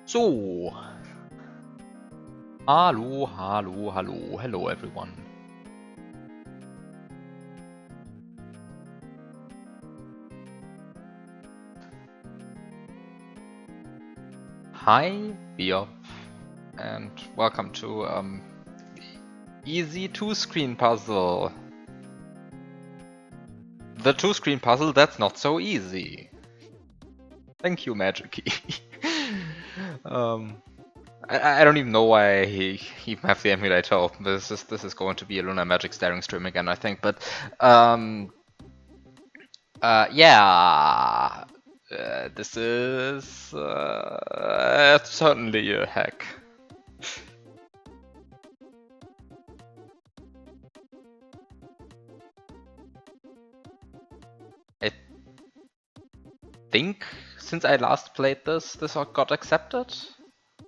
So. Hallo, hallo, hallo. Hello, everyone. Hi, Biof, and welcome to easy two-screen puzzle. The two-screen puzzle that's not so easy. Thank you, Magikey. I don't even know why he even have the emulator open. This is going to be a Lunar Magic staring stream again, I think. But yeah, this is certainly a hack. I think since I last played this got accepted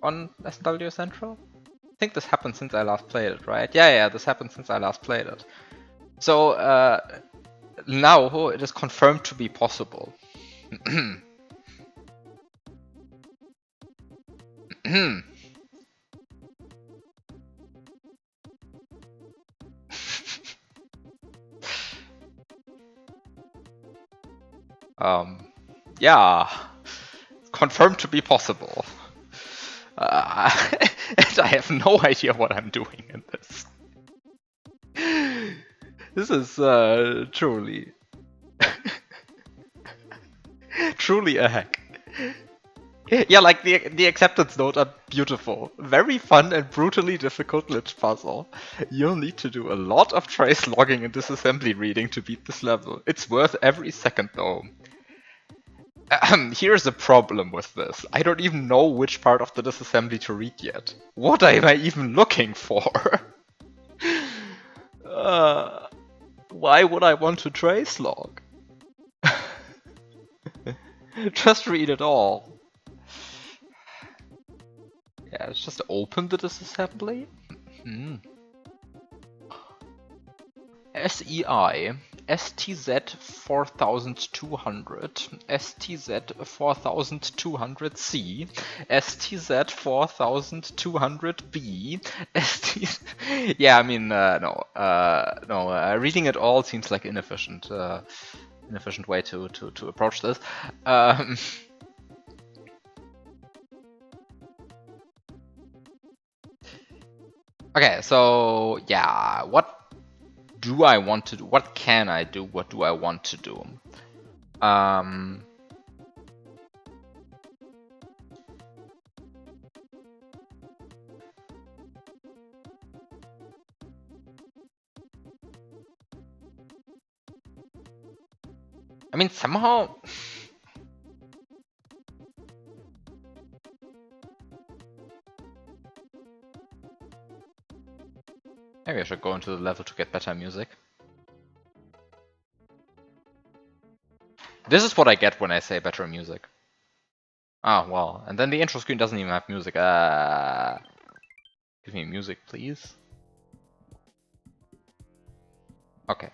on SW Central. I think this happened since I last played it, right? Yeah, this happened since I last played it. So now it is confirmed to be possible. Yeah, confirmed to be possible. And I have no idea what I'm doing in this. This is truly a hack. Yeah, like the acceptance notes are beautiful. Very fun and brutally difficult glitch puzzle. You'll need to do a lot of trace logging and disassembly reading to beat this level. It's worth every second though. Here's the problem with this. I don't even know which part of the disassembly to read yet. What am I even looking for? Why would I want to trace log? Just read it all. Yeah, let's just open the disassembly. SEI, STZ 4200, STZ 4200C, STZ 4200B, Yeah, I mean, no, reading it all seems like inefficient way to approach this. Okay, so yeah, what do I want to do? What can I do? What do I want to do? I mean, somehow... Maybe I should go into the level to get better music. This is what I get when I say better music. Ah, well, and then the intro screen doesn't even have music. Give me music, please. Okay.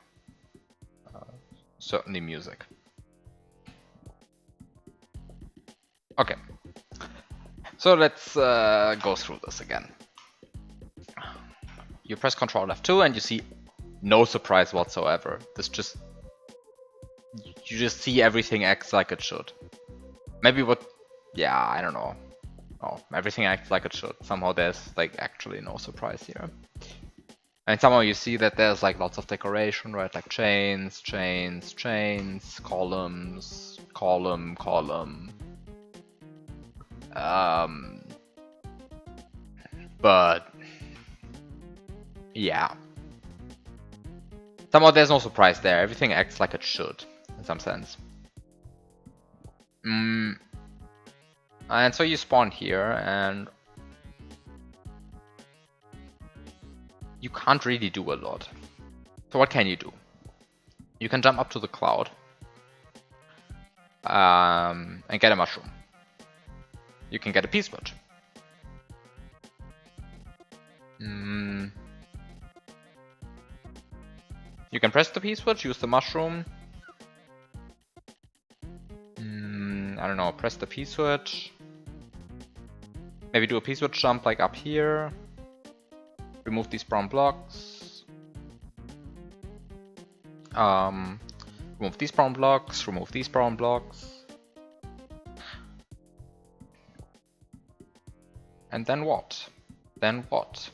Certainly music. Okay. So let's go through this again. You press Ctrl F2 and you see no surprise whatsoever. You just see everything acts like it should. Maybe yeah, I don't know. Oh, everything acts like it should. Somehow there's like actually no surprise here. And somehow you see that there's like lots of decoration, right? Like chains, chains, chains, columns, column, column. But yeah. Somehow there's no surprise there. Everything acts like it should, in some sense. And so you spawn here, and you can't really do a lot. So what can you do? You can jump up to the cloud and get a mushroom. You can get a P-switch. You can press the P-switch, use the mushroom. I don't know, press the P-switch. Maybe do a P-switch jump like up here. Remove these brown blocks. Remove these brown blocks, remove these brown blocks. And then what? Then what?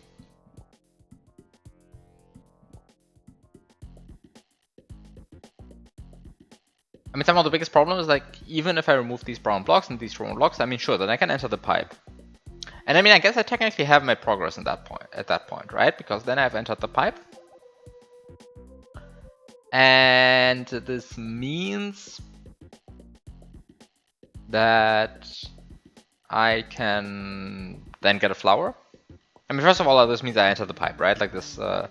I mean, somehow the biggest problem is like, even if I remove these brown blocks and these brown blocks, I mean, sure, then I can enter the pipe. And I mean, I guess I technically have my progress at that point, right? Because then I've entered the pipe. And this means that I can then get a flower. I mean, first of all, this means I enter the pipe, right? Like this, I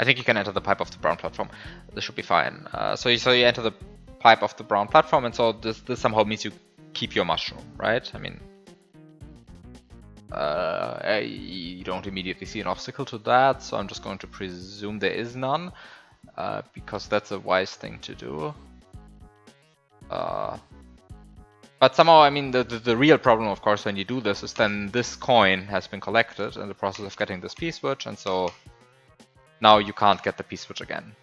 think you can enter the pipe of the brown platform. This should be fine. So you enter the pipe of the brown platform, and so this somehow means you keep your mushroom, right? I mean, you don't immediately see an obstacle to that, so I'm just going to presume there is none, because that's a wise thing to do. But somehow, I mean, the real problem, of course, when you do this is then this coin has been collected in the process of getting this P-switch, and so now you can't get the P-switch again.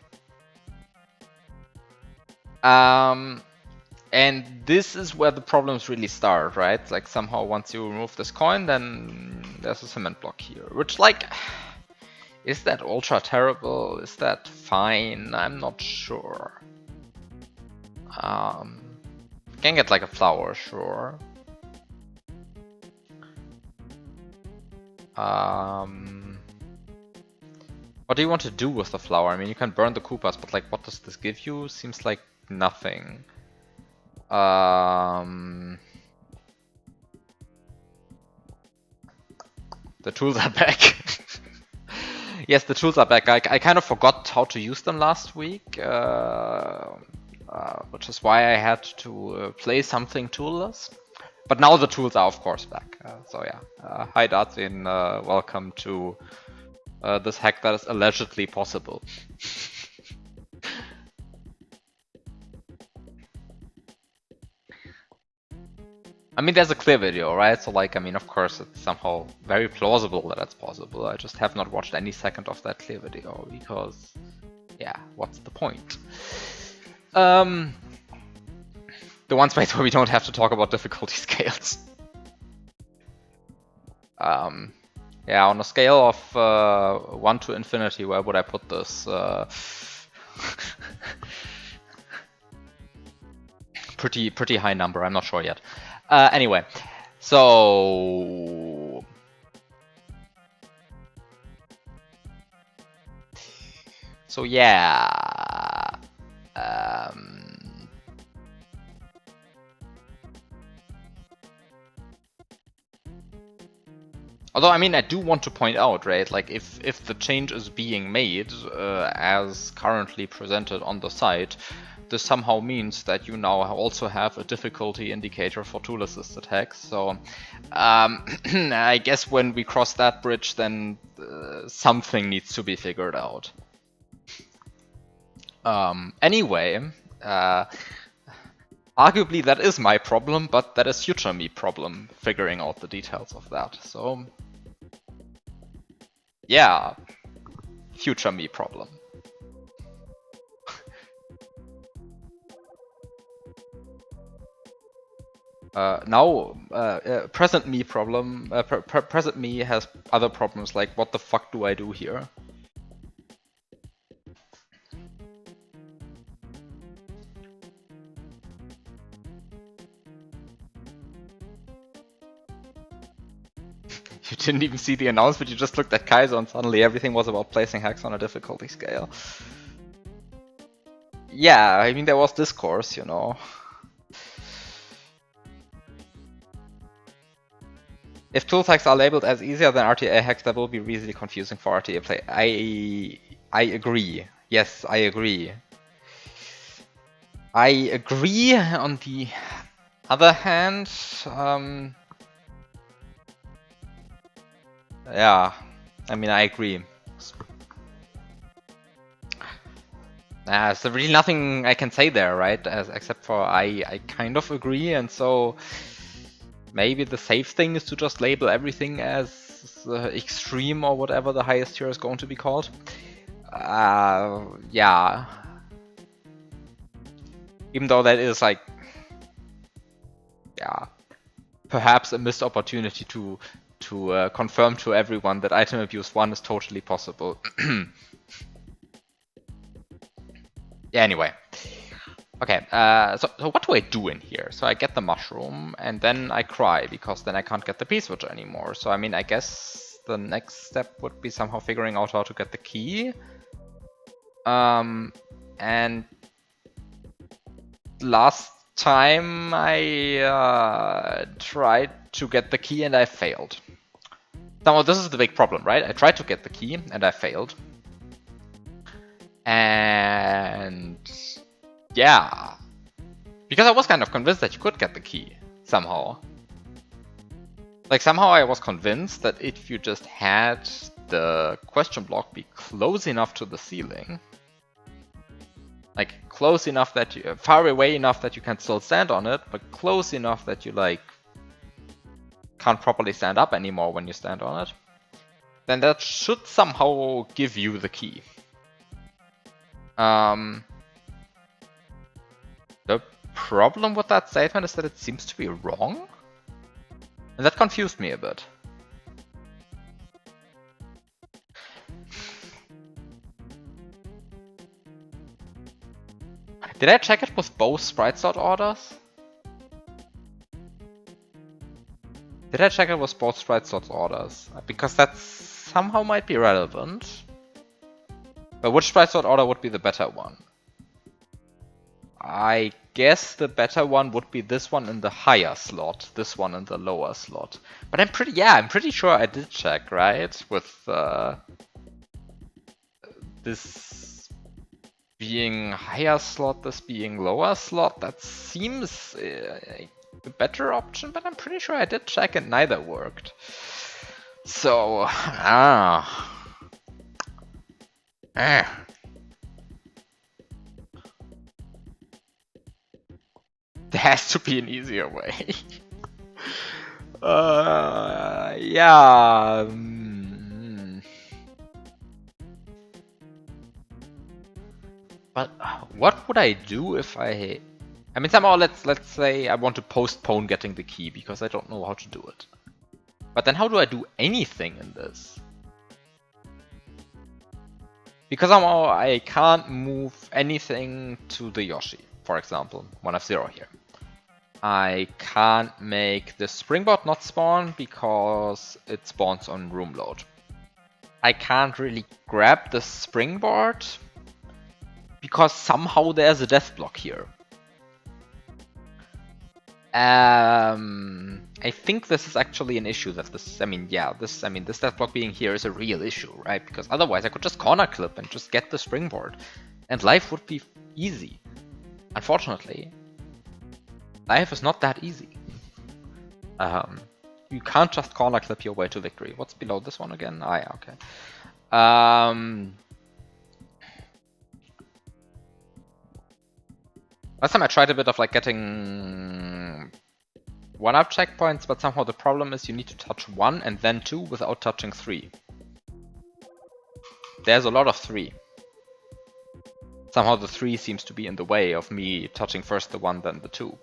And this is where the problems really start, right? Like somehow once you remove this coin, then there's a cement block here, which like, is that ultra terrible? Is that fine? I'm not sure. Can get like a flower, sure. What do you want to do with the flower? I mean, you can burn the Koopas, but like, what does this give you? Seems like nothing. The tools are back. Yes, the tools are back. I kind of forgot how to use them last week, which is why I had to play something toolless. But now the tools are, of course, back. So yeah, hi Darzin, welcome to this hack that is allegedly possible. I mean, there's a clear video, right? So like, I mean, of course, it's somehow very plausible that it's possible. I just have not watched any second of that clear video because, yeah, what's the point? The one space where we don't have to talk about difficulty scales. Yeah, on a scale of 1 to infinity, where would I put this? Pretty high number, I'm not sure yet. Anyway, so yeah. Although, I mean, I do want to point out, right, like if the change is being made as currently presented on the site, this somehow means that you now also have a difficulty indicator for tool-assisted hacks. So I guess when we cross that bridge, then something needs to be figured out. Anyway, arguably that is my problem, but that is future me problem, figuring out the details of that. So yeah, future me problem. Now, present me problem. Present me has other problems like, what the fuck do I do here? You didn't even see the announcement, you just looked at Kaiser and suddenly everything was about placing hacks on a difficulty scale. Yeah, I mean, there was discourse, you know. If tool hacks are labeled as easier than RTA hacks, that will be really confusing for RTA play. I agree. Yes, I agree. I agree. On the other hand, yeah, I mean, I agree. There's really nothing I can say there, right? Except for I kind of agree, and so maybe the safe thing is to just label everything as extreme or whatever the highest tier is going to be called. Yeah. Even though that is like, yeah, perhaps a missed opportunity to confirm to everyone that item abuse 1 is totally possible. Yeah, anyway. Okay, so what do I do in here? So I get the mushroom, and then I cry, because then I can't get the P-switch anymore. So I mean, I guess the next step would be somehow figuring out how to get the key. And last time I tried to get the key and I failed. Now this is the big problem, right? I tried to get the key and I failed. And yeah, because I was kind of convinced that you could get the key somehow. Like somehow I was convinced that if you just had the question block be close enough to the ceiling, like close enough that you, far away enough that you can still stand on it, but close enough that you like can't properly stand up anymore when you stand on it, then that should somehow give you the key. The problem with that statement is that it seems to be wrong, and that confused me a bit. Did I check it with both sprite slot orders? Did I check it with both sprite slot orders? Because that somehow might be relevant. But which sprite slot order would be the better one? I guess the better one would be this one in the higher slot, this one in the lower slot. But I'm pretty sure I did check, right? With this being higher slot, this being lower slot, that seems a better option, but I'm pretty sure I did check and neither worked. So, There has to be an easier way. Yeah. But what would I do if I mean, somehow let's say I want to postpone getting the key because I don't know how to do it. But then how do I do anything in this? Because somehow I can't move anything to the Yoshi, for example, 1F0 here. I can't make the springboard not spawn because it spawns on room load. I can't really grab the springboard because somehow there's a death block here. I think this is actually an issue that this death block being here is a real issue, right? Because otherwise I could just corner clip and just get the springboard and life would be easy. Unfortunately, life is not that easy. You can't just corner clip your way to victory. What's below this one again? Ah, yeah, okay. Last time I tried a bit of like getting 1-up checkpoints, but somehow the problem is you need to touch 1 and then 2 without touching 3. There's a lot of 3. Somehow the 3 seems to be in the way of me touching first the 1 then the 2.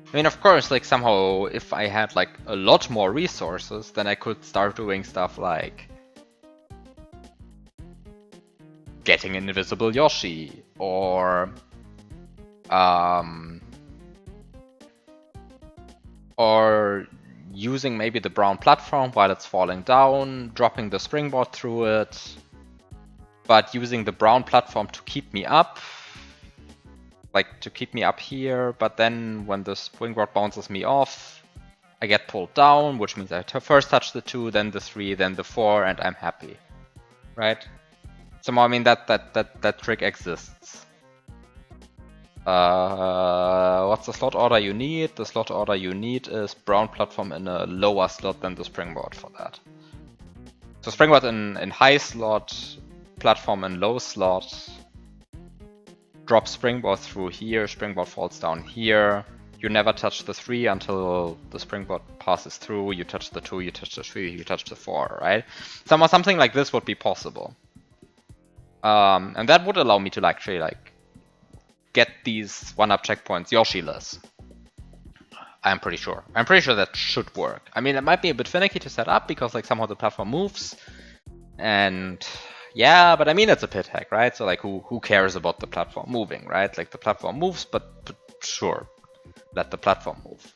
I mean, of course, like somehow if I had like a lot more resources, then I could start doing stuff like getting an invisible Yoshi or using maybe the brown platform while it's falling down, dropping the springboard through it, but using the brown platform to keep me up. Like to keep me up here, but then when the springboard bounces me off, I get pulled down, which means I first touch the 2, then the 3, then the 4, and I'm happy, right? Somehow, I mean that trick exists. What's the slot order you need? The slot order you need is brown platform in a lower slot than the springboard for that. So springboard in high slot, platform in low slot, drop springboard through here, springboard falls down here. You never touch the 3 until the springboard passes through, you touch the 2, you touch the 3, you touch the 4, right? Something like this would be possible. And that would allow me to actually like get these 1-up checkpoints Yoshi-less. I'm pretty sure. I'm pretty sure that should work. I mean, it might be a bit finicky to set up because like somehow the platform moves. And yeah, but I mean, it's a pit hack, right? So like who cares about the platform moving, right? Like the platform moves, but sure, let the platform move.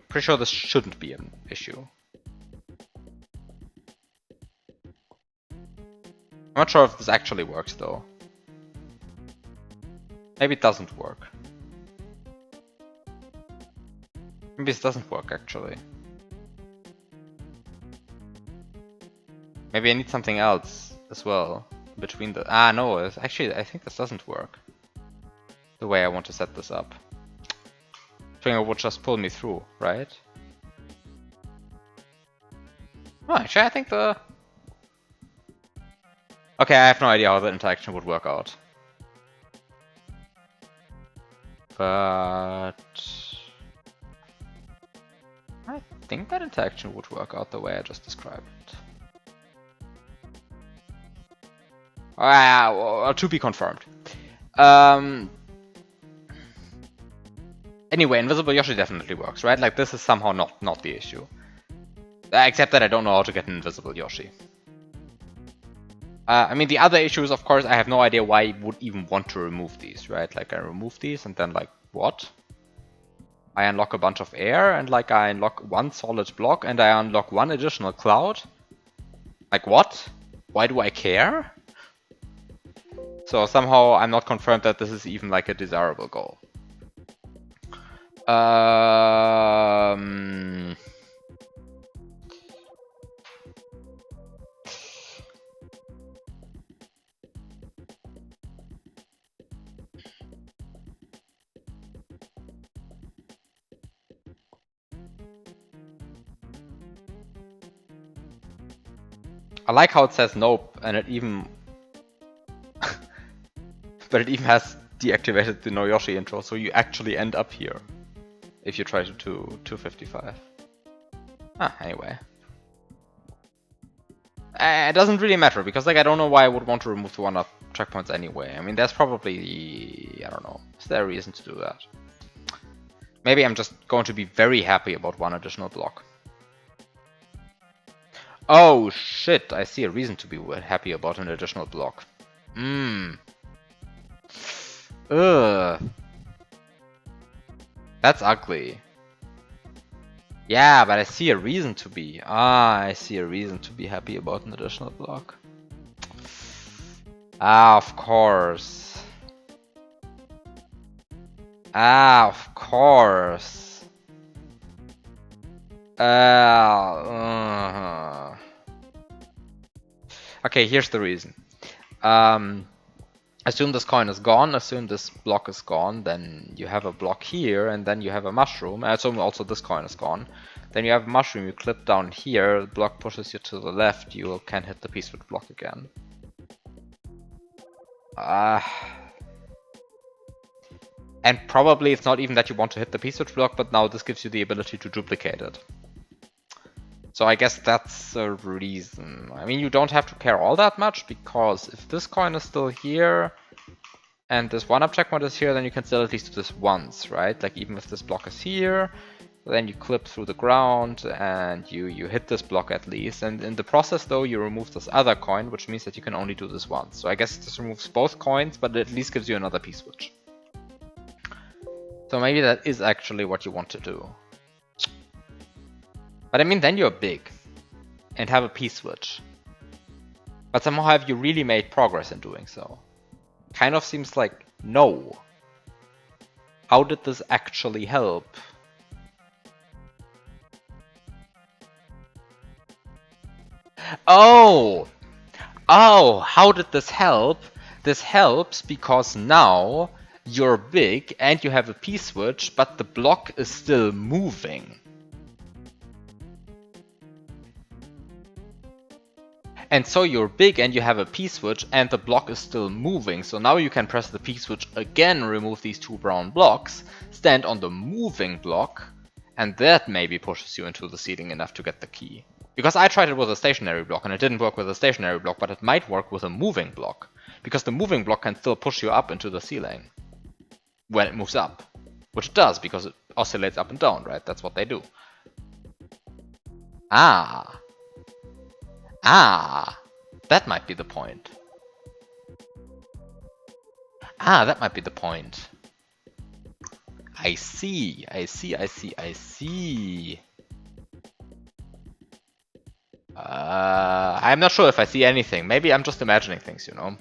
Pretty sure this shouldn't be an issue. I'm not sure if this actually works though. Maybe it doesn't work. Maybe this doesn't work actually. Maybe I need something else as well between the... Ah, no, actually I think this doesn't work. The way I want to set this up. Finger would just pull me through, right? Oh, actually I think the... Okay, I have no idea how the interaction would work out. But... I think that interaction would work out the way I just described it. Well, to be confirmed. Anyway, Invisible Yoshi definitely works, right? Like, this is somehow not the issue. Except that I don't know how to get an Invisible Yoshi. I mean, the other issue is, of course, I have no idea why I would even want to remove these, right? Like, I remove these and then, like, what? I unlock a bunch of air and, like, I unlock 1 solid block and I unlock 1 additional cloud? Like, what? Why do I care? So somehow I'm not confirmed that this is even, like, a desirable goal. I like how it says nope, and it even... but it even has deactivated the No Yoshi intro, so you actually end up here. If you try to 255. Anyway. It doesn't really matter, because like I don't know why I would want to remove the 1-up checkpoints anyway. I mean, there's probably... I don't know. Is there a reason to do that? Maybe I'm just going to be very happy about 1 additional block. Oh shit, I see a reason to be happy about an additional block. Ugh. That's ugly. Yeah, but I see a reason to be. I see a reason to be happy about an additional block. Of course. Of course. Okay, here's the reason. Assume this coin is gone, assume this block is gone, then you have a block here, and then you have a mushroom. I assume also this coin is gone. Then you have a mushroom, you clip down here, the block pushes you to the left, you can hit the P-switch block again. And probably it's not even that you want to hit the P-switch block, but now this gives you the ability to duplicate it. So I guess that's a reason. I mean, you don't have to care all that much, because if this coin is still here, and this 1-up checkpoint is here, then you can still at least do this once, right? Like, even if this block is here, then you clip through the ground, and you hit this block at least. And in the process, though, you remove this other coin, which means that you can only do this once. So I guess this removes both coins, but it at least gives you another P-switch. So maybe that is actually what you want to do. But I mean, then you're big and have a P-switch. But somehow have you really made progress in doing so? Kind of seems like no. How did this actually help? Oh! Oh, how did this help? This helps because now you're big and you have a P-switch, but the block is still moving. And so you're big and you have a P-switch and the block is still moving. So now you can press the P-switch again, remove these two brown blocks, stand on the moving block, and that maybe pushes you into the ceiling enough to get the key. Because I tried it with a stationary block and it didn't work with a stationary block, but it might work with a moving block. Because the moving block can still push you up into the ceiling when it moves up. Which it does, because it oscillates up and down, right? That's what they do. Ah. Ah. That might be the point. Ah, that might be the point. I see. I see. I see. I see. I'm not sure if I see anything. Maybe I'm just imagining things, you know.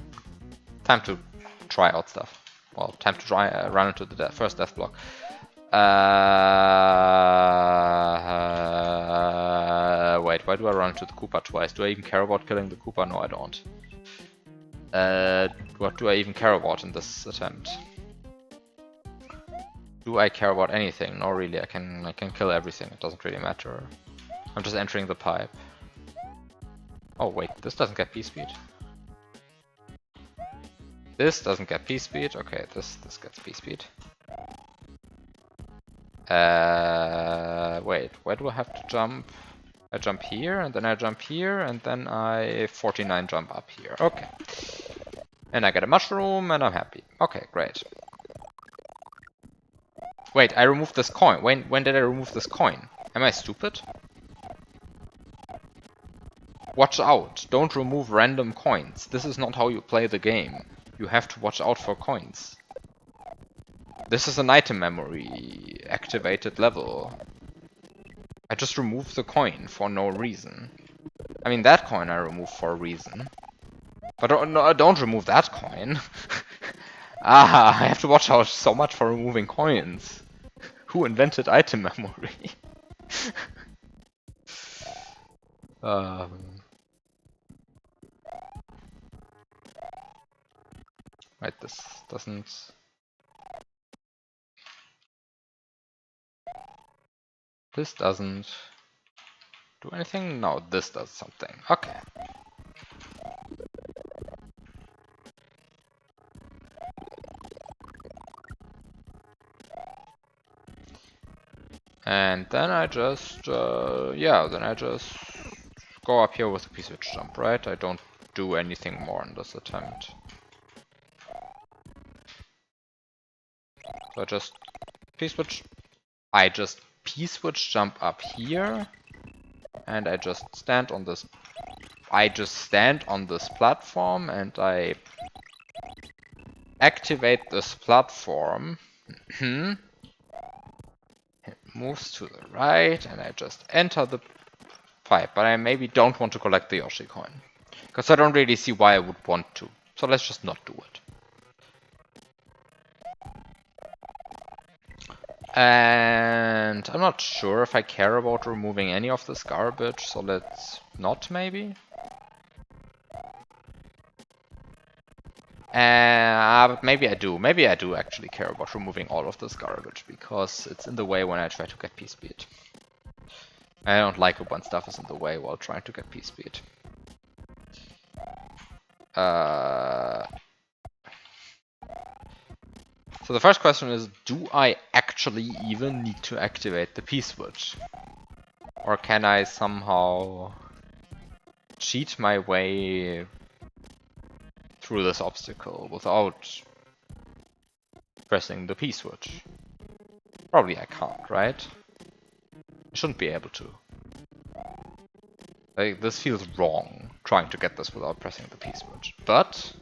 Time to try out stuff. Well, time to try run into the first death block. Wait, why do I run into the Koopa twice? Do I even care about killing the Koopa? No, I don't. What do I even care about in this attempt? Do I care about anything? No, really. I can kill everything. It doesn't really matter. I'm just entering the pipe. Oh wait, this doesn't get P-speed. This doesn't get P-speed. Okay, this gets P-speed. Wait, where do I have to jump? I jump here, and then I jump here, and then I 49 jump up here. Okay. And I get a mushroom, and I'm happy. Okay, great. Wait, I removed this coin. When did I remove this coin? Am I stupid? Watch out! Don't remove random coins. This is not how you play the game. You have to watch out for coins. This is an item memory activated level. I just removed the coin for no reason. I mean, that coin I removed for a reason. But don't remove that coin. Ah, I have to watch out so much for removing coins. Who invented item memory? Right, this doesn't... This doesn't do anything? No, this does something. Okay. And then I just, yeah, then I just go up here with a P-switch jump, right? I don't do anything more in this attempt. So I just P-switch, P-switch jump up here, and I just stand on this, platform, and I activate this platform. It moves to the right, and I just enter the pipe, but I maybe don't want to collect the Yoshi coin, because I don't really see why I would want to. So let's just not do it. And I'm not sure if I care about removing any of this garbage, so let's not maybe. But maybe I do. Maybe I do actually care about removing all of this garbage, because it's in the way when I try to get P-speed. I don't like it when stuff is in the way while trying to get P-speed. So the first question is, do I actually even need to activate the P-switch? Or can I somehow cheat my way through this obstacle without pressing the P-switch? Probably I can't, right? I shouldn't be able to. Like, this feels wrong, trying to get this without pressing the P-switch. But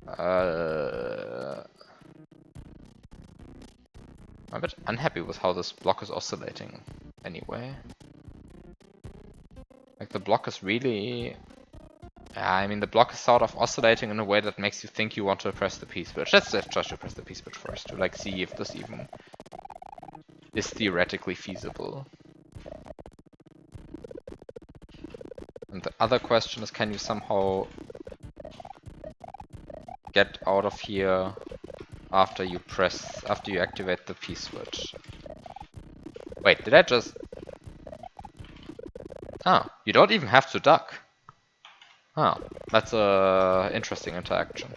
I'm a bit unhappy with how this block is oscillating anyway. Like, the block is really... I mean, the block is sort of oscillating in a way that makes you think you want to press the P-switch. Let's try to press the P-switch first to, like, see if this even is theoretically feasible. And the other question is, can you somehow get out of here after you activate the P-switch? Wait, did I just... Ah, you don't even have to duck. Ah, that's a interesting interaction.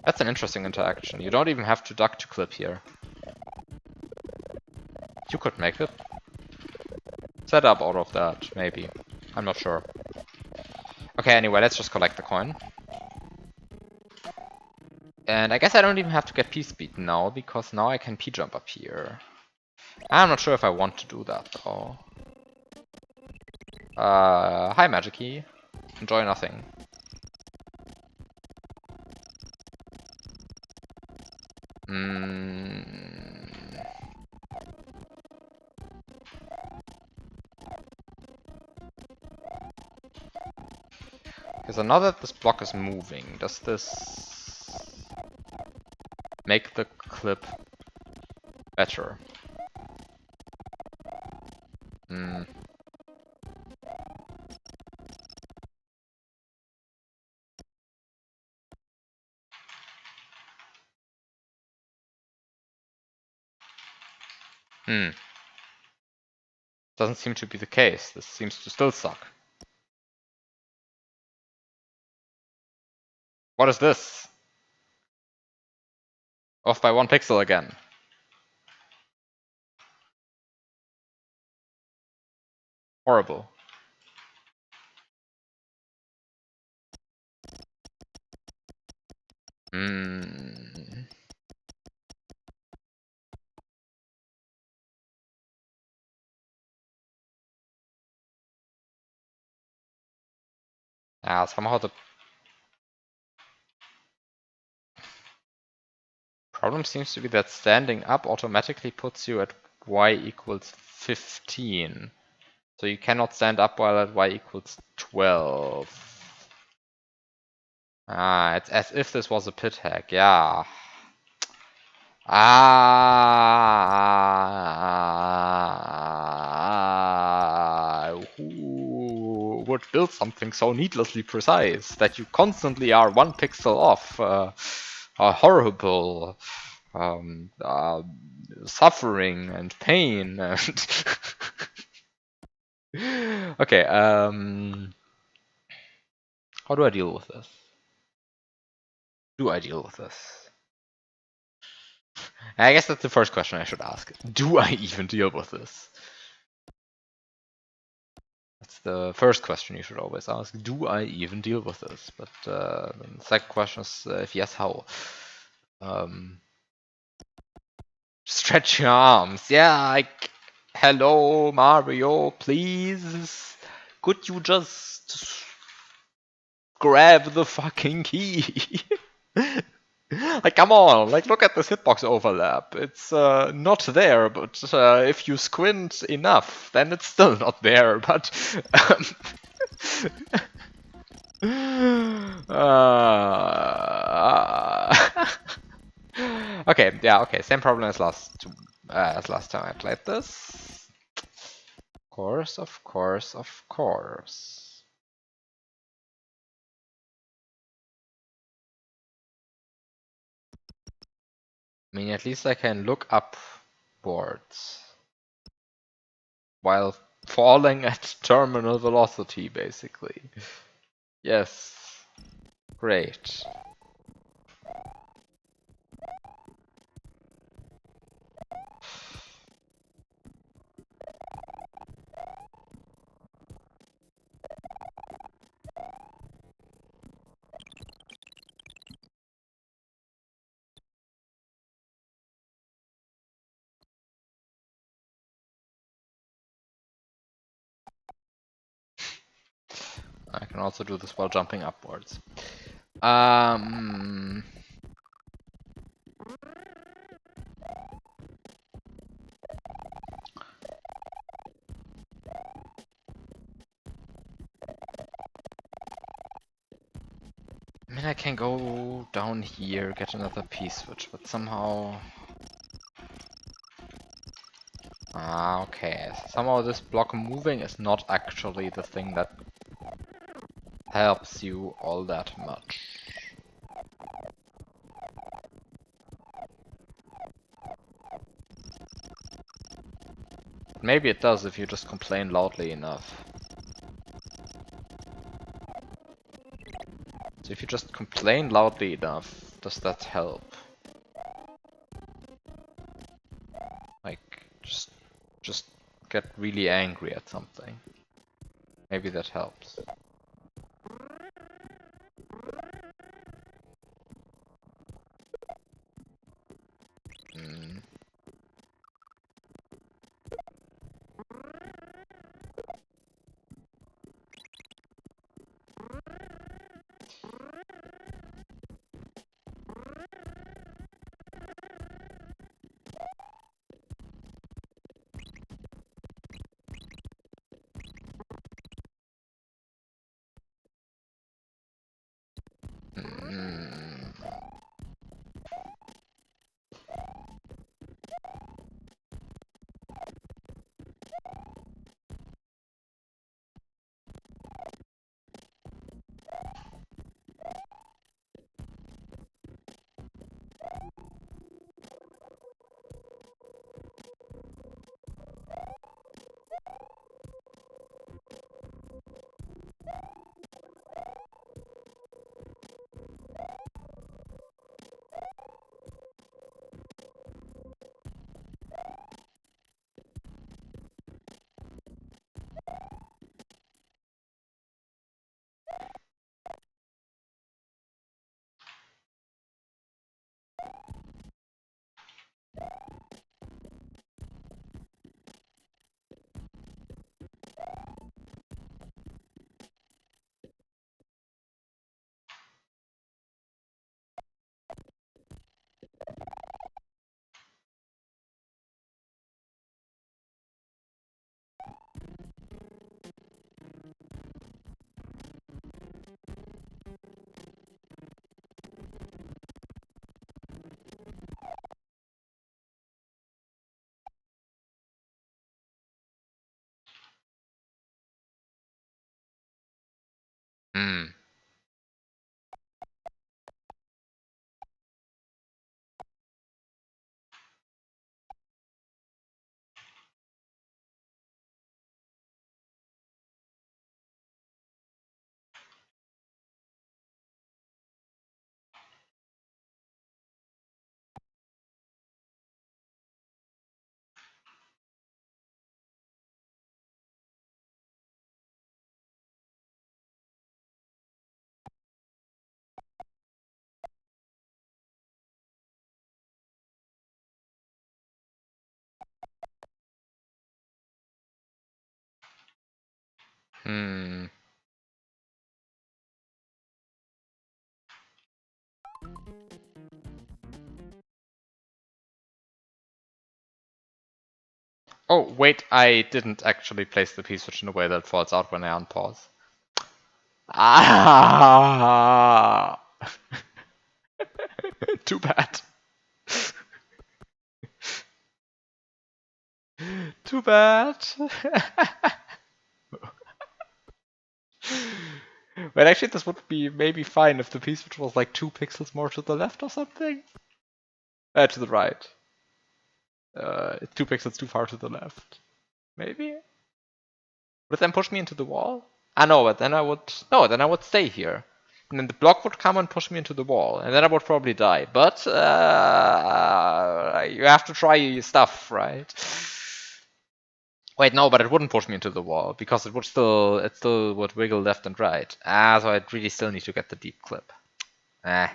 That's an interesting interaction. You don't even have to duck to clip here. You could make it. Set up out of that, maybe. I'm not sure. Okay, anyway, let's just collect the coin. And I guess I don't even have to get P-speed now, because now I can P-jump up here. I'm not sure if I want to do that, though. Hi Magikey. Enjoy nothing. Okay, so now that this block is moving, does this make the clip better? Doesn't seem to be the case. This seems to still suck. What is this? Off by 1 pixel again. Horrible. Somehow the problem seems to be that standing up automatically puts you at y equals 15. So you cannot stand up while at y equals 12. It's as if this was a pit hack, yeah. Who would build something so needlessly precise that you constantly are 1 pixel off? Horrible. Suffering and pain and okay, how do I deal with this? Do I deal with this? I guess that's the first question I should ask. Do I even deal with this? That's the first question you should always ask. Do I even deal with this? But the second question is, if yes, how? Stretch your arms. Yeah, like, hello, Mario, please. Could you just grab the fucking key? Like, come on, like, look at this hitbox overlap. It's not there, but if you squint enough, then it's still not there, but... Okay, yeah, okay, same problem as last time I played this. Of course, of course, of course. I mean, at least I can look upwards while falling at terminal velocity, basically. Yes. Great. I can also do this while jumping upwards. I mean, I can go down here, get another P-switch, but somehow... okay. Somehow this block moving is not actually the thing that helps you all that much. But maybe it does if you just complain loudly enough. So if you just complain loudly enough, does that help? Like, just get really angry at something. Maybe that helps. Hmm. Mm. Hmm. Hmm. Oh, wait, I didn't actually place the P-switch in a way that falls out when I unpause. Ah! Too bad. Too bad. But actually, this would be maybe fine if the P-switch was like 2 pixels more to the left or something. To the right. 2 pixels too far to the left. Maybe? Would it then push me into the wall? Ah, no, but then I would... No, then I would stay here. And then the block would come and push me into the wall. And then I would probably die. But, you have to try your stuff, right? Wait, no, but it wouldn't push me into the wall. Because it still would wiggle left and right. Ah, so I'd really still need to get the deep clip. Eh.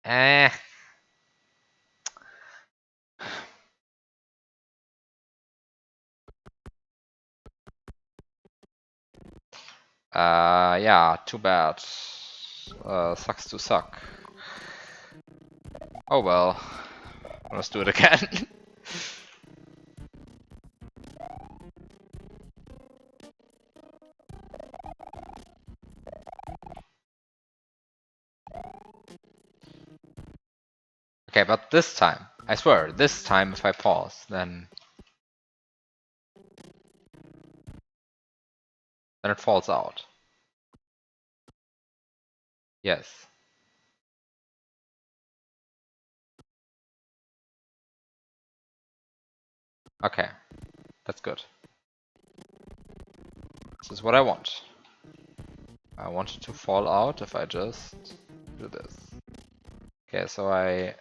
Eh. Yeah, too bad. Sucks to suck. Oh well. Let's do it again. Okay, but this time, I swear, this time if I pause, then it falls out. Yes. Okay, that's good. This is what I want. I want it to fall out if I just do this. Okay, so I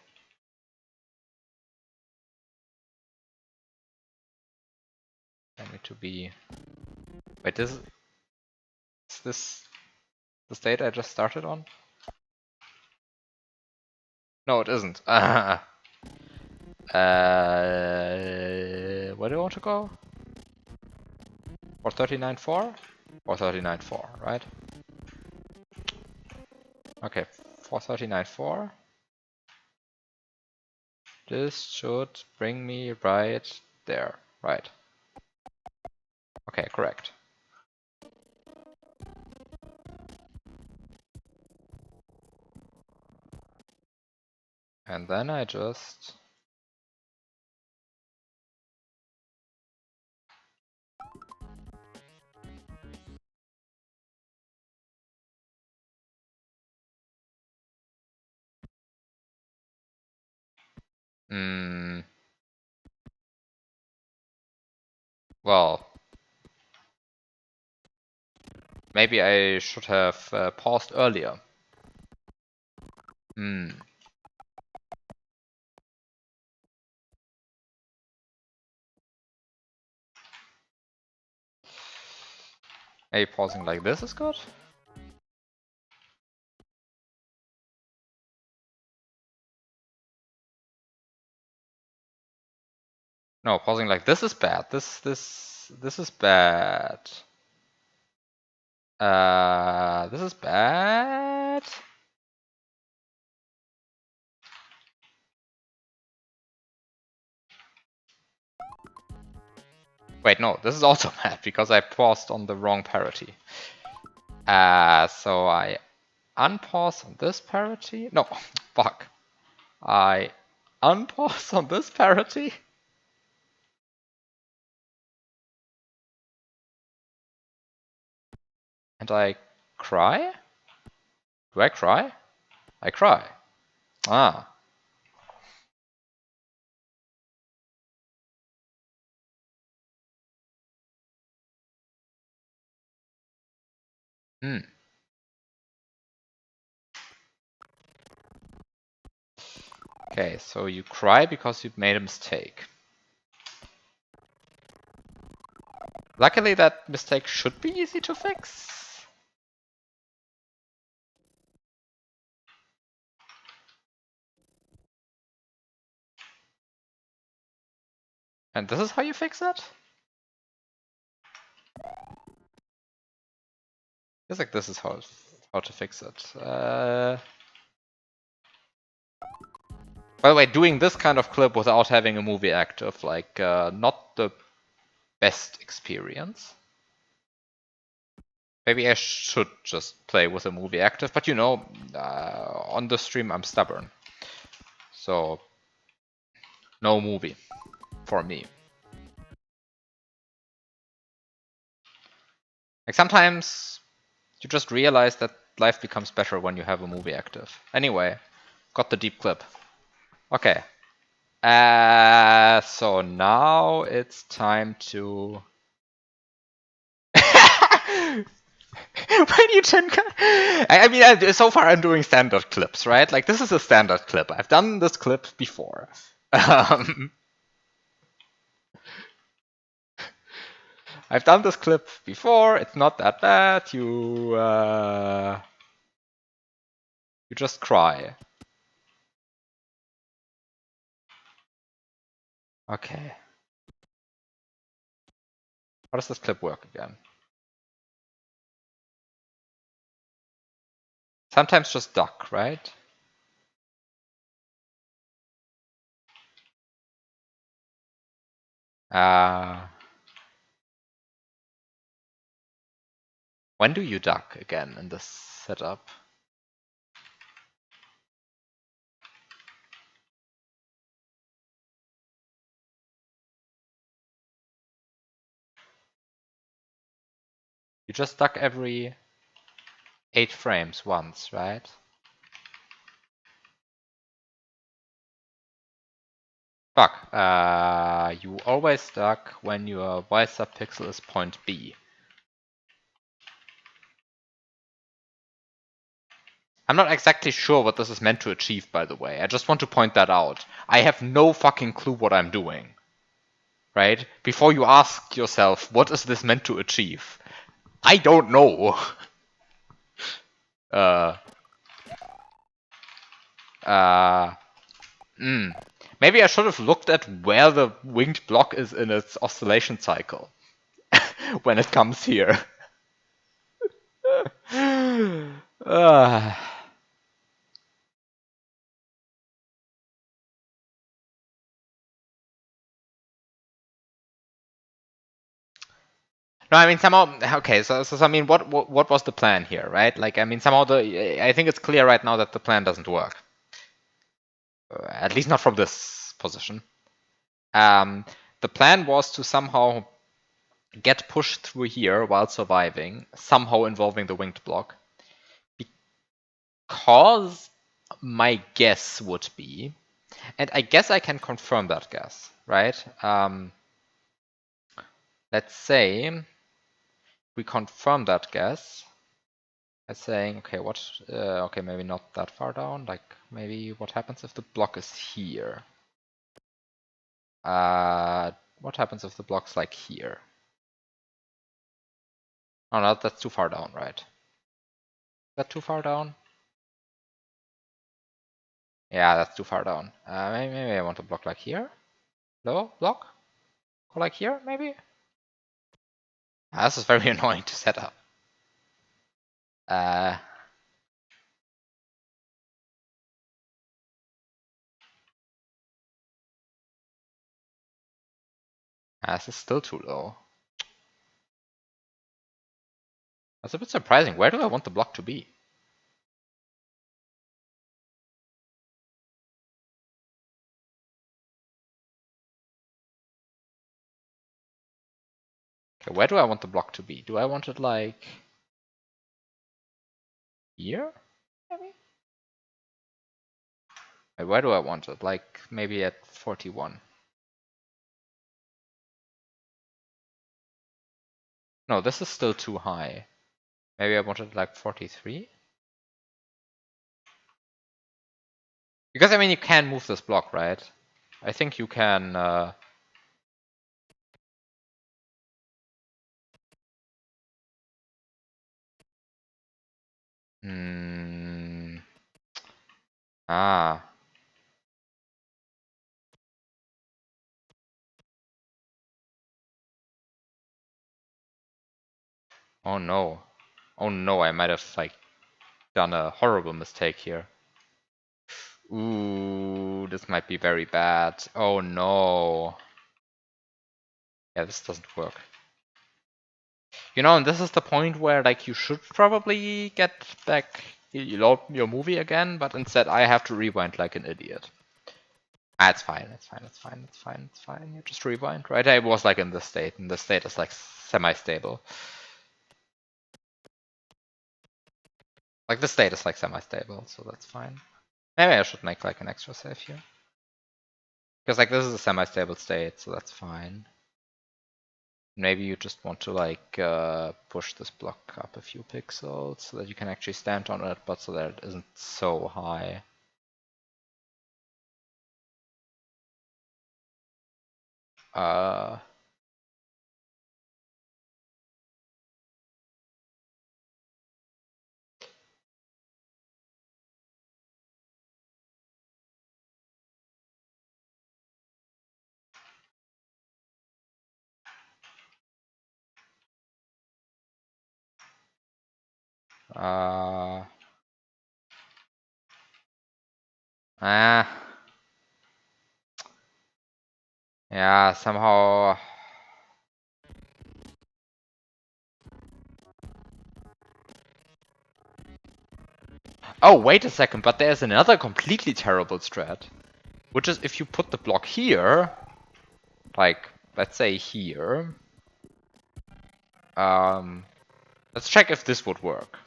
need to be. Wait, is this the state I just started on? No, it isn't. Where do I want to go? 439.4 or 39.4, right? Okay, 439.4. This should bring me right there, right? Okay, correct. And then I just well, maybe I should have paused earlier. Maybe pausing like this is good? No, pausing like this is bad. This is bad. This is bad. Wait, no, this is also bad because I paused on the wrong parity. So I unpause on this parity. No, fuck. I unpause on this parity. And I cry? Do I cry? I cry. Ah. Okay, so you cry because you made a mistake. Luckily, that mistake should be easy to fix. And this is how you fix it? Feels like this is how to fix it. By the way, doing this kind of clip without having a movie active, like, not the best experience. Maybe I should just play with a movie active, but you know, on the stream I'm stubborn. So, no movie for me. Like sometimes you just realize that life becomes better when you have a movie active. Anyway, got the deep clip. Okay. So now it's time to. When you I mean, so far I'm doing standard clips, right? Like this is a standard clip. I've done this clip before. I've done this clip before. It's not that bad. You just cry. Okay. How does this clip work again? Sometimes just duck, right? When do you duck again in this setup? You just duck every 8 frames once, right? Fuck. You always stuck when your y subpixel is point B. I'm not exactly sure what this is meant to achieve, by the way. I just want to point that out. I have no fucking clue what I'm doing. Right? Before you ask yourself, what is this meant to achieve? I don't know. uh, uh, Maybe I should have looked at where the winged block is in its oscillation cycle when it comes here. uh. No, I mean somehow. Okay, so I mean, what was the plan here, right? Like, I mean, somehow I think it's clear right now that the plan doesn't work. At least not from this position. The plan was to somehow get pushed through here while surviving, somehow involving the winged block. Because my guess would be, and I guess I can confirm that guess, right? Let's say we confirm that guess by saying, okay, okay, maybe not that far down, like maybe what happens if the block is here? What happens if the block's like here? Oh, no, that's too far down, right? Is that too far down? Yeah, that's too far down. Maybe I want to block like here. Low block? Go like here, maybe? This is very annoying to set up. This is still too low. That's a bit surprising. Where do I want the block to be? Okay, where do I want the block to be? Do I want it like here? Maybe? Where do I want it? Like maybe at 41. No, this is still too high. Maybe I want it like 43? Because I mean you can move this block, right? I think you can Ah. Oh no. Oh no, I might have like done a horrible mistake here. Ooh, this might be very bad. Oh no. Yeah, this doesn't work. You know, and this is the point where like you should probably get back your movie again, but instead I have to rewind like an idiot. It's fine, it's fine, it's fine, it's fine, it's fine. You just rewind, right? I was like in this state, and this state is like semi-stable. Like the state is like semi-stable, so that's fine. Maybe I should make like an extra save here. Because like this is a semi-stable state, so that's fine. Maybe you just want to like push this block up a few pixels so that you can actually stand on it, but so that it isn't so high. Uh, uh, ah, yeah, somehow. Oh, wait a second, but there's another completely terrible strat. Which is if you put the block here, like, let's say here. Let's check if this would work.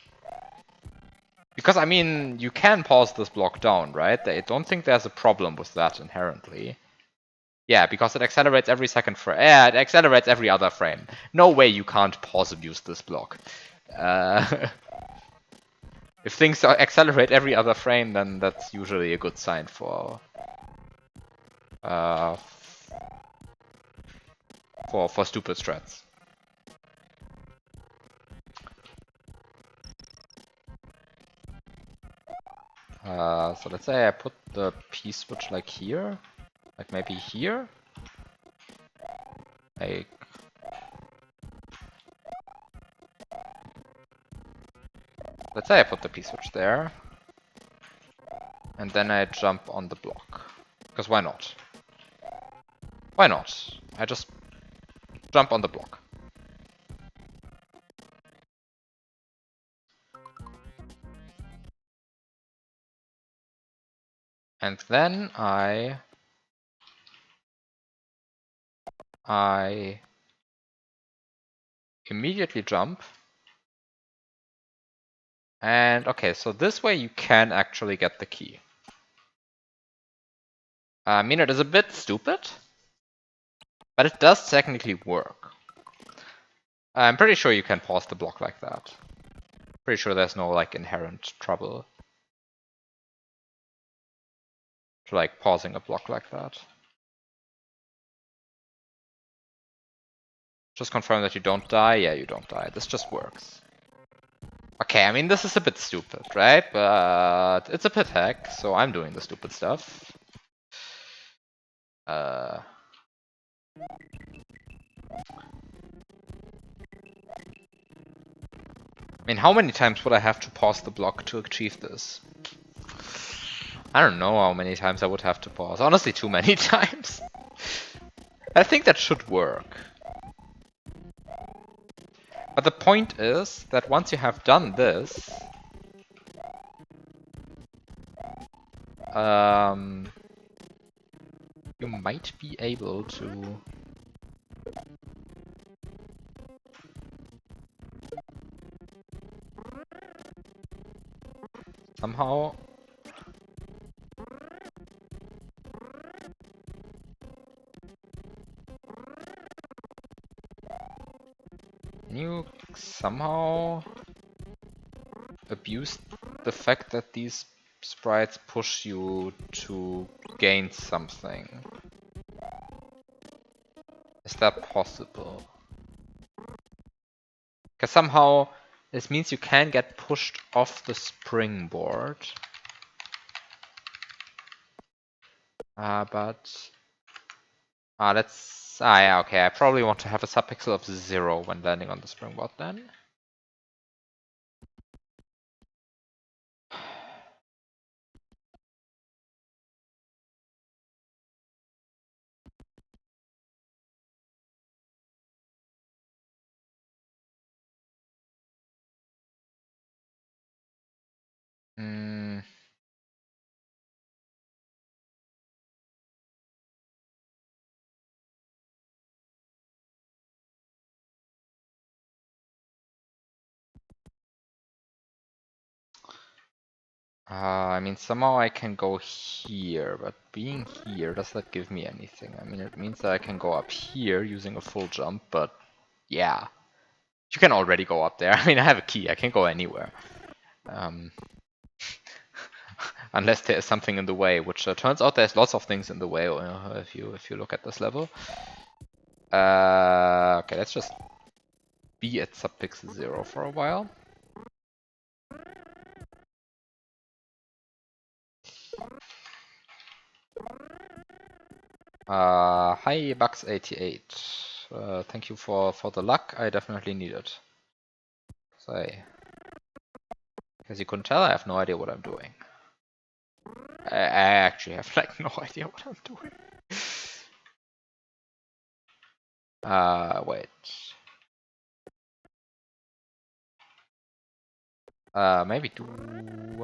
Because, I mean, you can pause this block down, right? I don't think there's a problem with that inherently. Yeah, because it accelerates every second frame. Yeah, it accelerates every other frame. No way you can't pause and use this block. If things accelerate every other frame, then that's usually a good sign uh, for stupid strats. So let's say I put the P-switch like here, like maybe here. Like, let's say I put the P-switch there, and then I jump on the block. Because why not? Why not? I just jump on the block. And then I immediately jump. And okay, so this way you can actually get the key. I mean, it is a bit stupid, but it does technically work. I'm pretty sure you can pause the block like that. Pretty sure there's no like inherent trouble to like pausing a block like that. Just confirm that you don't die. Yeah, you don't die. This just works. Okay, I mean, this is a bit stupid, right? But it's a pit hack, so I'm doing the stupid stuff. I mean, how many times would I have to pause the block to achieve this? I don't know how many times I would have to pause. Honestly, too many times. I think that should work. But the point is that once you have done this, you might be able to somehow abuse the fact that these sprites push you to gain something. Is that possible? Because somehow this means you can get pushed off the springboard. Yeah, okay, I probably want to have a subpixel of 0 when landing on the springboard then. I mean, somehow I can go here, but being here, does that give me anything? I mean, it means that I can go up here using a full jump, but yeah. You can already go up there. I mean, I have a key. I can go anywhere. Unless there is something in the way, which turns out there's lots of things in the way if you look at this level. Okay, let's just be at subpixel 0 for a while. Hi Bugs88. Thank you for the luck. I definitely need it. So, as you couldn't tell, I have no idea what I'm doing. I actually have like no idea what I'm doing. Wait. Maybe do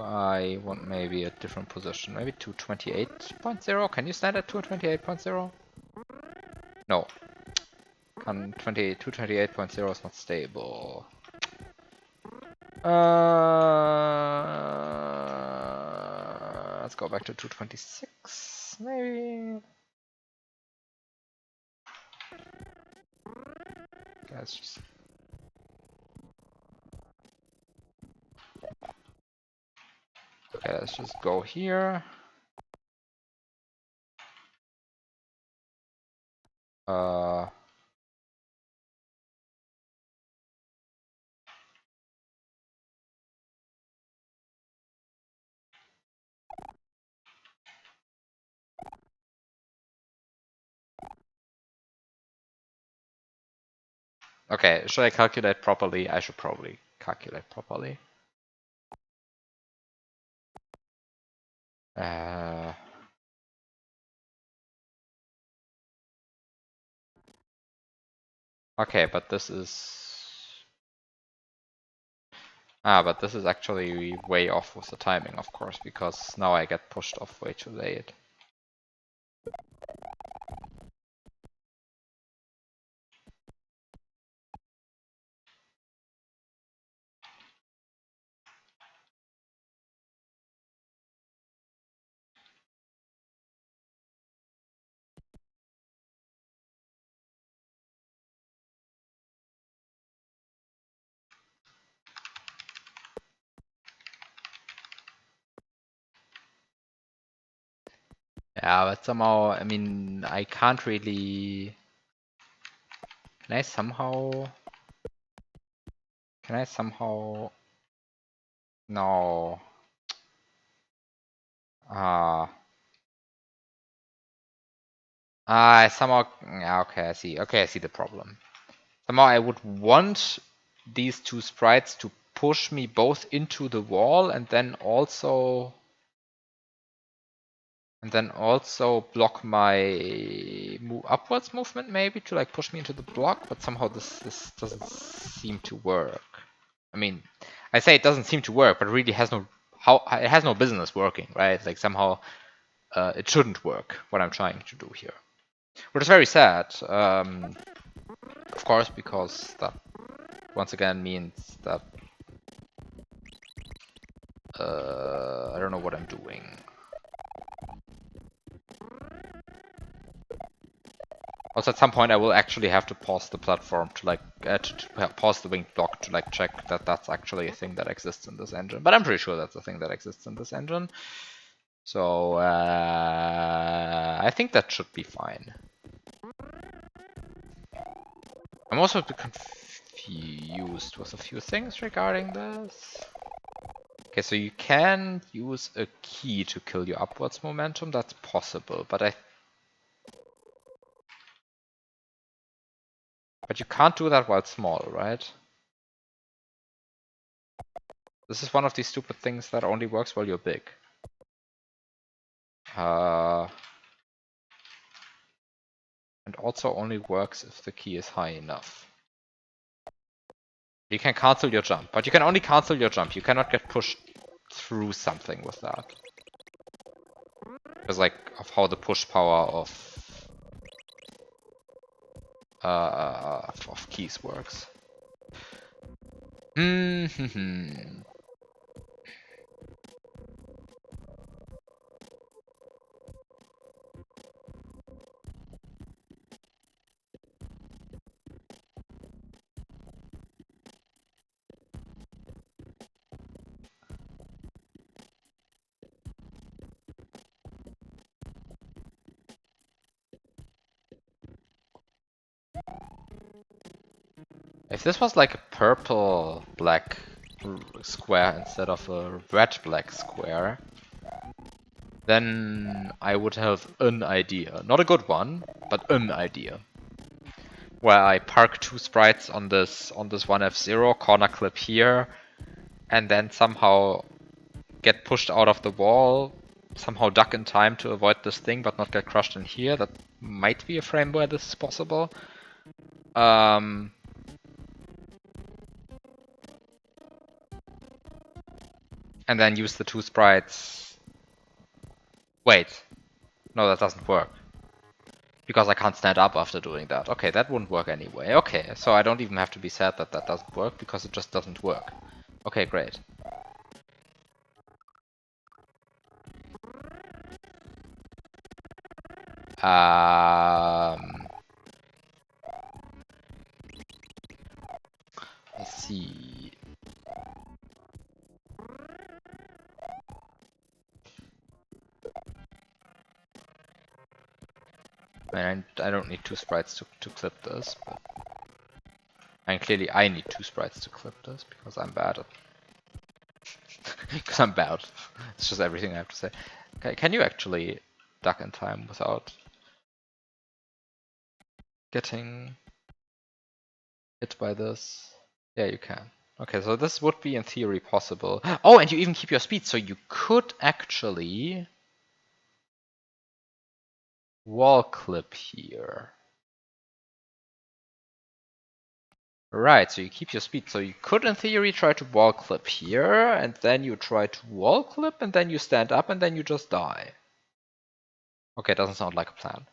I want maybe a different position? Maybe 228.0? Can you stand at 228.0? No. 228.0 is not stable. Let's go back to 226, maybe. let's just... Okay, let's just go here. Okay, should I calculate properly? I should probably calculate properly. Okay, but this is... but this is actually way off with the timing, of course, because now I get pushed off way too late. Yeah, but somehow, I mean, I can't really... Can I somehow... Can I somehow... No. I somehow... Yeah, okay, I see. Okay, I see the problem. Somehow I would want these two sprites to push me both into the wall and then also... And then also block my upwards movement, maybe, to like push me into the block, but somehow this doesn't seem to work. I mean, I say it doesn't seem to work, but it really has no it has no business working, right? Like somehow it shouldn't work what I'm trying to do here, which is very sad. Of course, because that once again means that I don't know what I'm doing. Also, at some point, I will actually have to pause the platform to like to pause the winged block to like check that that's actually a thing that exists in this engine. But I'm pretty sure that's a thing that exists in this engine. So I think that should be fine. I'm also a bit confused with a few things regarding this. Okay, so you can use a key to kill your upwards momentum. That's possible, but you can't do that while small, right? This is one of these stupid things that only works while you're big. And also only works if the key is high enough. You can cancel your jump, but you can only cancel your jump. You cannot get pushed through something with that. Because like of how the push power of keys works. If this was like a purple black square instead of a red black square, then I would have an idea. Not a good one, but an idea. Where I park two sprites on this 1F0, corner clip here, and then somehow get pushed out of the wall, somehow duck in time to avoid this thing but not get crushed in here. That might be a frame where this is possible. And then use the two sprites. Wait. No, that doesn't work. Because I can't stand up after doing that. Okay, that wouldn't work anyway. Okay, so I don't even have to be sad that that doesn't work, because it just doesn't work. Okay, great. I mean, I don't need two sprites to clip this, but and clearly I need two sprites to clip this because I'm bad at because I'm bad. It's just everything I have to say. Okay, can you actually duck in time without getting hit by this? Yeah, you can. Okay, so this would be in theory possible. Oh, and you even keep your speed, so you could actually wall clip here. Right, so you keep your speed. So you could in theory try to wall clip here, and then you try to wall clip, and then you stand up, and then you just die. Okay, doesn't sound like a plan.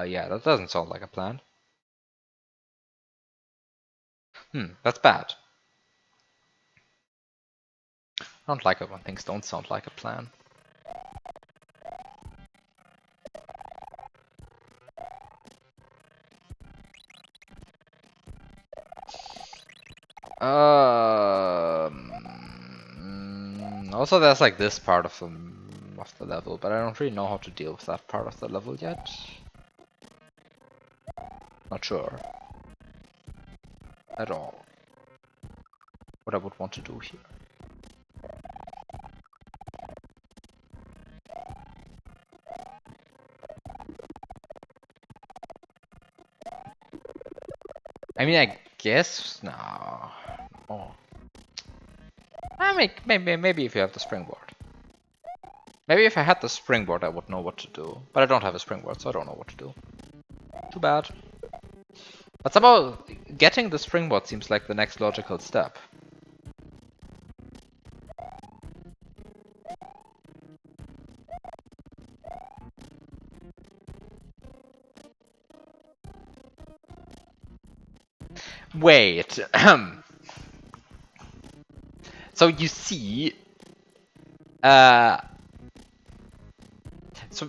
Yeah, that doesn't sound like a plan. That's bad. I don't like it when things don't sound like a plan. Also, there's like this part of the level, but I don't really know how to deal with that part of the level yet. Not sure at all what I would want to do here. I mean, I guess no. Oh. Maybe if you have the springboard. Maybe if I had the springboard, I would know what to do. But I don't have a springboard, so I don't know what to do. Too bad. But somehow, getting the springboard seems like the next logical step. Wait. So you see... So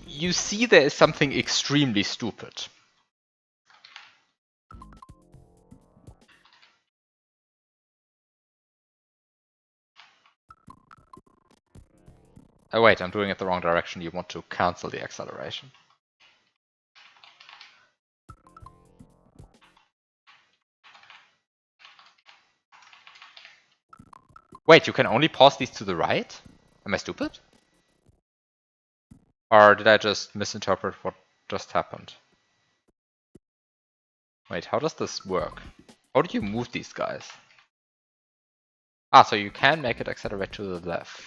you see there is something extremely stupid. Oh wait, I'm doing it the wrong direction. You want to cancel the acceleration. Wait, you can only pause these to the right? Am I stupid? Or did I just misinterpret what just happened? Wait, how does this work? How do you move these guys? Ah, so you can make it accelerate to the left.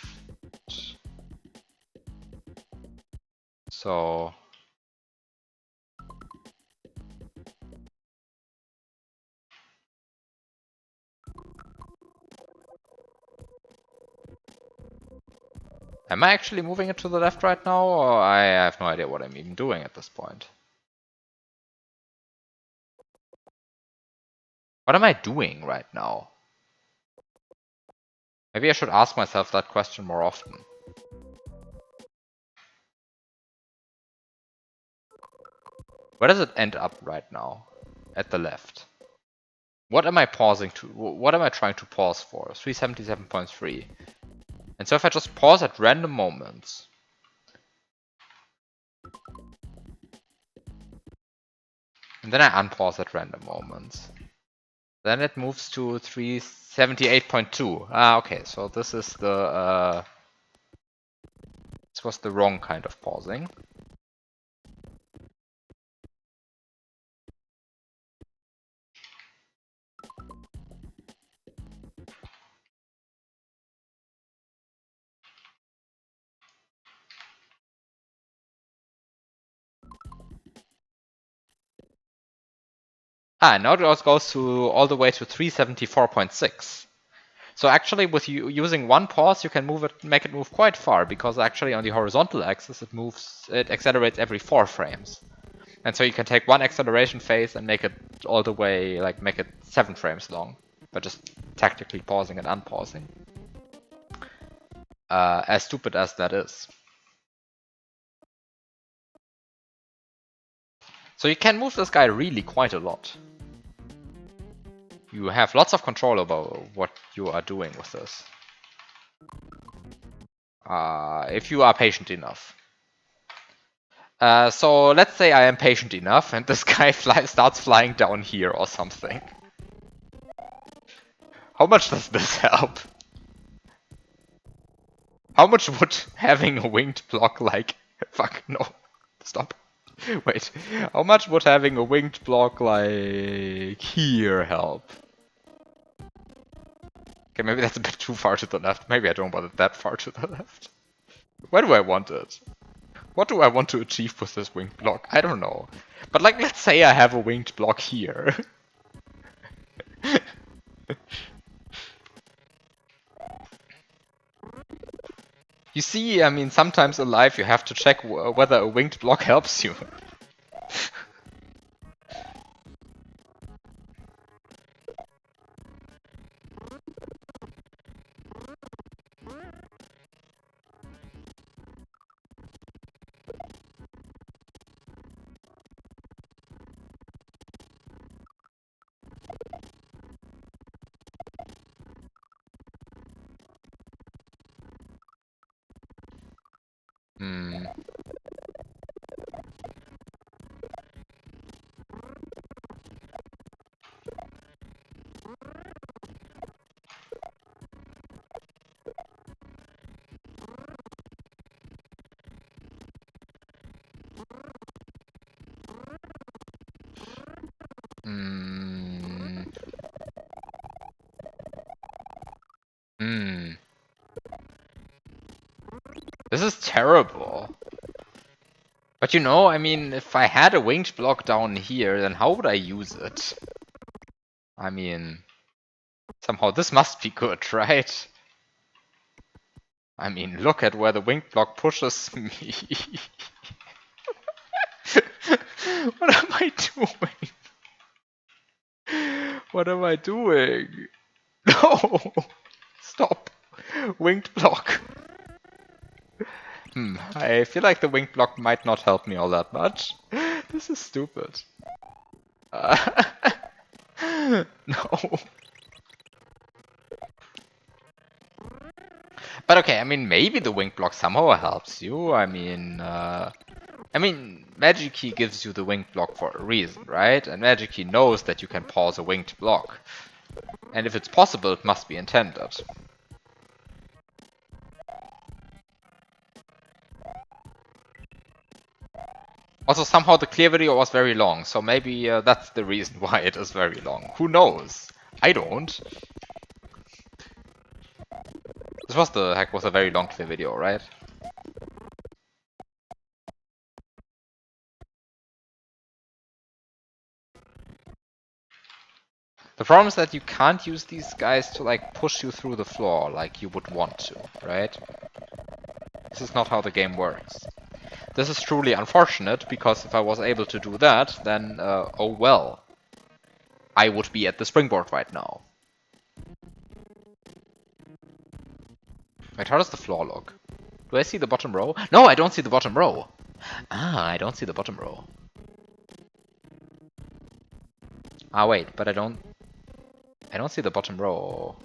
So... Am I actually moving it to the left right now, or I have no idea what I'm even doing at this point? What am I doing right now? Maybe I should ask myself that question more often. Where does it end up right now? At the left. What am I pausing to? What am I trying to pause for? 377.3. And so if I just pause at random moments, and then I unpause at random moments, then it moves to 378.2. Ah, okay, so this is the this was the wrong kind of pausing. Ah, now it also goes to all the way to 374.6. So actually, with you using one pause, you can make it move quite far, because actually on the horizontal axis, it accelerates every 4 frames. And so you can take one acceleration phase and make it all the way, like make it 7 frames long, by just tactically pausing and unpausing. As stupid as that is. So you can move this guy really quite a lot. You have lots of control over what you are doing with this. if you are patient enough. So let's say I am patient enough and this guy starts flying down here or something. How much does this help? How much would having a winged block like... Fuck, no. Stop. Wait. How much would having a winged block like here help? Okay, maybe that's a bit too far to the left. Maybe I don't want it that far to the left. Where do I want it? What do I want to achieve with this winged block? I don't know. But like, let's say I have a winged block here. You see, I mean, sometimes in life you have to check whether a winged block helps you. Hmm. Hmm. Hmm. This is terrible. But you know, I mean, if I had a winged block down here, then how would I use it? I mean, somehow this must be good, right? I mean, look at where the winged block pushes me. What am I doing? What am I doing? No! Stop! Winged block. I feel like the winged block might not help me all that much. This is stupid. No. But okay, I mean, maybe the winged block somehow helps you. I mean, Magikey gives you the winged block for a reason, right? And Magikey knows that you can pause a winged block. And if it's possible, it must be intended. Also, somehow the clear video was very long, so maybe that's the reason why it is very long. Who knows? I don't. This was a very long clear video, right? The problem is that you can't use these guys to like push you through the floor like you would want to, right? This is not how the game works. This is truly unfortunate, because if I was able to do that, then, oh well. I would be at the springboard right now. Wait, how does the floor look? Do I see the bottom row? No, I don't see the bottom row. Ah, I don't see the bottom row. Ah, wait, but I don't see the bottom row.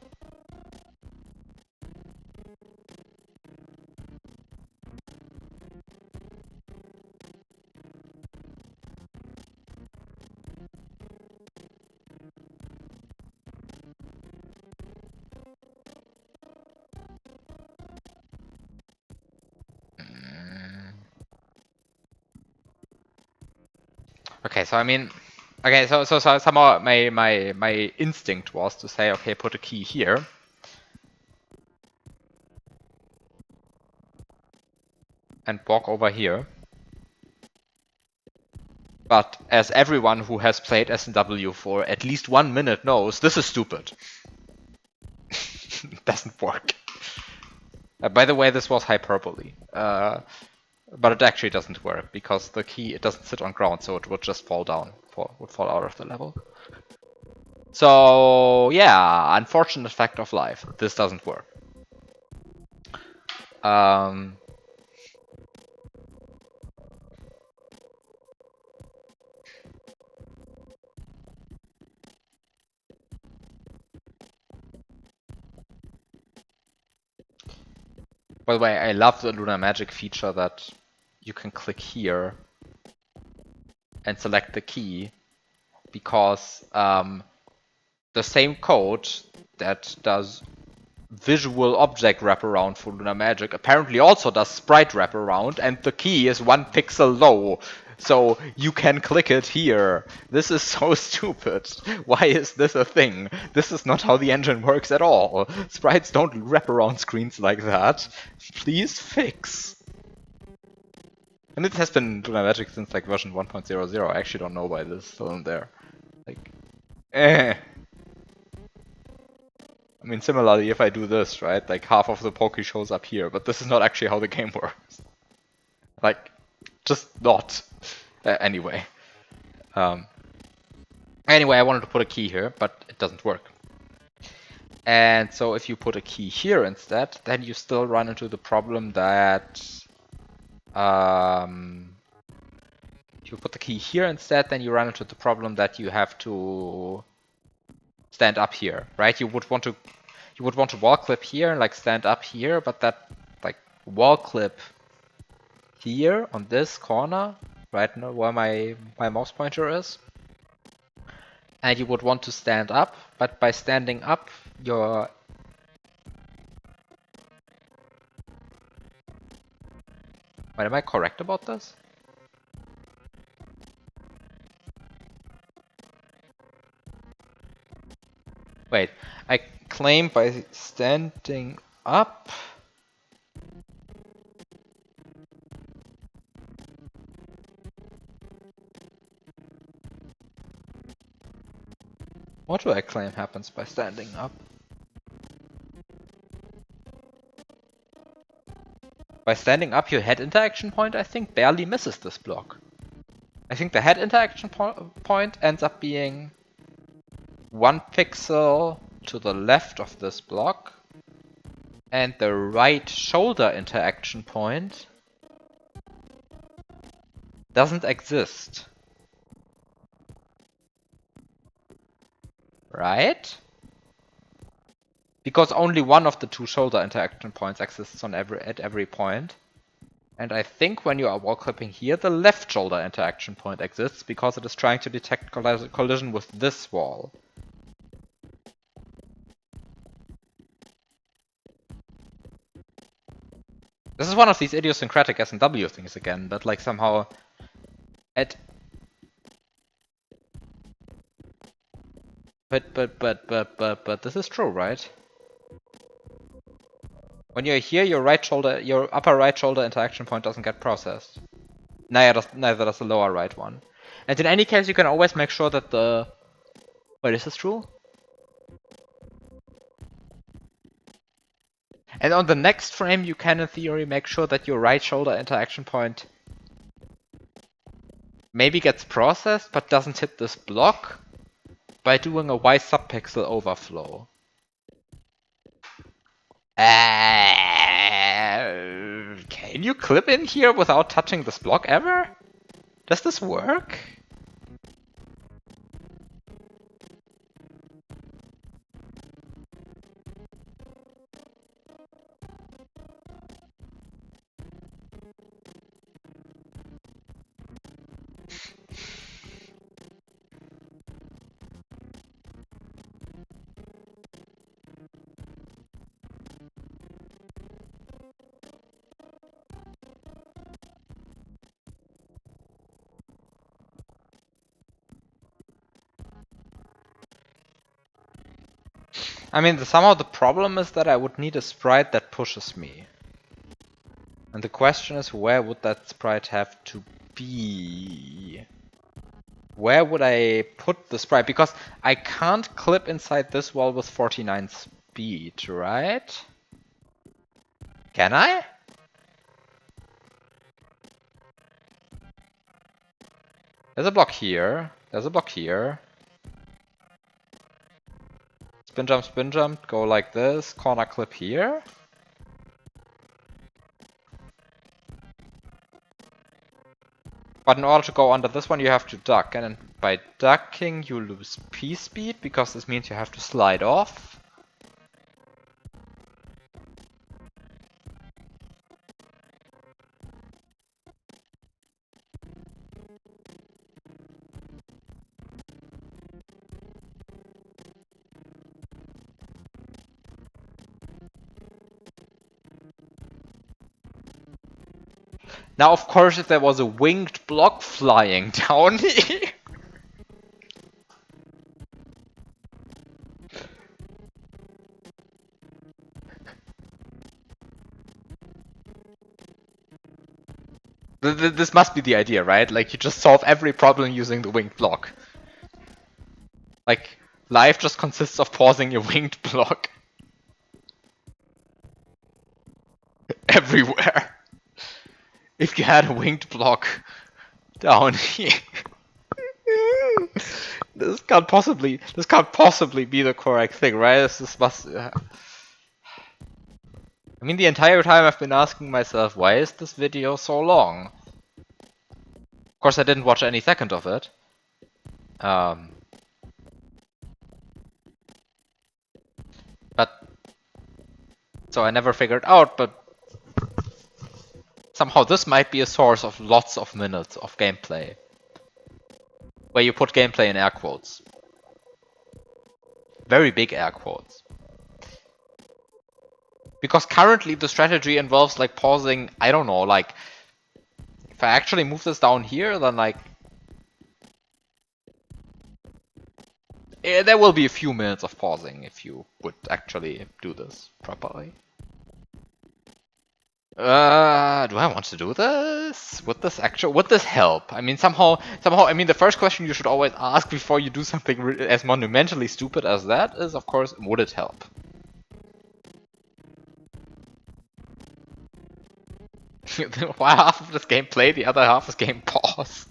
Okay, so I mean, okay, so somehow my instinct was to say, okay, put a key here. And walk over here. But as everyone who has played SNW for at least 1 minute knows, this is stupid. Doesn't work. By the way, this was hyperbole. But it actually doesn't work, because the key, it doesn't sit on ground, so it would just fall down, would fall out of the level. So yeah, unfortunate fact of life, this doesn't work. By the way, I love the Lunar Magic feature that you can click here and select the key, because the same code that does visual object wraparound for Lunar Magic apparently also does sprite wraparound, and the key is 1 pixel low. So you can click it here. This is so stupid. Why is this a thing? This is not how the engine works at all. Sprites don't wrap around screens like that. Please fix. And it has been Lunar Magic since like version 1.00. I actually don't know why this is still in there. Like, eh. I mean, similarly, if I do this, right, like half of the Poke shows up here, but this is not actually how the game works. Like, just not. Anyway. Anyway, I wanted to put a key here, but it doesn't work. And so if you put a key here instead, then you still run into the problem that if you put the key here instead, then you run into the problem that you have to stand up here, right? You would want to wall clip here and like stand up here, but that like wall clip here on this corner, right now where my mouse pointer is, and you would want to stand up, but by standing up, your wait, am I correct about this? Wait, I claim by standing up. What do I claim happens by standing up? By standing up, your head interaction point, I think, barely misses this block. I think the head interaction point ends up being 1 pixel to the left of this block, and the right shoulder interaction point doesn't exist. Right? Because only one of the 2 shoulder interaction points exists at every point. And I think when you are wall clipping here, the left shoulder interaction point exists because it is trying to detect collision with this wall. This is one of these idiosyncratic S&W things again, but like somehow at but this is true, right? When you're here, your upper right shoulder interaction point doesn't get processed. Neither does the lower right one. And in any case, you can always make sure that the... Wait, is this true? And on the next frame, you can, in theory, make sure that your right shoulder interaction point maybe gets processed, but doesn't hit this block by doing a Y subpixel overflow. Can you clip in here without touching this block ever? Does this work? I mean, somehow the problem is that I would need a sprite that pushes me. And the question is, where would that sprite have to be? Where would I put the sprite? Because I can't clip inside this wall with 49 speed, right? Can I? There's a block here. There's a block here. Spin jump, go like this, corner clip here. But in order to go under this one, you have to duck, and then by ducking you lose P speed, because this means you have to slide off. Now, of course, if there was a winged block flying down here. This must be the idea, right? Like, you just solve every problem using the winged block. Like, life just consists of pausing a winged block. Everywhere. If you had a winged block down here. This can't possibly be the correct thing, right? This must. I mean, the entire time I've been asking myself, why is this video so long? Of course, I didn't watch any second of it. But so I never figured out. But somehow this might be a source of lots of minutes of gameplay, where you put gameplay in air quotes, very big air quotes. Because currently the strategy involves like pausing, I don't know, like if I actually move this down here, then like there will be a few minutes of pausing if you would actually do this properly. Do I want to do this? Would this help? I mean, somehow, I mean, the first question you should always ask before you do something as monumentally stupid as that is, of course, would it help? Why half of this game play, the other half is game pause?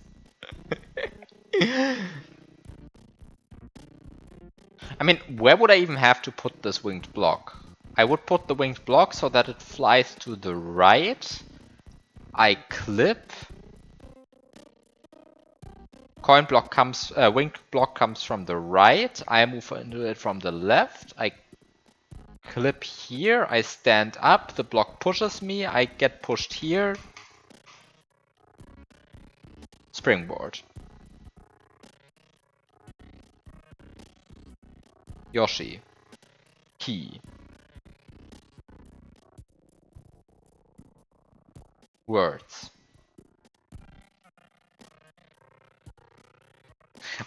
I mean, where would I even have to put this winged block? I would put the winged block so that it flies to the right. I clip. Winged block comes from the right. I move into it from the left. I clip here. I stand up. The block pushes me. I get pushed here. Springboard. Yoshi. Key. Words.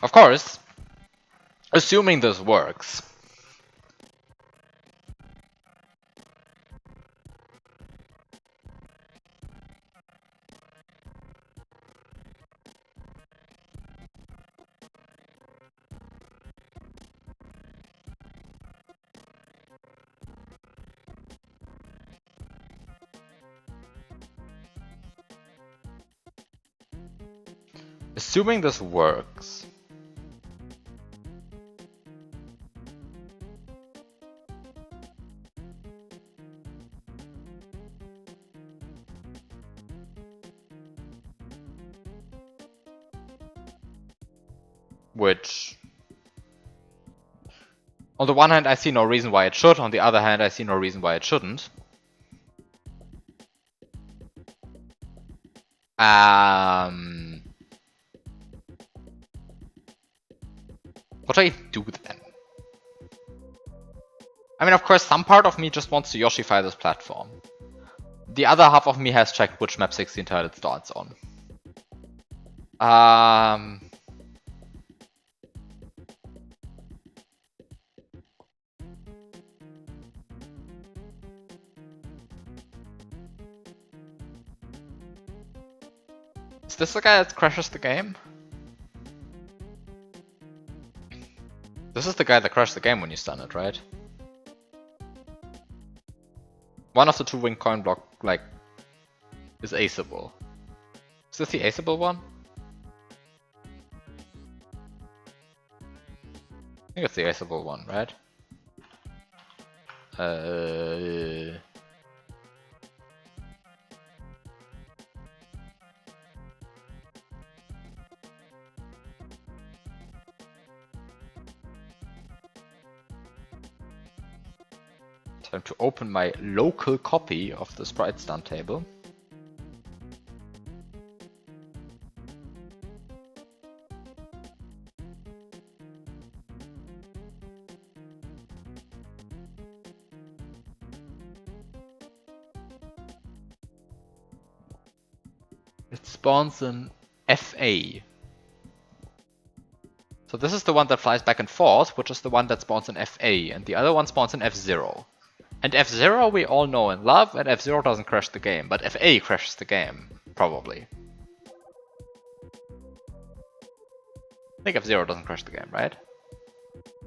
Of course, assuming this works. Assuming this works. Which, on the one hand, I see no reason why it should. On the other hand, I see no reason why it shouldn't. What do I do then? I mean, of course, some part of me just wants to Yoshify this platform. The other half of me has checked which map 16 tile it starts on. Is this the guy that crashes the game? This is the guy that crashed the game when you stun it, right? One of the two wing coin block, like, is aceable. Is this the aceable one? I think it's the aceable one, right? Time to open my local copy of the sprite stun table. It spawns in FA. So this is the one that flies back and forth, which is the one that spawns in FA, and the other one spawns in F0. And F0 we all know and love, and F0 doesn't crash the game, but FA crashes the game, probably. I think F0 doesn't crash the game, right?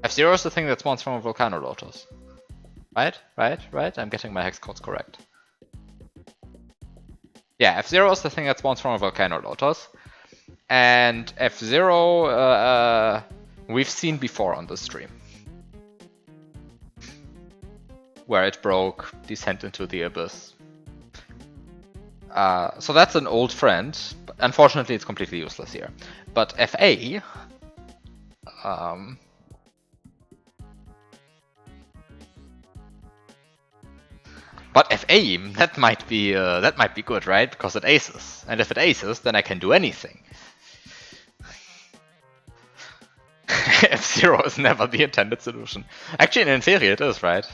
F0 is the thing that spawns from a Volcano Lotus. Right? I'm getting my hex codes correct. Yeah, F0 is the thing that spawns from a Volcano Lotus. And F0 we've seen before on the stream. Where it broke, Descent into the Abyss. So that's an old friend. But unfortunately, it's completely useless here. But FA... But FA, that might be good, right? Because it aces. And if it aces, then I can do anything. F0 is never the intended solution. Actually, in theory it is, right?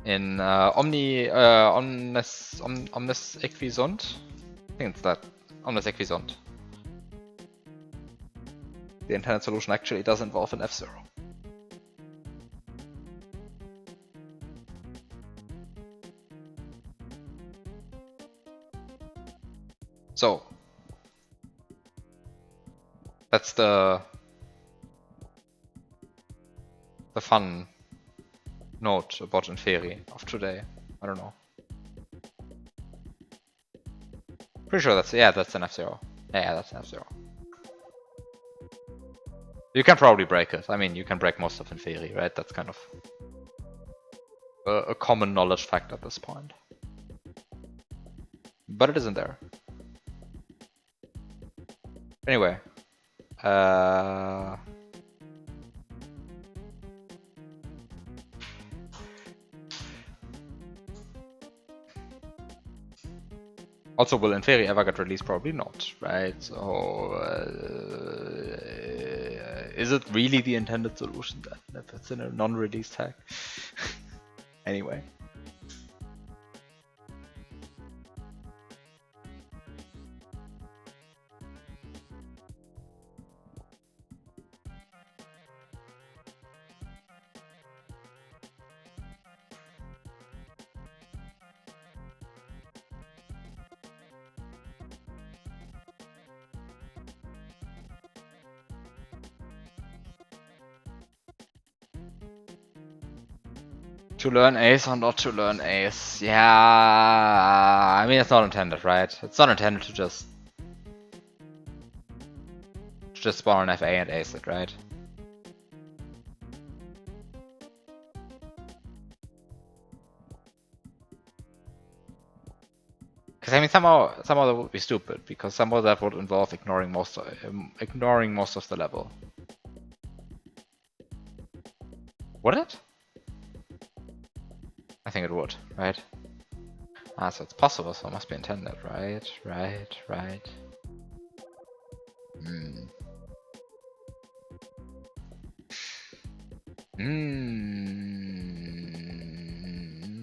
In Omnis Equisunt? I think it's that. Omnis Equisunt. The intended solution actually does involve an F0. So that's the fun note about Inferi of today. I don't know. Pretty sure that's an F0. Yeah, that's an F0. You can probably break it. I mean, you can break most of Inferi, right? That's kind of a common knowledge fact at this point. But it isn't there. Anyway. Also, will Inferi ever get released? Probably not, right? So, is it really the intended solution then, if it's in a non-release tag? Anyway. To learn Ace or not to learn Ace? Yeah, I mean, it's not intended, right? It's not intended to just spawn an FA and Ace it, right? Because I mean, somehow that would be stupid, because somehow that would involve ignoring most of the level. Would it? I think it would, right? Ah, so it's possible, so it must be intended, right?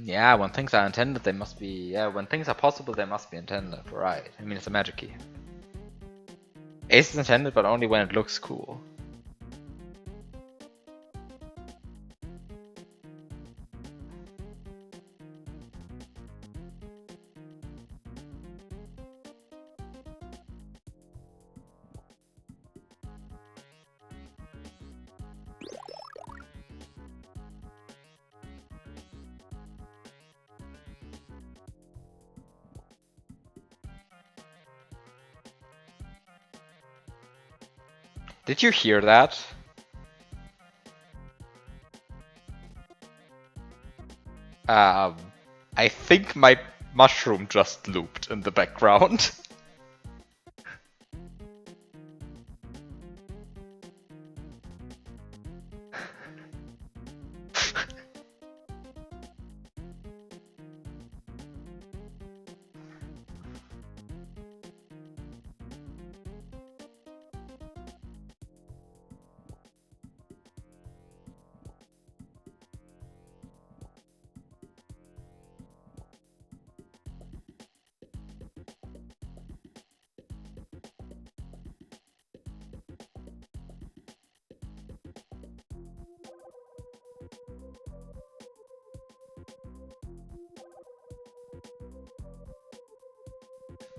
Yeah, when things are intended, they must be... Yeah, when things are possible, they must be intended, right? I mean, it's a Magikey. Ace is intended, but only when it looks cool. Did you hear that? I think my mushroom just looped in the background.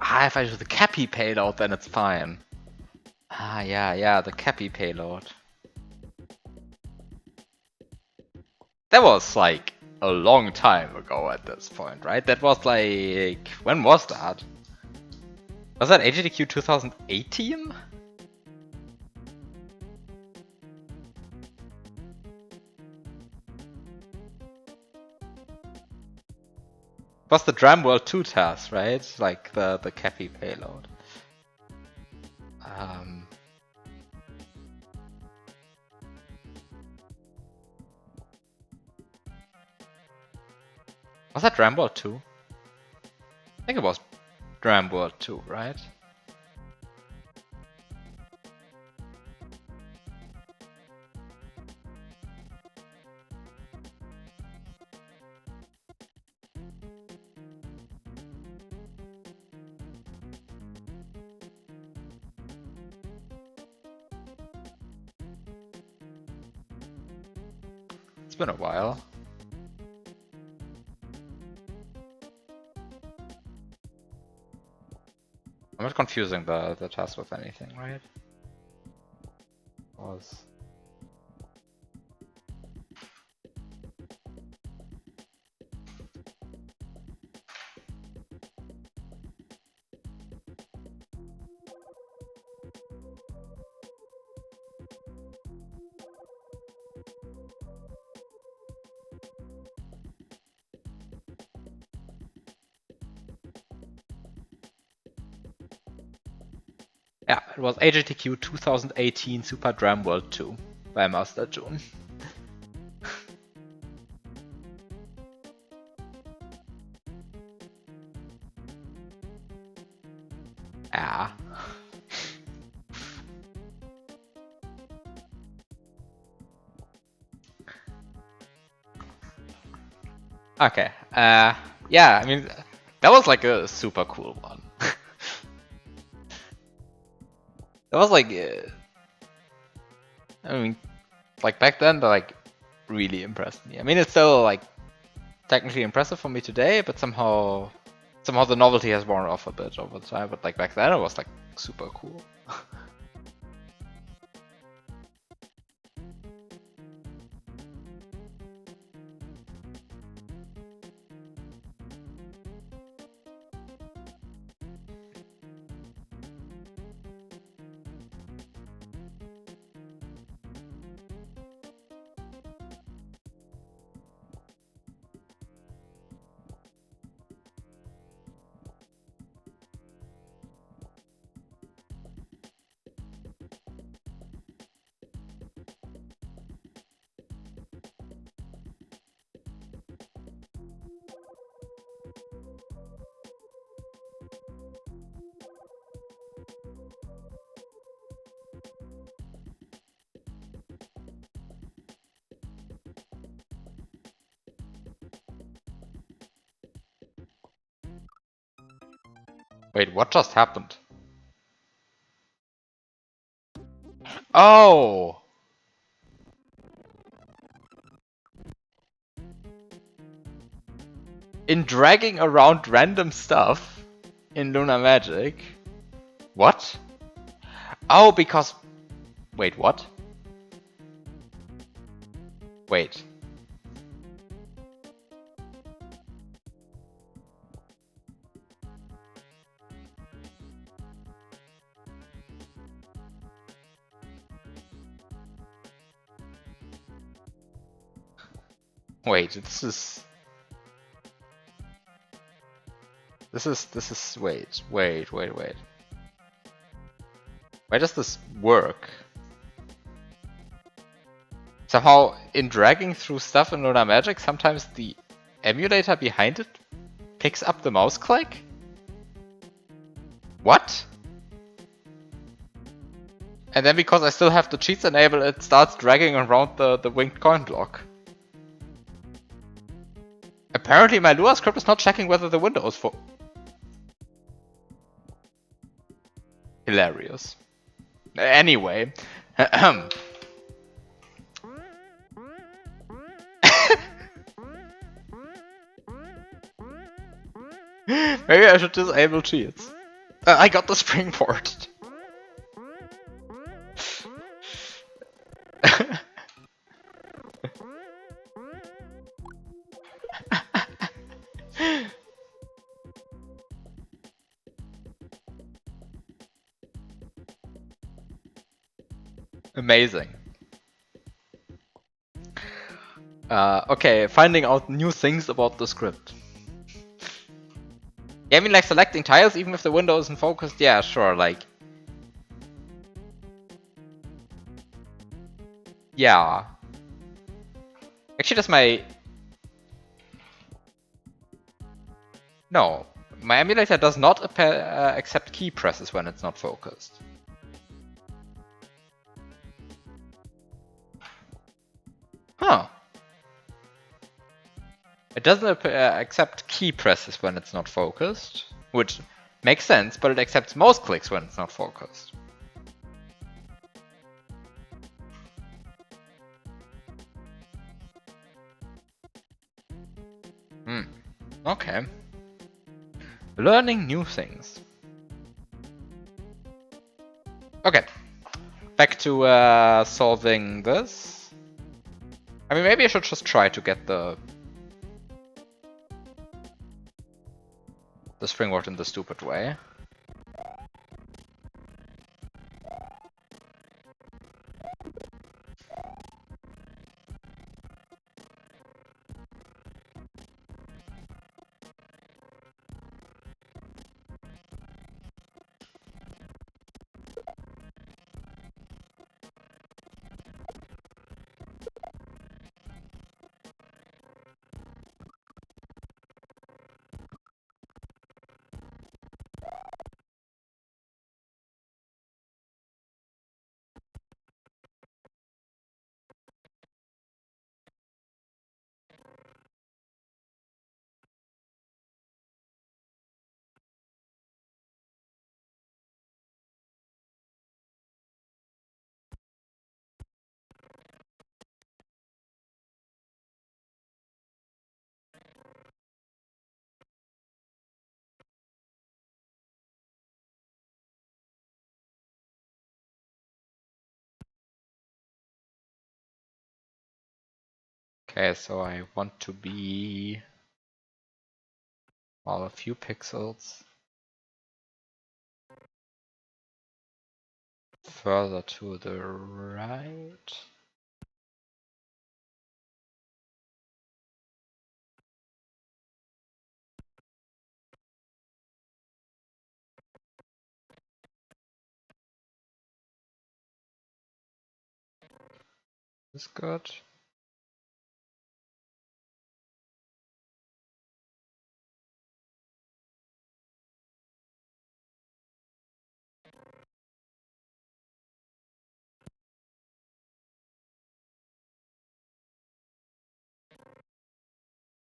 Ah, if I do the Cappy payload, then it's fine. Ah, yeah, the Cappy payload. That was like a long time ago at this point, right? That was like... When was that? Was that AGDQ 2018? Was the Drum World 2 task, right? Like the Cappy payload. Was that Drum World 2? I think it was Drum World 2, right? It's been a while. I'm not confusing the task with anything, right? Was... Yeah, it was AGTQ 2018 Super Drum World 2 by Master June. Yeah. Okay. Yeah, I mean, that was like a super cool one. That was like, I mean, like back then, that like really impressed me. I mean, it's still like technically impressive for me today, but somehow the novelty has worn off a bit over time. But like back then, it was like super cool. Wait, what just happened? Oh! In dragging around random stuff in Lunar Magic. What? Oh, because... Wait, what? Wait. Wait, this is... wait. Why does this work? Somehow, in dragging through stuff in Lunar Magic, sometimes the emulator behind it picks up the mouse click? What? And then because I still have the cheats enabled, it starts dragging around the winged coin block. Apparently my Lua script is not checking whether the window is full. Hilarious. Anyway. Maybe I should disable cheats. I got the springboard. Amazing. Okay, finding out new things about the script. Yeah, I mean, like selecting tiles even if the window isn't focused. Yeah, sure. Like, yeah. Actually, that's my no. My emulator does not accept key presses when it's not focused. Huh. It doesn't accept key presses when it's not focused, which makes sense, but it accepts mouse clicks when it's not focused. Hmm. Okay. Learning new things. Okay. Back to solving this. I mean, maybe I should just try to get the springboard in the stupid way. Okay, so I want to be a few pixels further to the right. Is good.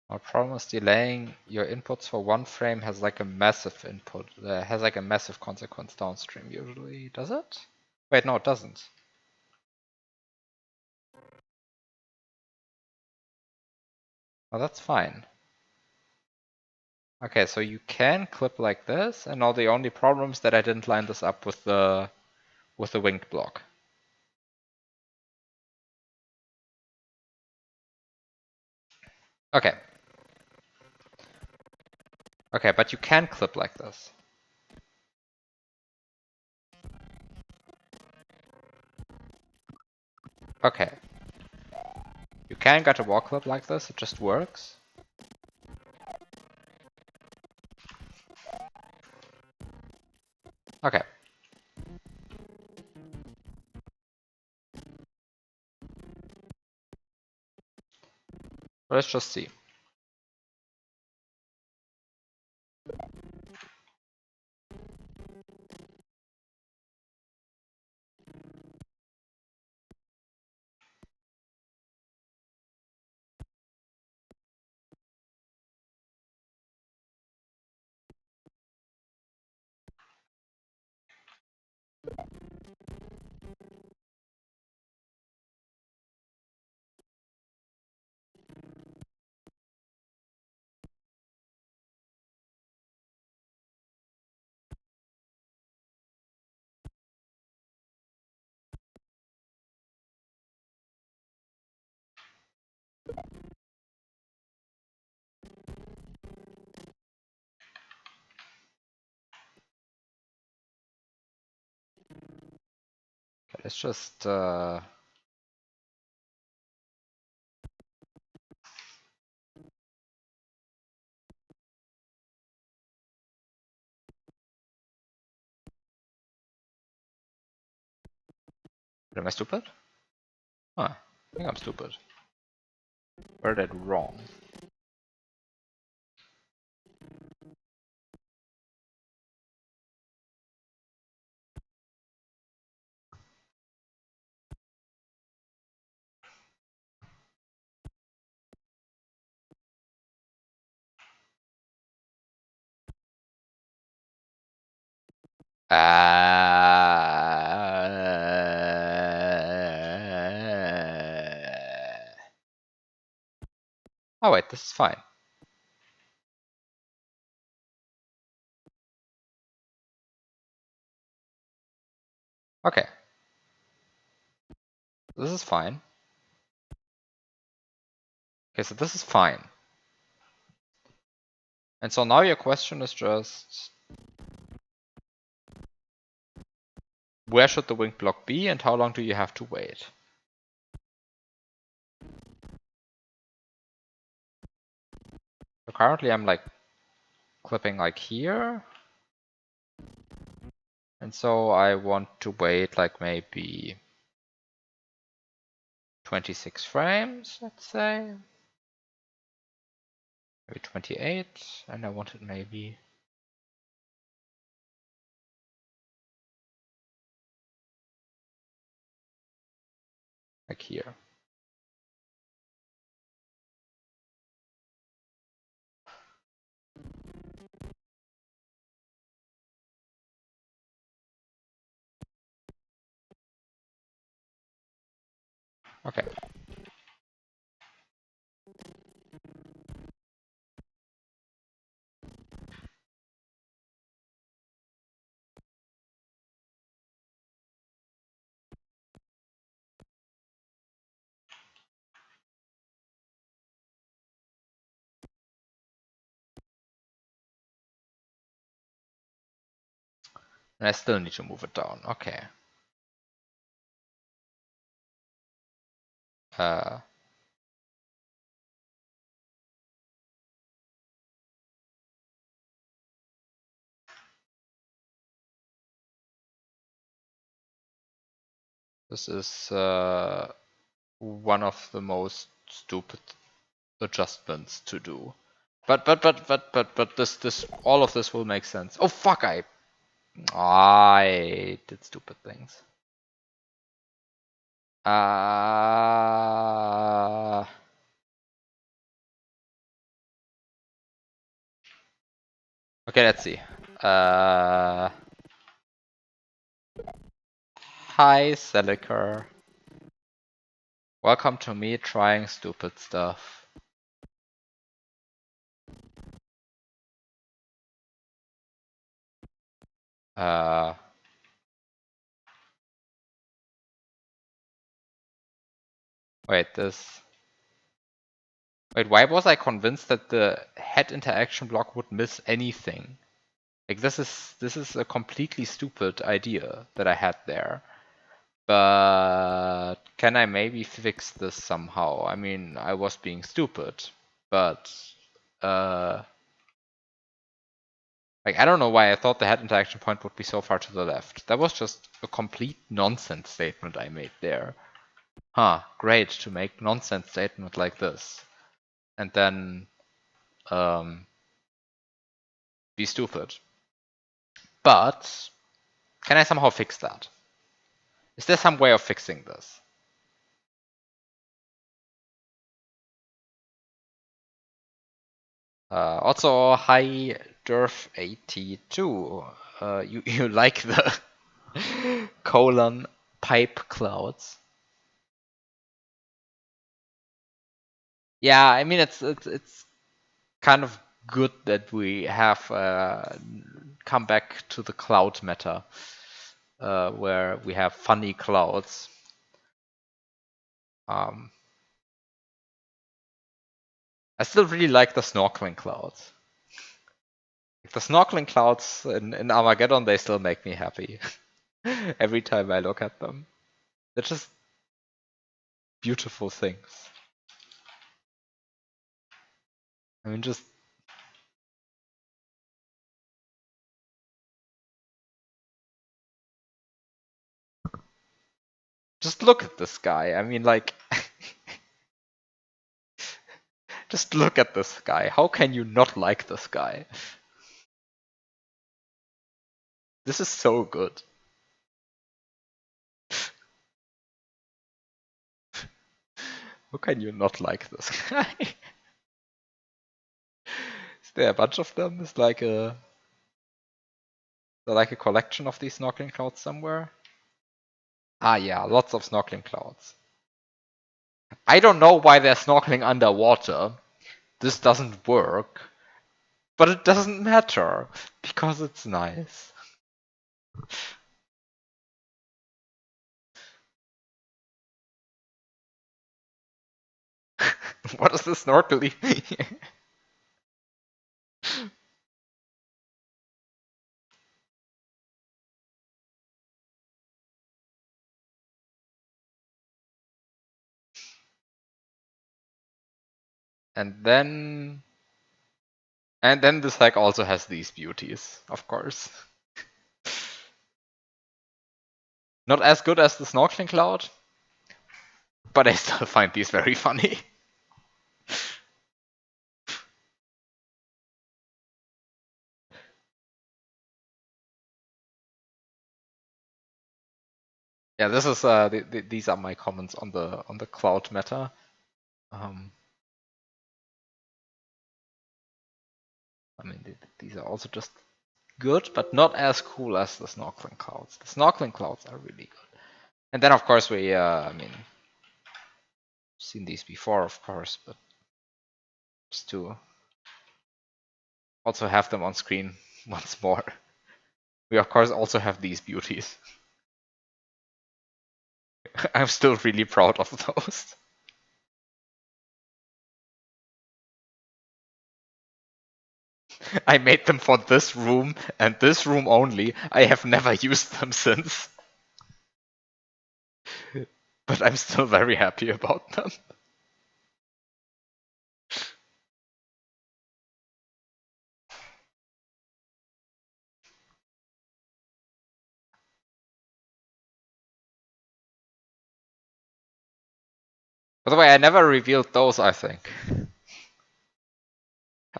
Our problem is delaying your inputs for one frame has like a massive input, has like a massive consequence downstream usually. Does it? Wait, no, it doesn't. Oh, that's fine. Okay, so you can clip like this, and now the only problem is that I didn't line this up with the winged block. Okay. Okay, but you can clip like this. Okay. You can get a wall clip like this, it just works. Okay. Let's just see. Okay, let's just am I stupid? Huh. I think I'm stupid. Or that wrong. Oh wait, this is fine. Okay. This is fine. Okay, so this is fine. And so now your question is just where should the winged block be and how long do you have to wait? So currently I'm like clipping like here. And so I want to wait like maybe 26 frames, let's say. Maybe 28. And I want it maybe like here. Okay. And I still need to move it down. Okay. Uh, this is one of the most stupid adjustments to do. But this all of this will make sense. Oh fuck! I did stupid things. Okay, let's see. Hi, Celicar. Welcome to me trying stupid stuff. Wait, Wait, why was I convinced that the head interaction block would miss anything? Like this is a completely stupid idea that I had there. But can I maybe fix this somehow? I mean, I was being stupid, but like I don't know why I thought the head interaction point would be so far to the left. That was just a complete nonsense statement I made there. Huh, great to make nonsense statement like this. And then be stupid. But can I somehow fix that? Is there some way of fixing this? Also, hi Derf82. You like the colon pipe clouds? Yeah, I mean it's kind of good that we have come back to the cloud meta, where we have funny clouds. I still really like the snorkeling clouds. The snorkeling clouds in Armageddon, they still make me happy. Every time I look at them. They're just beautiful things. I mean, just look at this guy. I mean, like, just look at this guy. How can you not like this guy? This is so good. How can you not like this guy? Is there a bunch of them? Is there like a collection of these snorkeling clouds somewhere? Ah, yeah, lots of snorkeling clouds. I don't know why they're snorkeling underwater. This doesn't work. But it doesn't matter, because it's nice. What is the snorkeling? And then this hack also has these beauties, of course. Not as good as the snorkeling cloud, but I still find these very funny. Yeah, this is these are my comments on the cloud meta. I mean, these are also just good, but not as cool as the snorkeling clouds. The snorkeling clouds are really good. And then, of course, I mean, seen these before, of course, but just to also have them on screen once more. We, of course, also have these beauties. I'm still really proud of those. I made them for this room and this room only. I have never used them since. But I'm still very happy about them. By the way, I never revealed those, I think.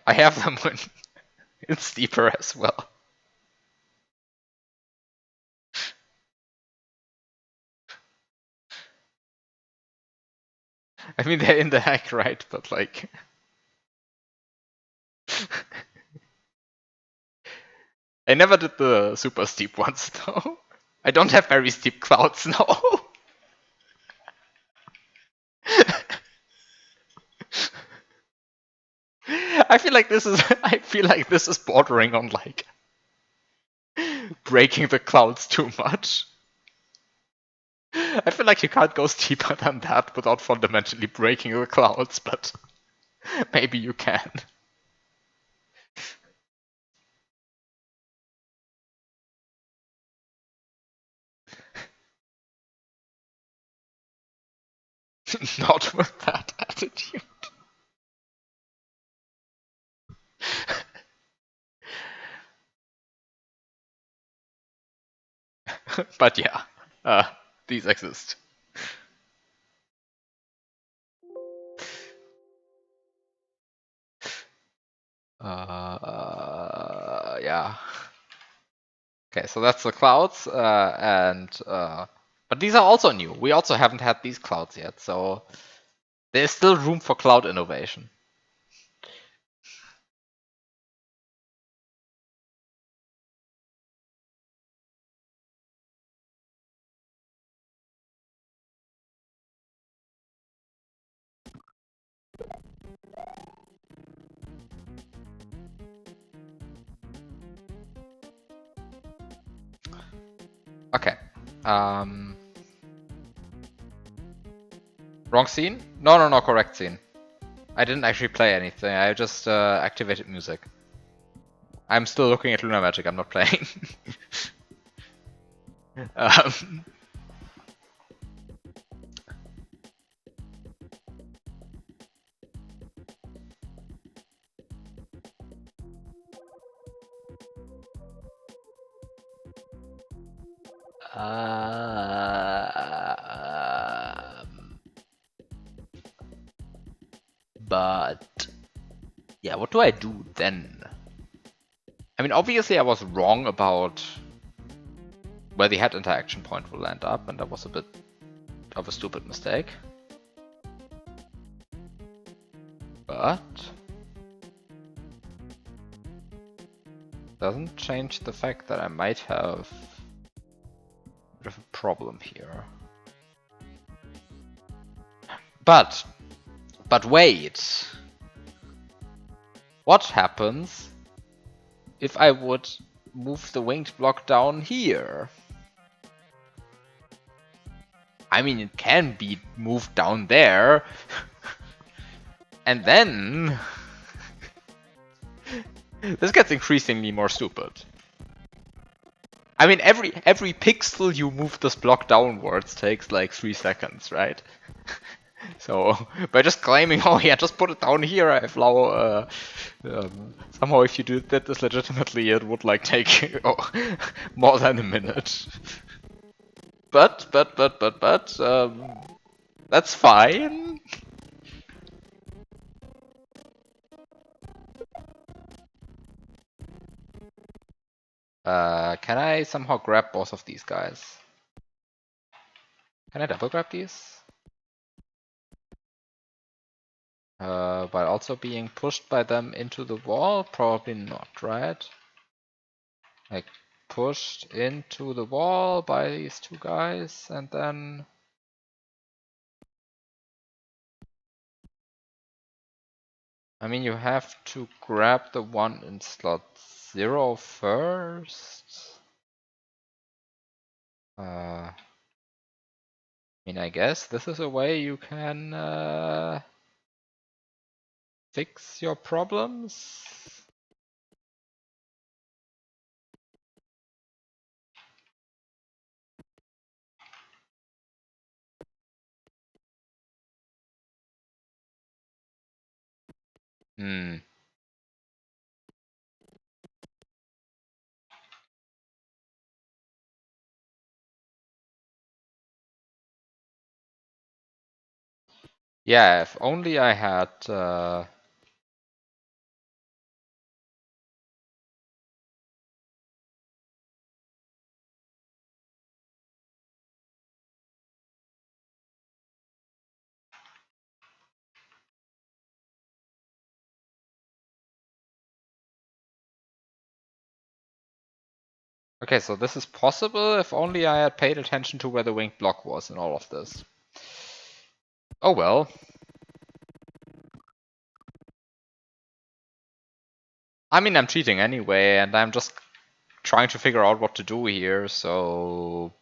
I have them in Steeper as well. I mean, they're in the hack, right? But like... I never did the super steep ones, though. I don't have very steep clouds now. I feel like this is bordering on like breaking the clouds too much. I feel like you can't go steeper than that without fundamentally breaking the clouds, but maybe you can. Not with that attitude. But yeah, these exist. Yeah. Okay, so that's the clouds, but these are also new. We also haven't had these clouds yet, so there's still room for cloud innovation. Okay. Wrong scene? No, correct scene. I didn't actually play anything, I just activated music. I'm still looking at Lunar Magic, I'm not playing. um, but yeah, what do I do then? I mean, obviously I was wrong about where the head interaction point will end up, and that was a bit of a stupid mistake. But doesn't change the fact that I might have a bit of a problem here. But wait. What happens if I would move the winged block down here? I mean, it can be moved down there. And then this gets increasingly more stupid. I mean, every pixel you move this block downwards takes like 3 seconds, right? So by just claiming, oh yeah, just put it down here, I allow somehow if you did this legitimately, it would like take more than a minute. But that's fine. Can I somehow grab both of these guys? Can I double grab these? While also being pushed by them into the wall? Probably not, right? Like, pushed into the wall by these two guys, and then... I mean, you have to grab the one in slot 0 first. I mean, I guess this is a way you can fix your problems. Hmm. Yeah, if only I had Okay, so this is possible if only I had paid attention to where the winged block was in all of this. Oh well. I mean, I'm cheating anyway, and I'm just trying to figure out what to do here, so...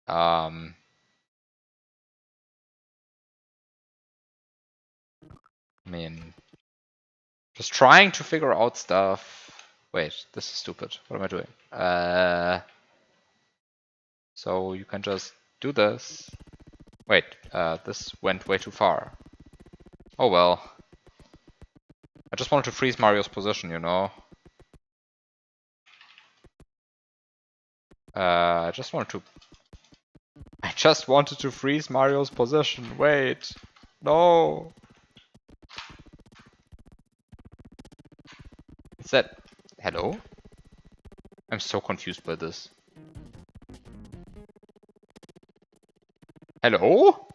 I mean... Just trying to figure out stuff. Wait, this is stupid. What am I doing? So you can just do this. Wait, this went way too far. Oh well. I just wanted to freeze Mario's position, you know? I just wanted to freeze Mario's position. Wait. No. Is that... Hello? I'm so confused by this. Hello?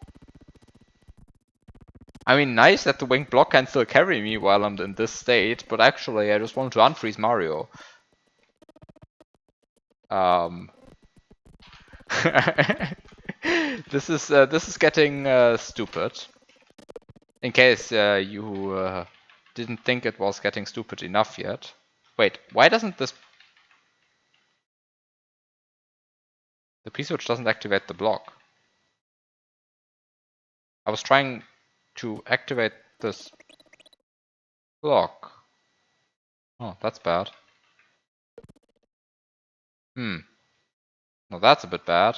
I mean, nice that the winged block can still carry me while I'm in this state, but actually I just wanted to unfreeze Mario. This is getting stupid. In case you didn't think it was getting stupid enough yet. Wait, why doesn't this... The P-switch doesn't activate the block. I was trying to activate this block. Oh, that's bad. Hmm. Well, that's a bit bad.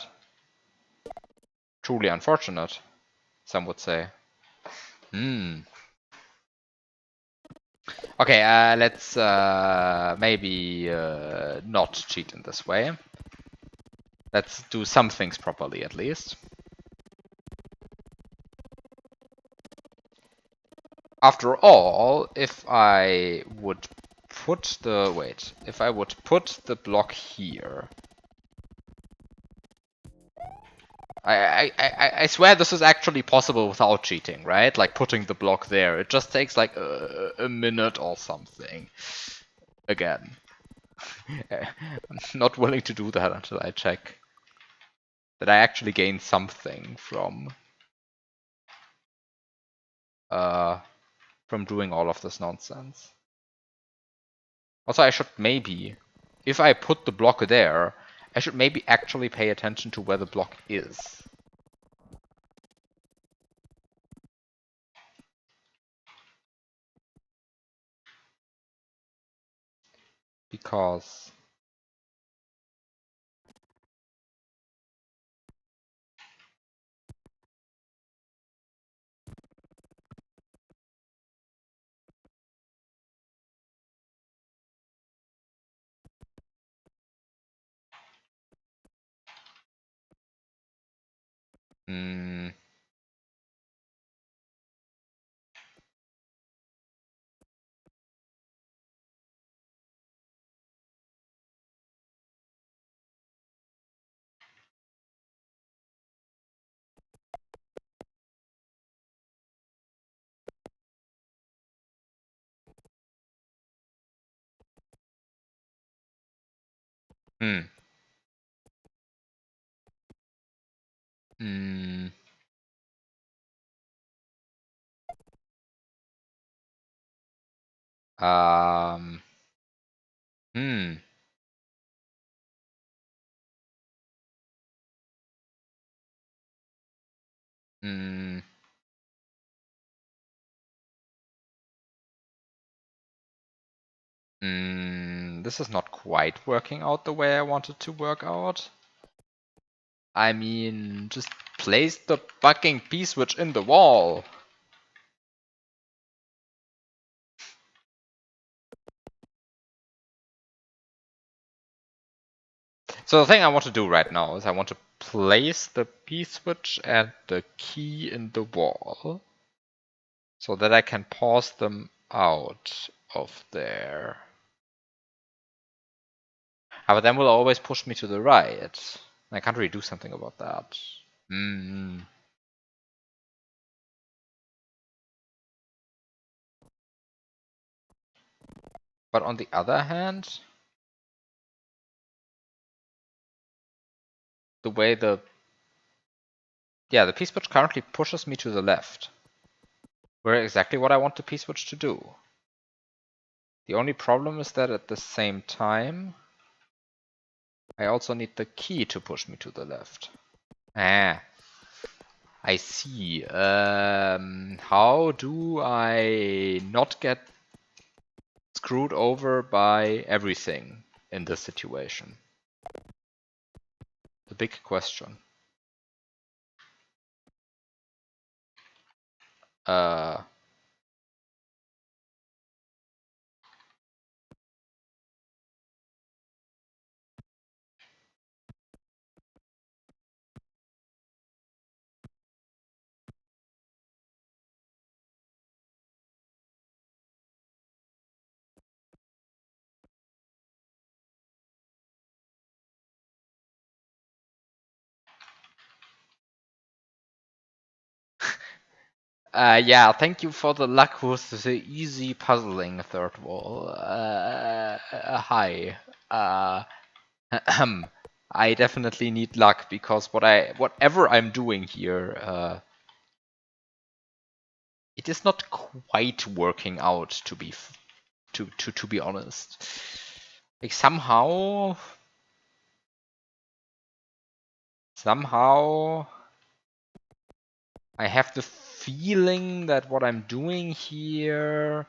Truly unfortunate, some would say. Hmm. Okay, let's maybe not cheat in this way. Let's do some things properly at least. After all, if I would put the... wait. If I would put the block here... I swear this is actually possible without cheating, right? Like putting the block there. It just takes like a minute or something. Again. I'm not willing to do that until I check that I actually gain something from doing all of this nonsense. Also, I should maybe, if I put the block there, I should maybe actually pay attention to where the block is. Because... Hmm. Hmm. Hmm. Um. Hmm. Hmm. This is not quite working out the way I wanted to work out. I mean, just place the fucking P-switch in the wall. So the thing I want to do right now is I want to place the P-switch and the key in the wall so that I can pause them out of there. But then will always push me to the right. I can't really do something about that. But on the other hand, the way the P-switch currently pushes me to the left. Where exactly what I want the P-switch to do. The only problem is that at the same time, I also need the key to push me to the left. Ah, I see. How do I not get screwed over by everything in this situation? The big question. Yeah, thank you for the luck with the easy puzzling third wall. Hi. I definitely need luck because whatever I'm doing here, it is not quite working out to be to be honest. Like somehow I have the feeling that what I'm doing here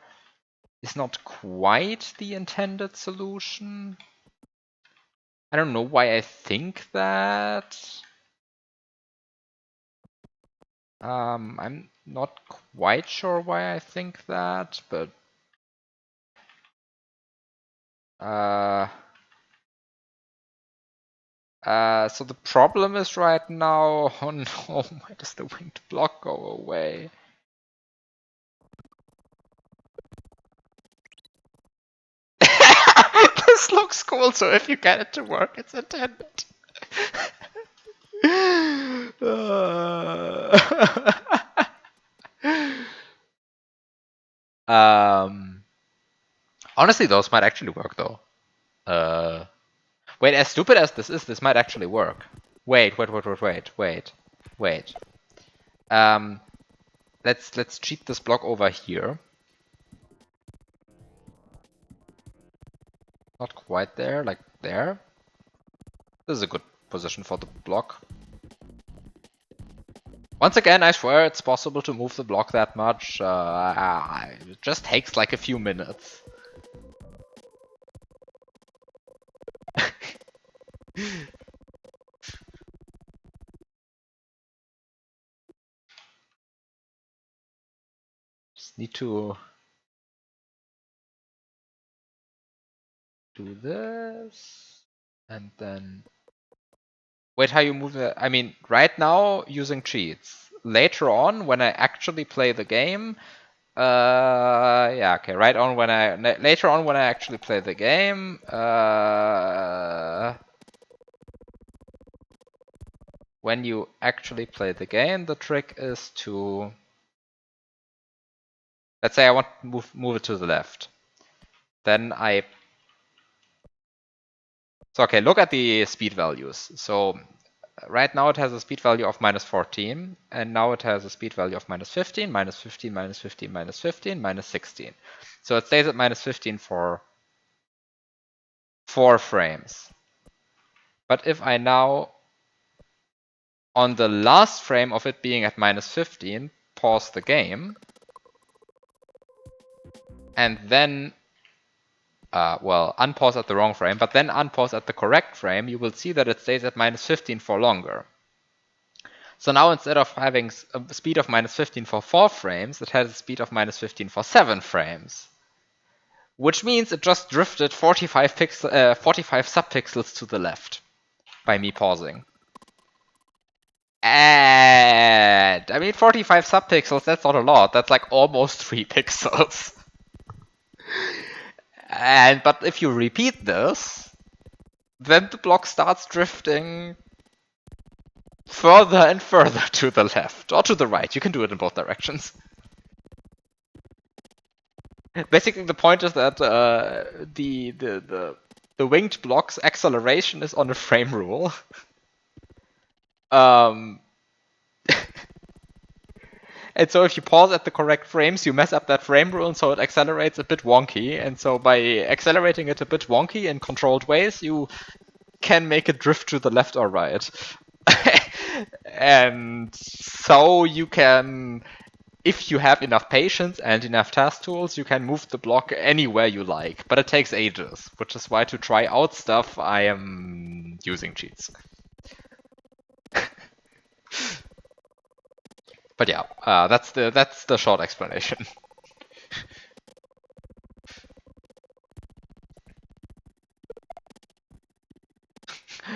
is not quite the intended solution. I don't know why I think that. I'm not quite sure why I think that, but so the problem is right now, oh no, why does the winged block go away? This looks cool, so if you get it to work, it's intended. Honestly, those might actually work though. Wait, as stupid as this is, this might actually work. Wait. Let's cheat this block over here. Not quite there, like there. This is a good position for the block. Once again, I swear it's possible to move the block that much. It just takes like a few minutes. Just need to do this. And then... Wait, how you move it? I mean, right now, using cheats. Later on, when I actually play the game... yeah, okay, later on when I actually play the game... when you actually play the game, the trick is to... Let's say I want to move it to the left. Then So okay, look at the speed values. So right now it has a speed value of -14, and now it has a speed value of -15, -15, -15, -15, -16. So it stays at -15 for 4 frames. But if I now, on the last frame of it being at -15, pause the game, and then well, unpause at the wrong frame, but then unpause at the correct frame, you will see that it stays at -15 for longer. So now instead of having a speed of -15 for 4 frames, it has a speed of -15 for 7 frames. Which means it just drifted 45 subpixels to the left by me pausing. And I mean, 45 subpixels, that's not a lot. That's like almost 3 pixels. But if you repeat this, then the block starts drifting further and further to the left or to the right. You can do it in both directions. Basically, the point is that the winged block's acceleration is on a frame rule. And so if you pause at the correct frames, you mess up that frame rule, and so it accelerates a bit wonky. And so by accelerating it a bit wonky in controlled ways, you can make it drift to the left or right. And so you can, if you have enough patience and enough task tools, you can move the block anywhere you like. But it takes ages, which is why to try out stuff, I am using cheats. But yeah, that's the short explanation.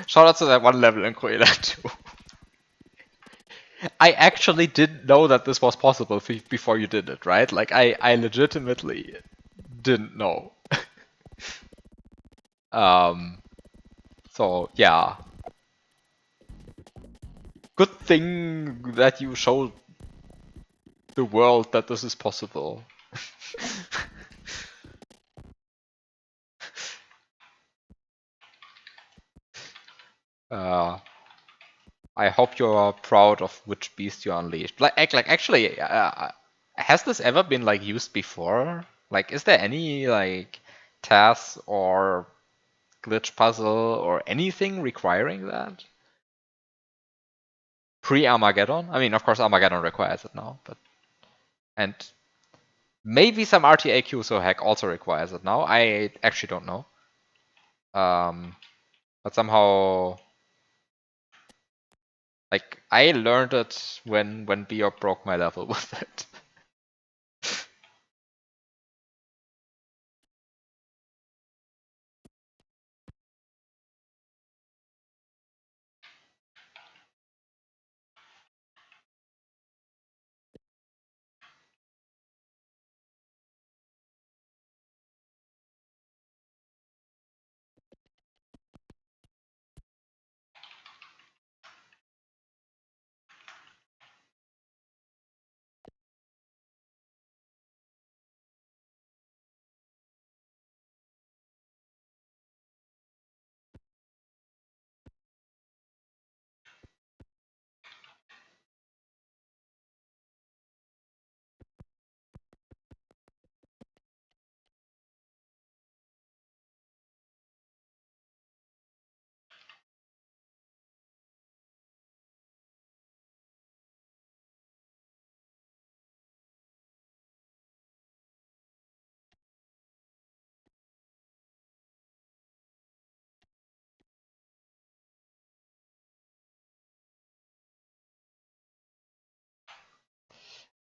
Shout out to that one level in Koela too. I actually didn't know that this was possible before you did it, right? Like I legitimately didn't know. So yeah. Good thing that you showed the world that this is possible. I hope you're proud of which beast you unleashed. Like actually, has this ever been like used before? Like, is there any like task or glitch puzzle or anything requiring that? Pre-Armageddon? I mean, of course, Armageddon requires it now, but And maybe some RTA QSO hack also requires it now. I actually don't know. But somehow, like, I learned it when Bjork broke my level with it.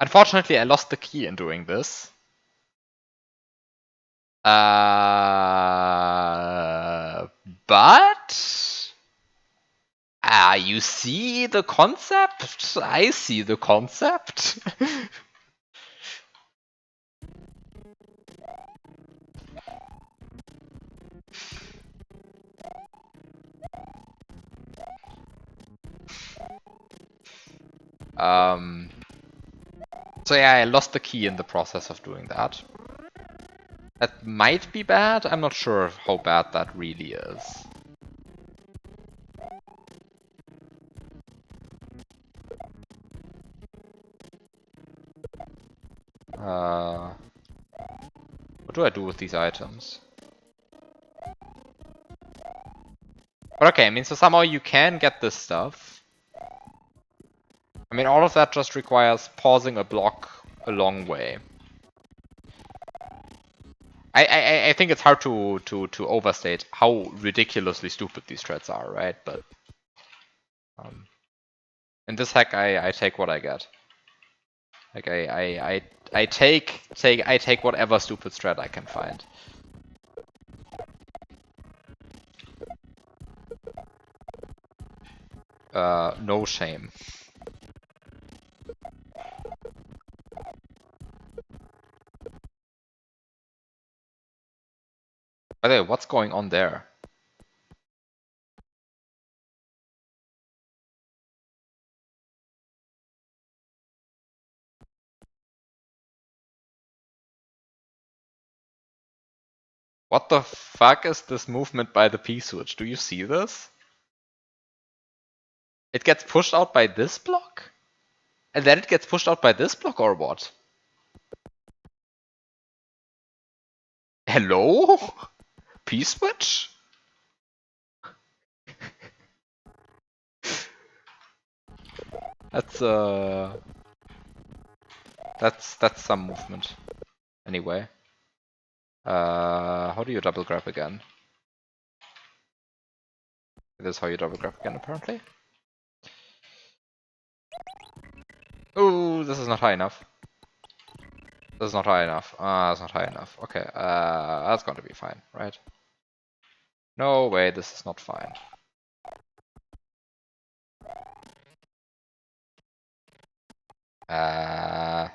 Unfortunately, I lost the key in doing this. But you see the concept? I see the concept. So yeah, I lost the key in the process of doing that. That might be bad. I'm not sure how bad that really is. What do I do with these items? But okay, I mean, so somehow you can get this stuff. I mean, all of that just requires pausing a block a long way. I think it's hard to overstate how ridiculously stupid these threads are, right? But in this hack, I take what I get. Like I take whatever stupid strat I can find. No shame. By the way, what's going on there? What the fuck is this movement by the P-switch? Do you see this? It gets pushed out by this block? And then it gets pushed out by this block or what? Hello? P-switch? That's that's some movement. Anyway. How do you double grab again? This is how you double grab again, apparently. Oh, this is not high enough. This is not high enough. That's not high enough. Okay, that's going to be fine, right? No way, this is not fine. Eh.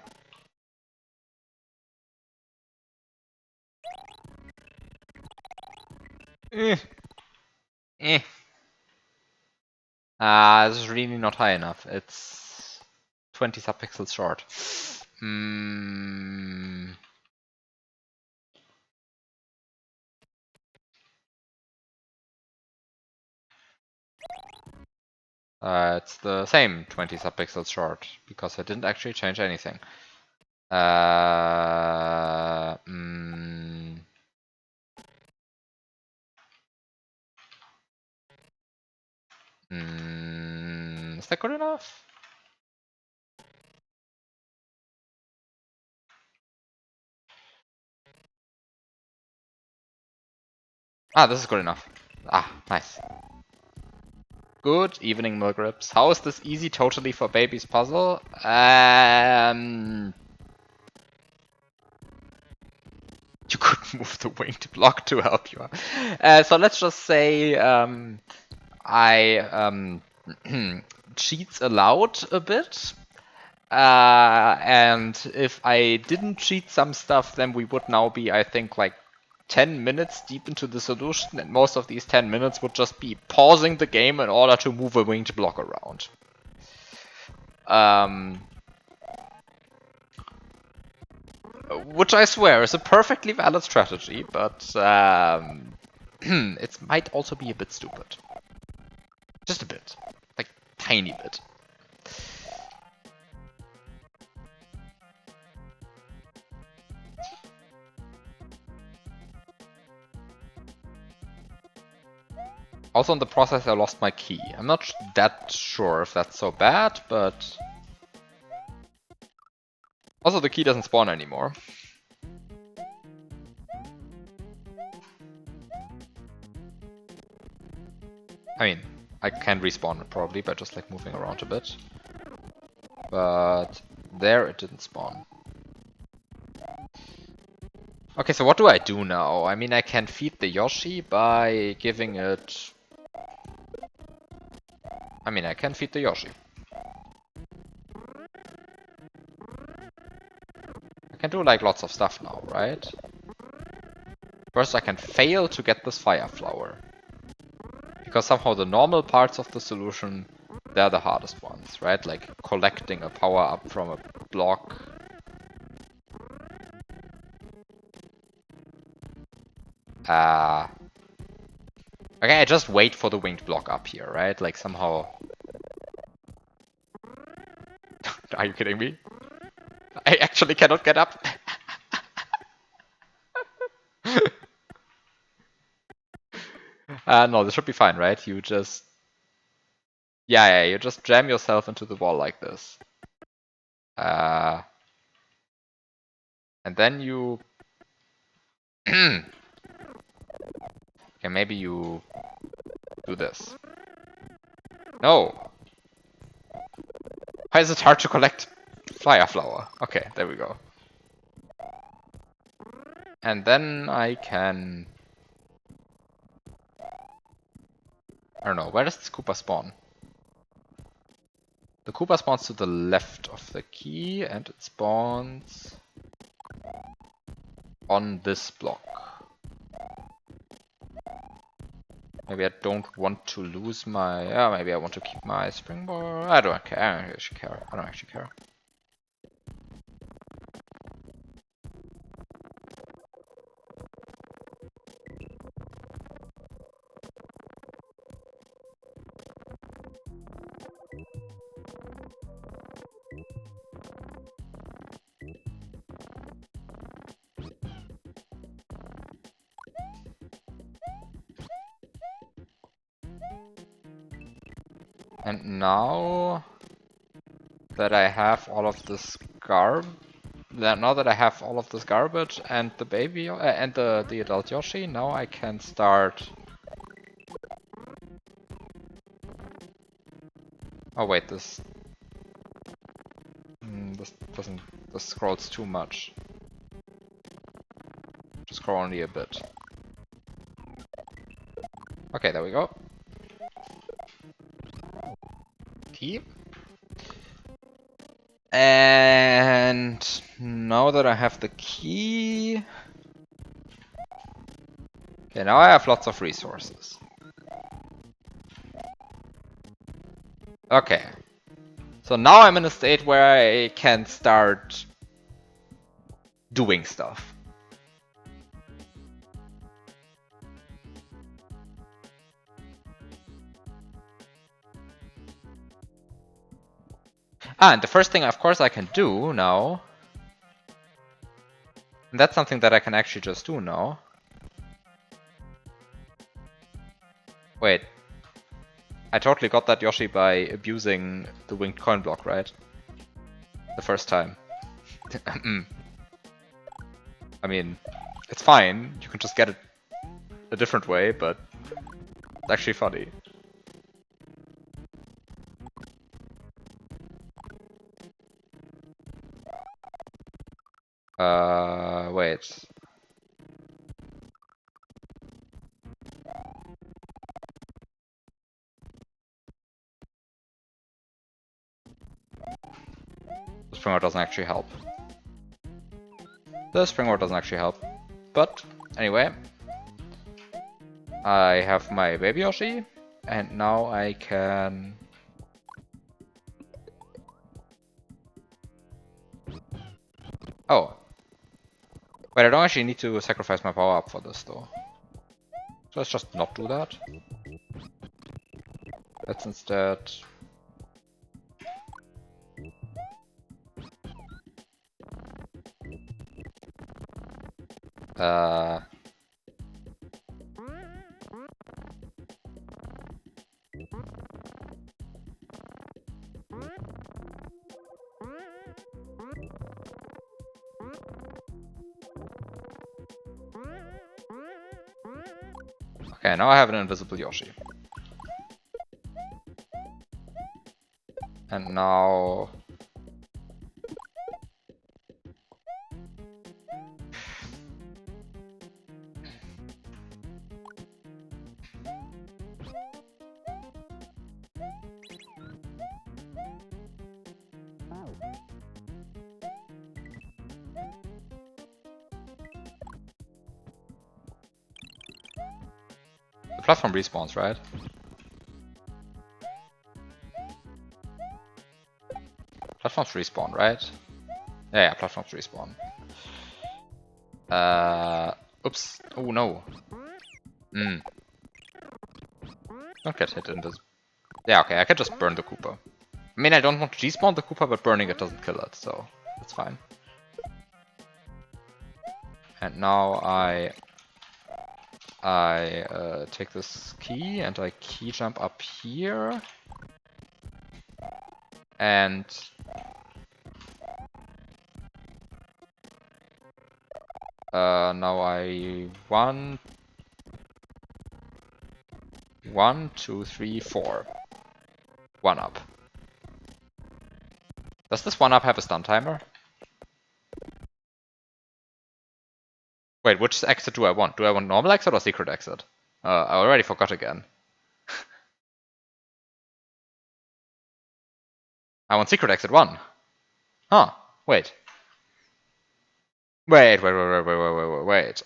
Eh. This is really not high enough. It's 20 subpixels short. It's the same 20 subpixels short because I didn't actually change anything. Is that good enough? Ah, this is good enough. Ah, nice. Good evening, Milgrips. How is this easy totally for baby's puzzle? You could move the winged block to help you. So let's just say I cheats allowed a bit. And if I didn't cheat some stuff, then we would now be, I think, like 10 minutes deep into the solution, and most of these 10 minutes would just be pausing the game in order to move a winged block around. Which I swear is a perfectly valid strategy, but it might also be a bit stupid. Just a bit. Like, tiny bit. Also in the process I lost my key. I'm not that sure if that's so bad, but... Also the key doesn't spawn anymore. I mean, I can respawn it probably by just like moving around a bit. But there it didn't spawn. Okay, so what do I do now? I mean, I can feed the Yoshi by giving it... I mean, I can feed the Yoshi. I can do like lots of stuff now, right? First I can fail to get this fire flower. Because somehow the normal parts of the solution, they're the hardest ones, right? Like collecting a power up from a block. Okay, I just wait for the winged block up here, right? Like somehow... Are you kidding me? I actually cannot get up. No, this should be fine, right? You just... Yeah, you just jam yourself into the wall like this. And then you... Okay, maybe you do this. No! Why is it hard to collect fire flower? Okay, there we go. And then I can... I don't know, where does this Koopa spawn? The Koopa spawns to the left of the key, and it spawns on this block. Maybe I don't want to lose my... Yeah, maybe I want to keep my springboard. I don't care. I don't actually care. I don't actually care. And now that I have all of this now that I have all of this garbage and the baby and the adult Yoshi, now I can start. Oh wait, this doesn't. This scrolls too much. Just scroll only a bit. Okay, there we go. Key. And now that I have the key... Okay, now I have lots of resources. Okay. So now I'm in a state where I can start doing stuff. And the first thing, of course, I can do now, and that's something that I can actually just do now. Wait. I totally got that Yoshi by abusing the winged coin block, right? The first time. I mean, it's fine. You can just get it a different way, but it's actually funny. Wait. The springboard doesn't actually help. The springboard doesn't actually help. But, anyway. I have my baby Yoshi, and now I can... Oh. Wait, I don't actually need to sacrifice my power up for this, though. So let's just not do that. Let's instead... Okay, now I have an invisible Yoshi. And now... The platform respawns, right? Platforms respawn, right? Yeah, platforms respawn. Oops. Oh no. Don't get hit in this. Yeah, okay, I can just burn the Koopa. I mean, I don't want to despawn the Koopa, but burning it doesn't kill it, so that's fine. And now I take this key and I key jump up here. And now I 1, 2, 3, 4. 1 up. Does this 1 up have a stun timer? Wait, which exit do I want? Do I want normal exit or secret exit? I already forgot again. I want secret exit 1. Huh, wait. Wait.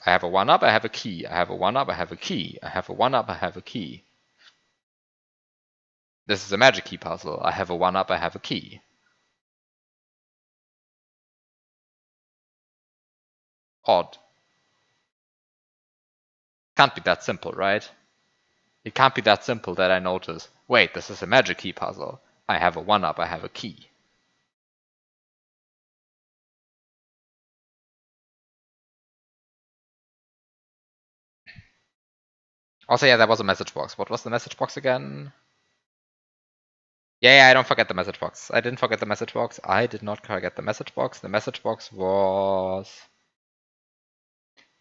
I have a 1 up, I have a key. I have a 1 up, I have a key. I have a 1 up, I have a key. This is a Magikey puzzle. I have a 1 up, I have a key. Odd. Can't be that simple, right? It can't be that simple that I notice, wait, this is a Magikey puzzle. I have a 1 up, I have a key. Also, yeah, there was a message box. What was the message box again? Yeah, I don't forget the message box. I didn't forget the message box. I did not forget the message box. The message box was...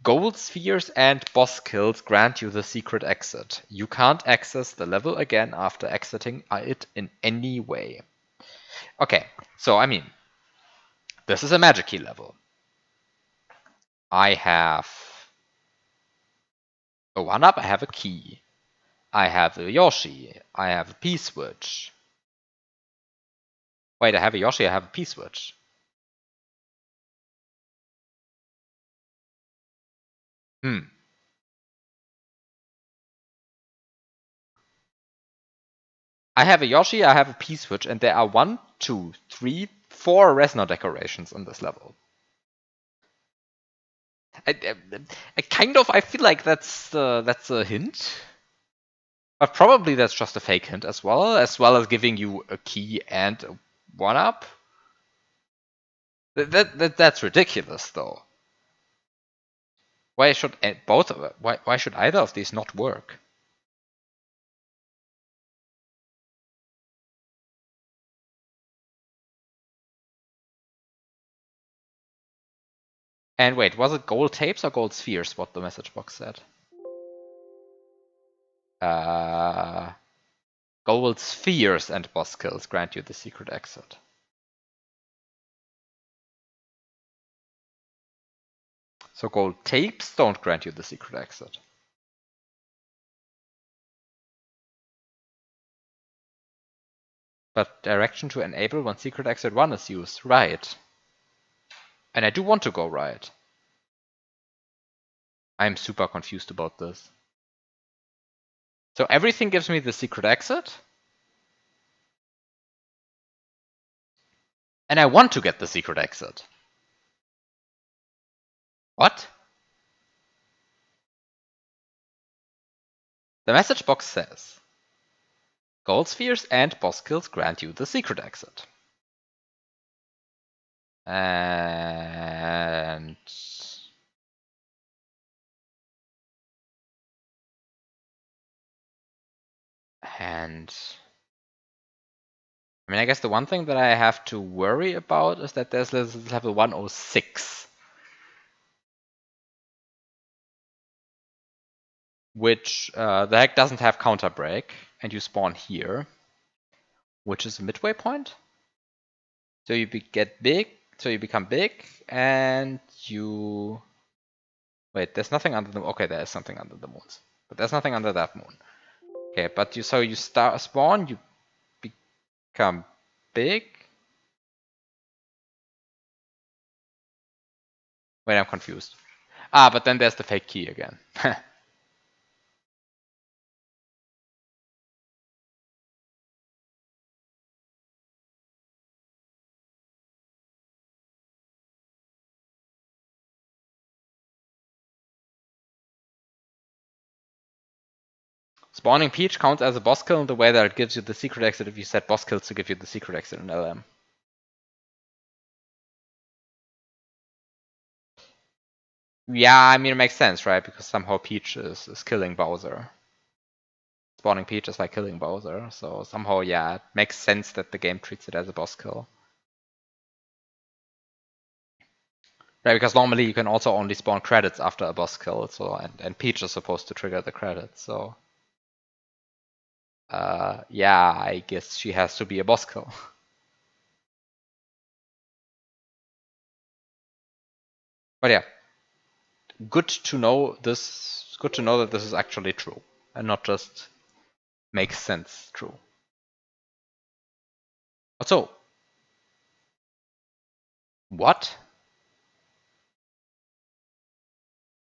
Gold spheres and boss kills grant you the secret exit. You can't access the level again after exiting it in any way. Okay, so I mean, this is a Magikey level. I have a 1 up, I have a key. I have a Yoshi, I have a P-switch. Wait, I have a Yoshi, I have a P-switch. I have a Yoshi, I have a P-switch, and there are 1, 2, 3, 4 Resna decorations in this level. I feel like that's a hint. But probably that's just a fake hint as well as giving you a key and a 1 up. That's ridiculous, though. Why should both? Why should either of these not work? And wait, was it gold tapes or gold spheres? What the message box said? Gold spheres and boss kills grant you the secret exit. So gold tapes don't grant you the secret exit. But direction to enable when secret exit 1 is used. Right. And I do want to go right. I'm super confused about this. So everything gives me the secret exit. And I want to get the secret exit. What? The message box says, gold spheres and boss kills grant you the secret exit. And I mean, I guess the one thing that I have to worry about is that there's level 106, which the heck doesn't have counter break, and you spawn here, which is a midway point. So you get big, so you become big, and you wait. There's nothing under the okay. There is something under the moons, but there's nothing under that moon. Okay, but you start spawn, you become big. Wait, I'm confused. Ah, but then there's the fake key again. Spawning Peach counts as a boss kill in the way that it gives you the secret exit if you set boss kills to give you the secret exit in LM. Yeah, I mean, it makes sense, right? Because somehow Peach is killing Bowser. Spawning Peach is like killing Bowser, so somehow, yeah, it makes sense that the game treats it as a boss kill. Right, because normally you can also only spawn credits after a boss kill, so and Peach is supposed to trigger the credits, so yeah, I guess she has to be a boss kill. But yeah, good to know this. Good to know that this is actually true and not just makes sense true. So, what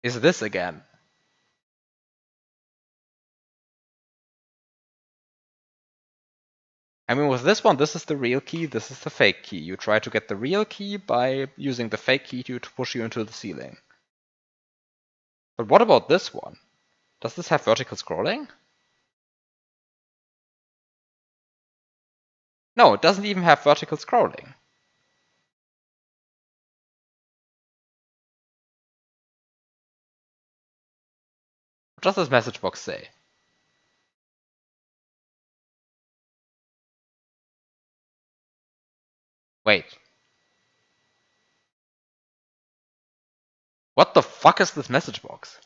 is this again? I mean, with this one, this is the real key, this is the fake key. You try to get the real key by using the fake key to push you into the ceiling. But what about this one? Does this have vertical scrolling? No, it doesn't even have vertical scrolling. What does this message box say? Wait. What the fuck is this message box?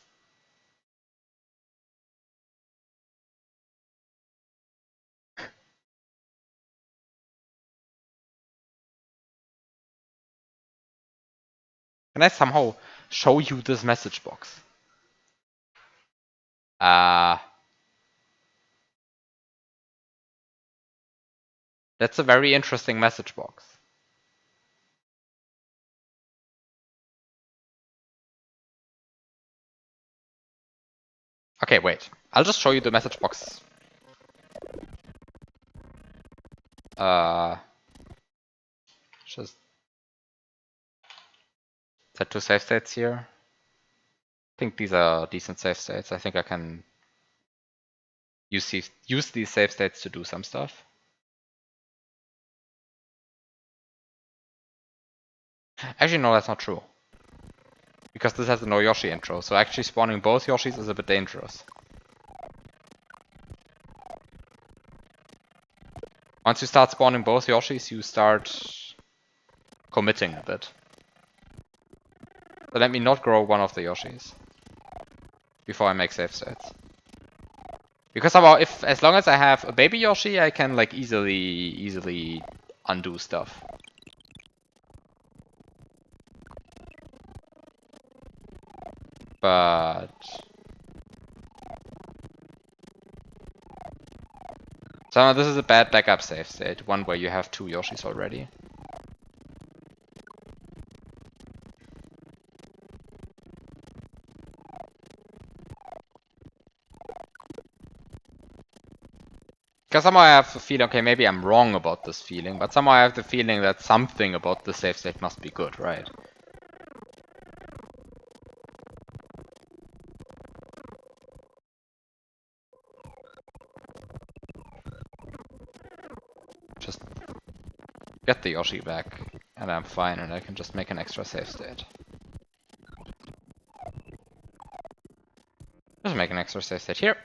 Can I somehow show you this message box? That's a very interesting message box. Okay, wait. I'll just show you the message box. Just set two save states here. I think these are decent save states. I think I can use these save states to do some stuff. Actually, no, that's not true. Because this has a no Yoshi intro, so actually spawning both Yoshis is a bit dangerous. Once you start spawning both Yoshis, you start committing a bit. So let me not grow one of the Yoshis before I make save states. Because somehow, if as long as I have a baby Yoshi, I can like easily undo stuff. But somehow this is a bad backup save state, one where you have two Yoshis already. Because somehow I have the feeling, okay, maybe I'm wrong about this feeling, but somehow I have the feeling that something about the save state must be good, right? Just get the Yoshi back, and I'm fine, and I can just make an extra save state. Just make an extra save state here.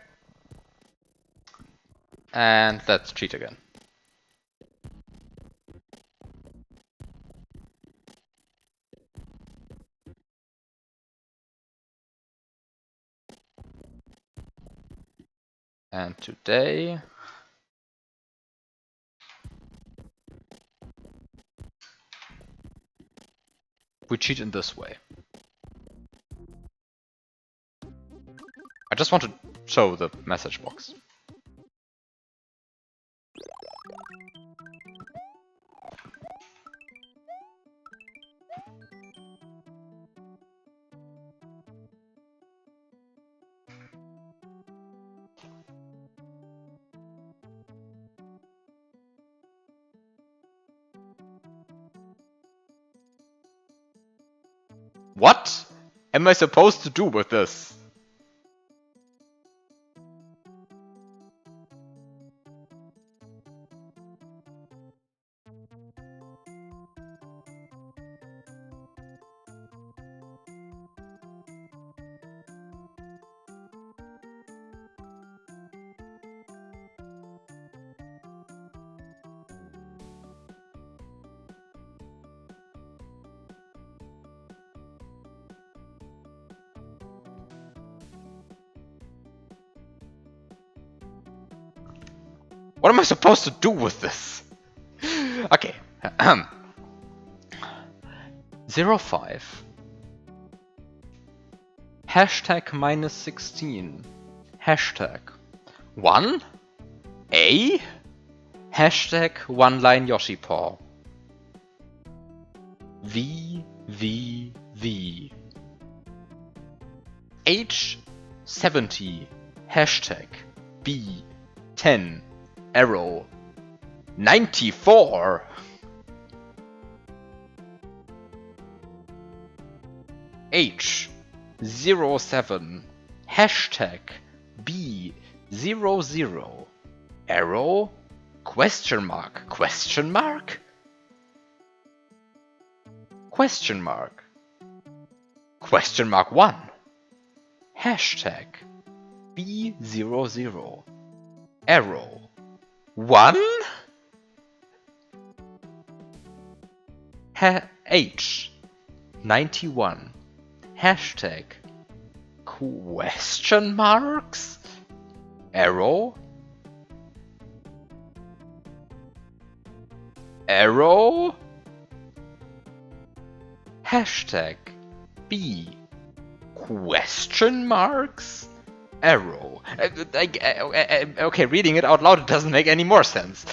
And let's cheat again. And today... we cheat in this way. I just want to show the message box. What am I supposed to do with this? What am I supposed to do with this? Okay. 05. Hashtag -16. Hashtag 1. A. Hashtag one line Yoshi paw. V. H70. Hashtag B. 10. Arrow 94. H07. Hashtag B00. Arrow question mark 1. Hashtag B00. Arrow 1. H91. Hashtag question marks. Arrow. Hashtag B question marks. Arrow. Okay, reading it out loud, it doesn't make any more sense.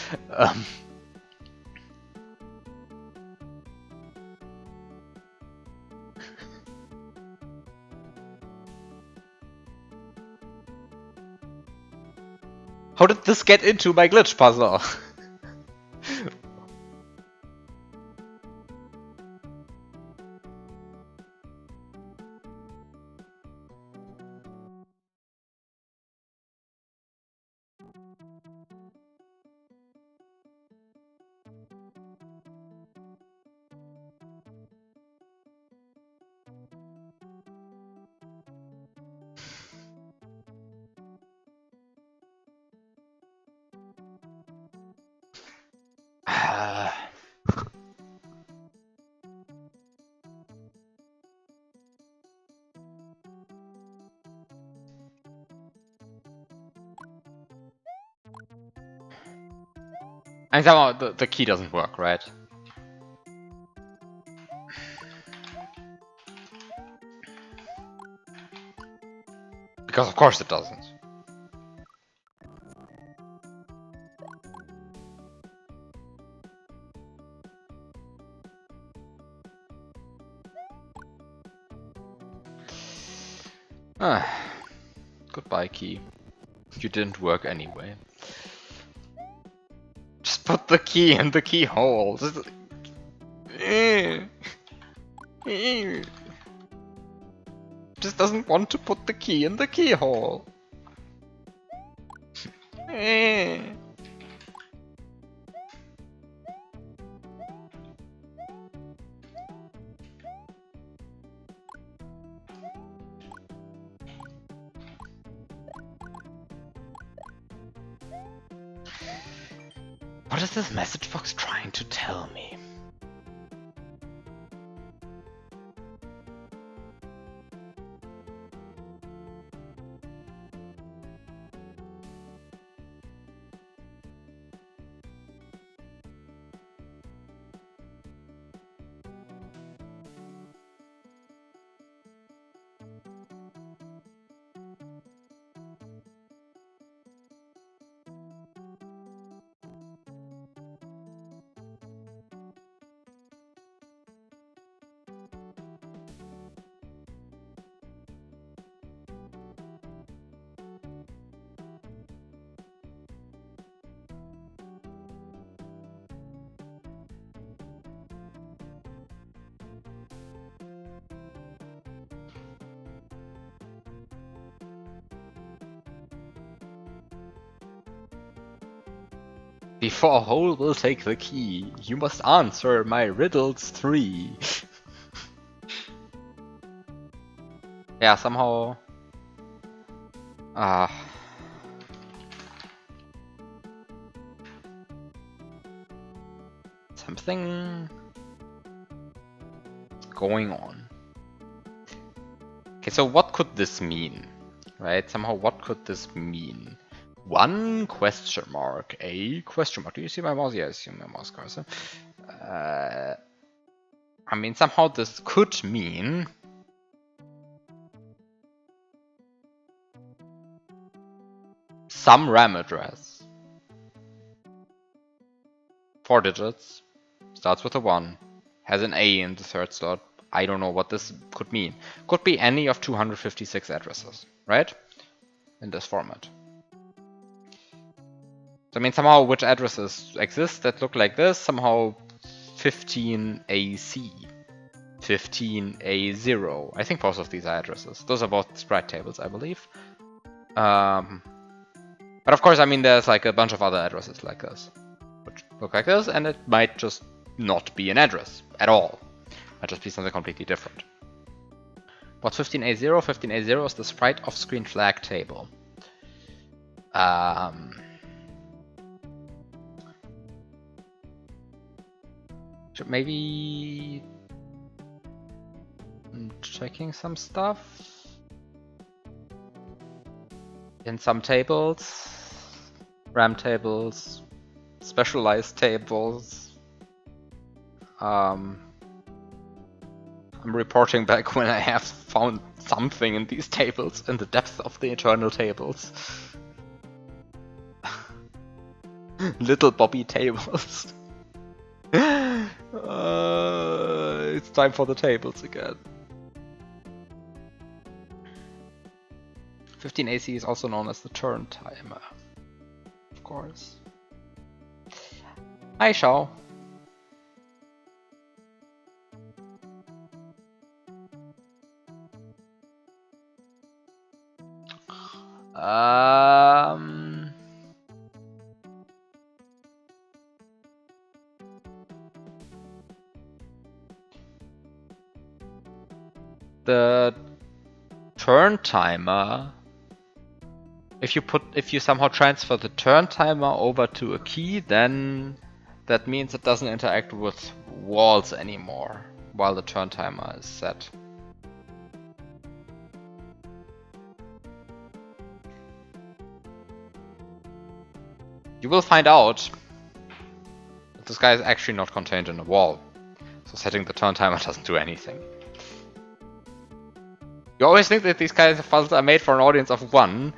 How did this get into my glitch puzzle? And somehow the key doesn't work, right? Because of course it doesn't. Ah, goodbye, key. You didn't work anyway. Just put the key in the keyhole. Just doesn't want to put the key in the keyhole. What is this message box trying to tell me? Before a hole will take the key, you must answer my riddles 3. Yeah, somehow... something... going on. Okay, so what could this mean? Right, somehow what could this mean? 1 question mark, a question mark. Do you see my mouse? Yeah, I see my mouse cursor. I mean, somehow this could mean some RAM address. 4 digits, starts with a 1, has an A in the 3rd slot. I don't know what this could mean. Could be any of 256 addresses, right? In this format. So I mean, somehow which addresses exist that look like this? Somehow 15AC, 15A0. I think both of these are addresses. Those are both sprite tables, I believe. But of course, I mean, there's like a bunch of other addresses like this, which look like this, and it might just not be an address at all. It might just be something completely different. What's 15A0? 15A0 is the sprite off-screen flag table. Should maybe checking some stuff in some tables, RAM tables, specialized tables. I'm reporting back when I have found something in these tables in the depth of the eternal tables. Little Bobby tables. It's time for the tables again. 15AC is also known as the turn timer, of course. Hi, Shao. The turn timer. If you somehow transfer the turn timer over to a key, then that means it doesn't interact with walls anymore while the turn timer is set. You will find out this guy is actually not contained in a wall. So setting the turn timer doesn't do anything. You always think that these kinds of puzzles are made for an audience of 1.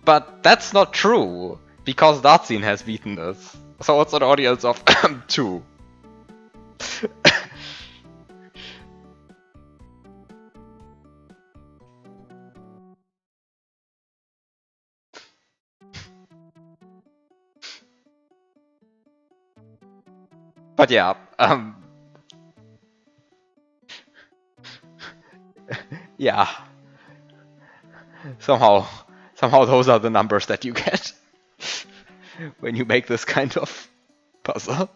But that's not true. Because Dartzine has beaten this. So it's an audience of 2. But yeah, yeah. Somehow those are the numbers that you get when you make this kind of puzzle.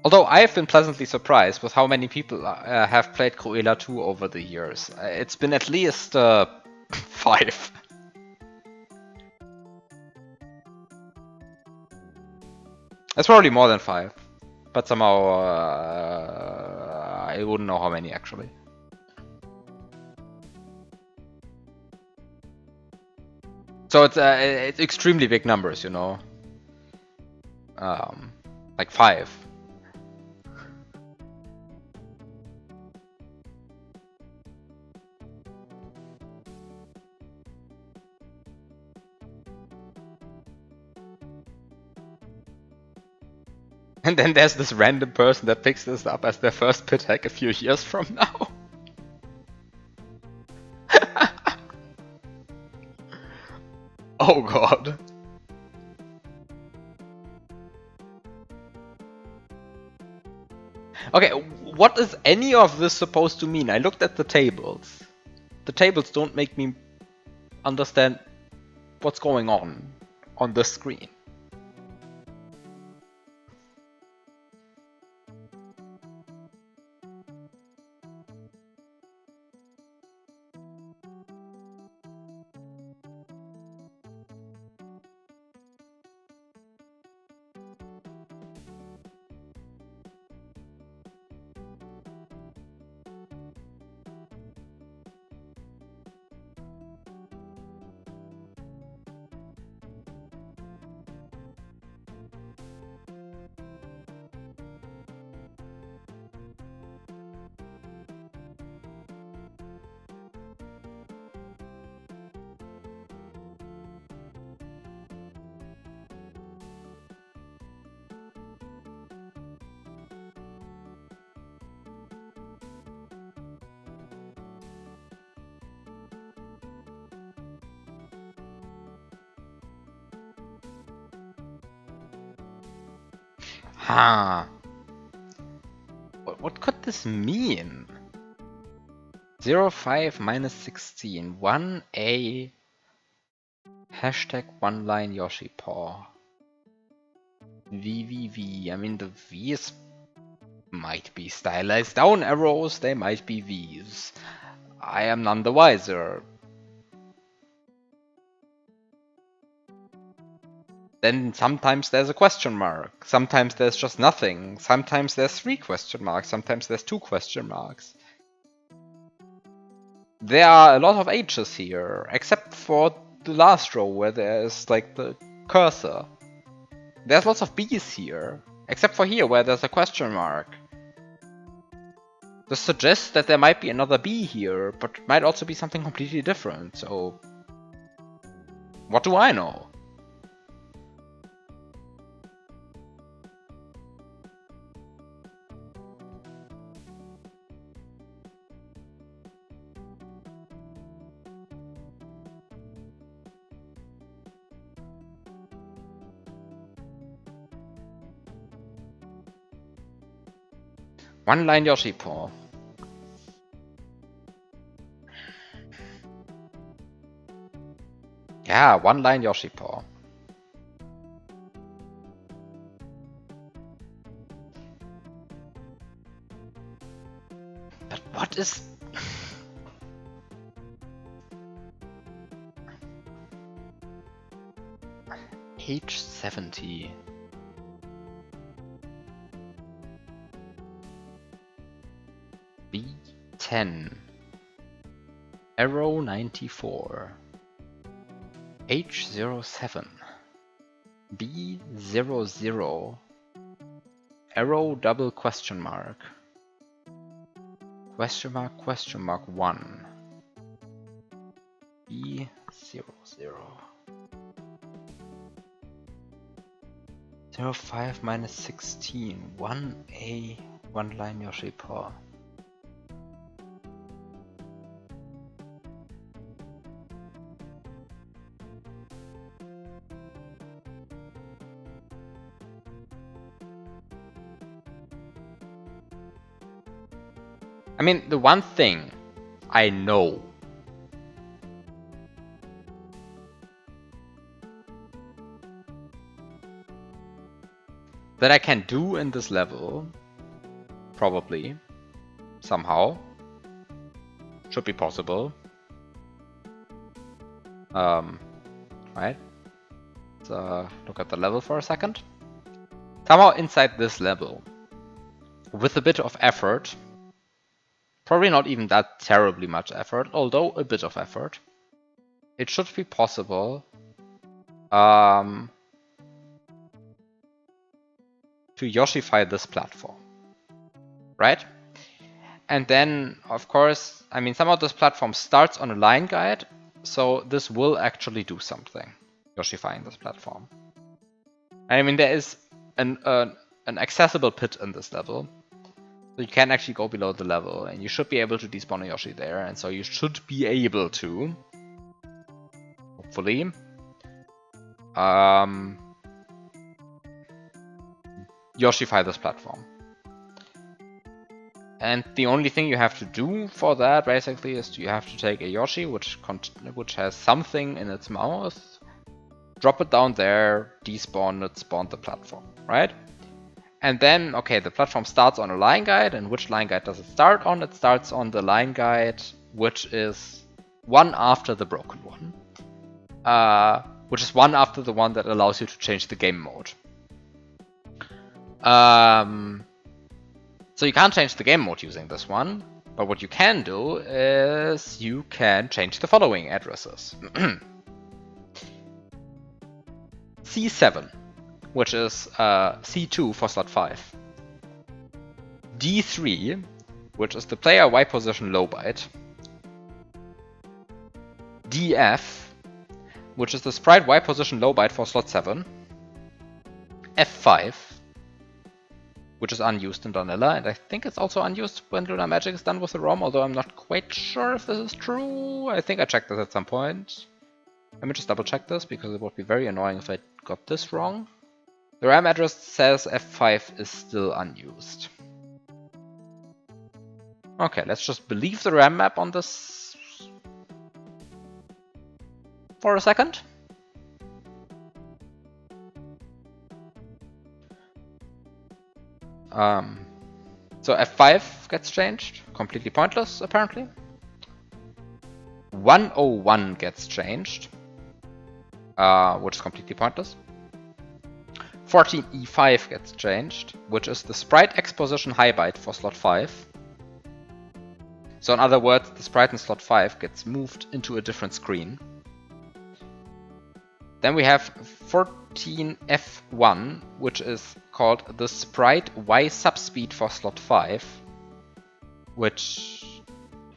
Although I have been pleasantly surprised with how many people have played Cruella 2 over the years. It's been at least 5. It's probably more than 5. But somehow I wouldn't know how many actually. So it's extremely big numbers, you know. Like 5. And then there's this random person that picks this up as their first pit hack a few years from now. Oh god. Okay, what is any of this supposed to mean? I looked at the tables. The tables don't make me understand what's going on the screen. Huh. What could this mean? 05 minus 16. 1A. Hashtag one line Yoshi paw. VVV. I mean, the V's might be stylized down arrows, they might be V's. I am none the wiser. Then sometimes there's a question mark, sometimes there's just nothing, sometimes there's 3 question marks, sometimes there's 2 question marks. There are a lot of H's here, except for the last row where there's like the cursor. There's lots of B's here, except for here where there's a question mark. This suggests that there might be another B here, but might also be something completely different, so... what do I know? One line Yoshi paw. Yeah, one line Yoshi paw. But what is... H70. B10, Arrow 94, H07, B00, Arrow double question mark 1, B00, 05 minus 16, 1A, 1 line Yoshi paw. I mean, the one thing I know that I can do in this level, probably, somehow, should be possible. Right? Let's look at the level for a second. Somehow inside this level, with a bit of effort, probably not even that terribly much effort, although a bit of effort, it should be possible to Yoshify this platform, right? And then, of course, I mean, somehow this platform starts on a line guide, so this will actually do something, Yoshifying this platform. I mean, there is an accessible pit in this level, so you can actually go below the level, and you should be able to despawn a Yoshi there, and so you should be able to, hopefully, Yoshify this platform. And the only thing you have to do for that, basically, is you have to take a Yoshi, which has something in its mouth, drop it down there, despawn it, spawn the platform, right? And then, okay, the platform starts on a line guide, and which line guide does it start on? It starts on the line guide, which is one after the broken one, which is one after the one that allows you to change the game mode. So you can't change the game mode using this one, but what you can do is you can change the following addresses. C7, which is C2 for slot 5. D3, which is the player Y position low byte. DF, which is the sprite Y position low byte for slot 7. F5, which is unused in vanilla, and I think it's also unused when Lunar Magic is done with the ROM, although I'm not quite sure if this is true. I think I checked this at some point. Let me just double check this, because it would be very annoying if I got this wrong. The RAM address says F5 is still unused. Okay, let's just believe the RAM map on this for a second. So F5 gets changed, completely pointless apparently. 101 gets changed, which is completely pointless. 14E5 gets changed, which is the sprite X position high byte for slot 5. So in other words, the sprite in slot 5 gets moved into a different screen. Then we have 14F1, which is called the sprite Y subspeed for slot 5, which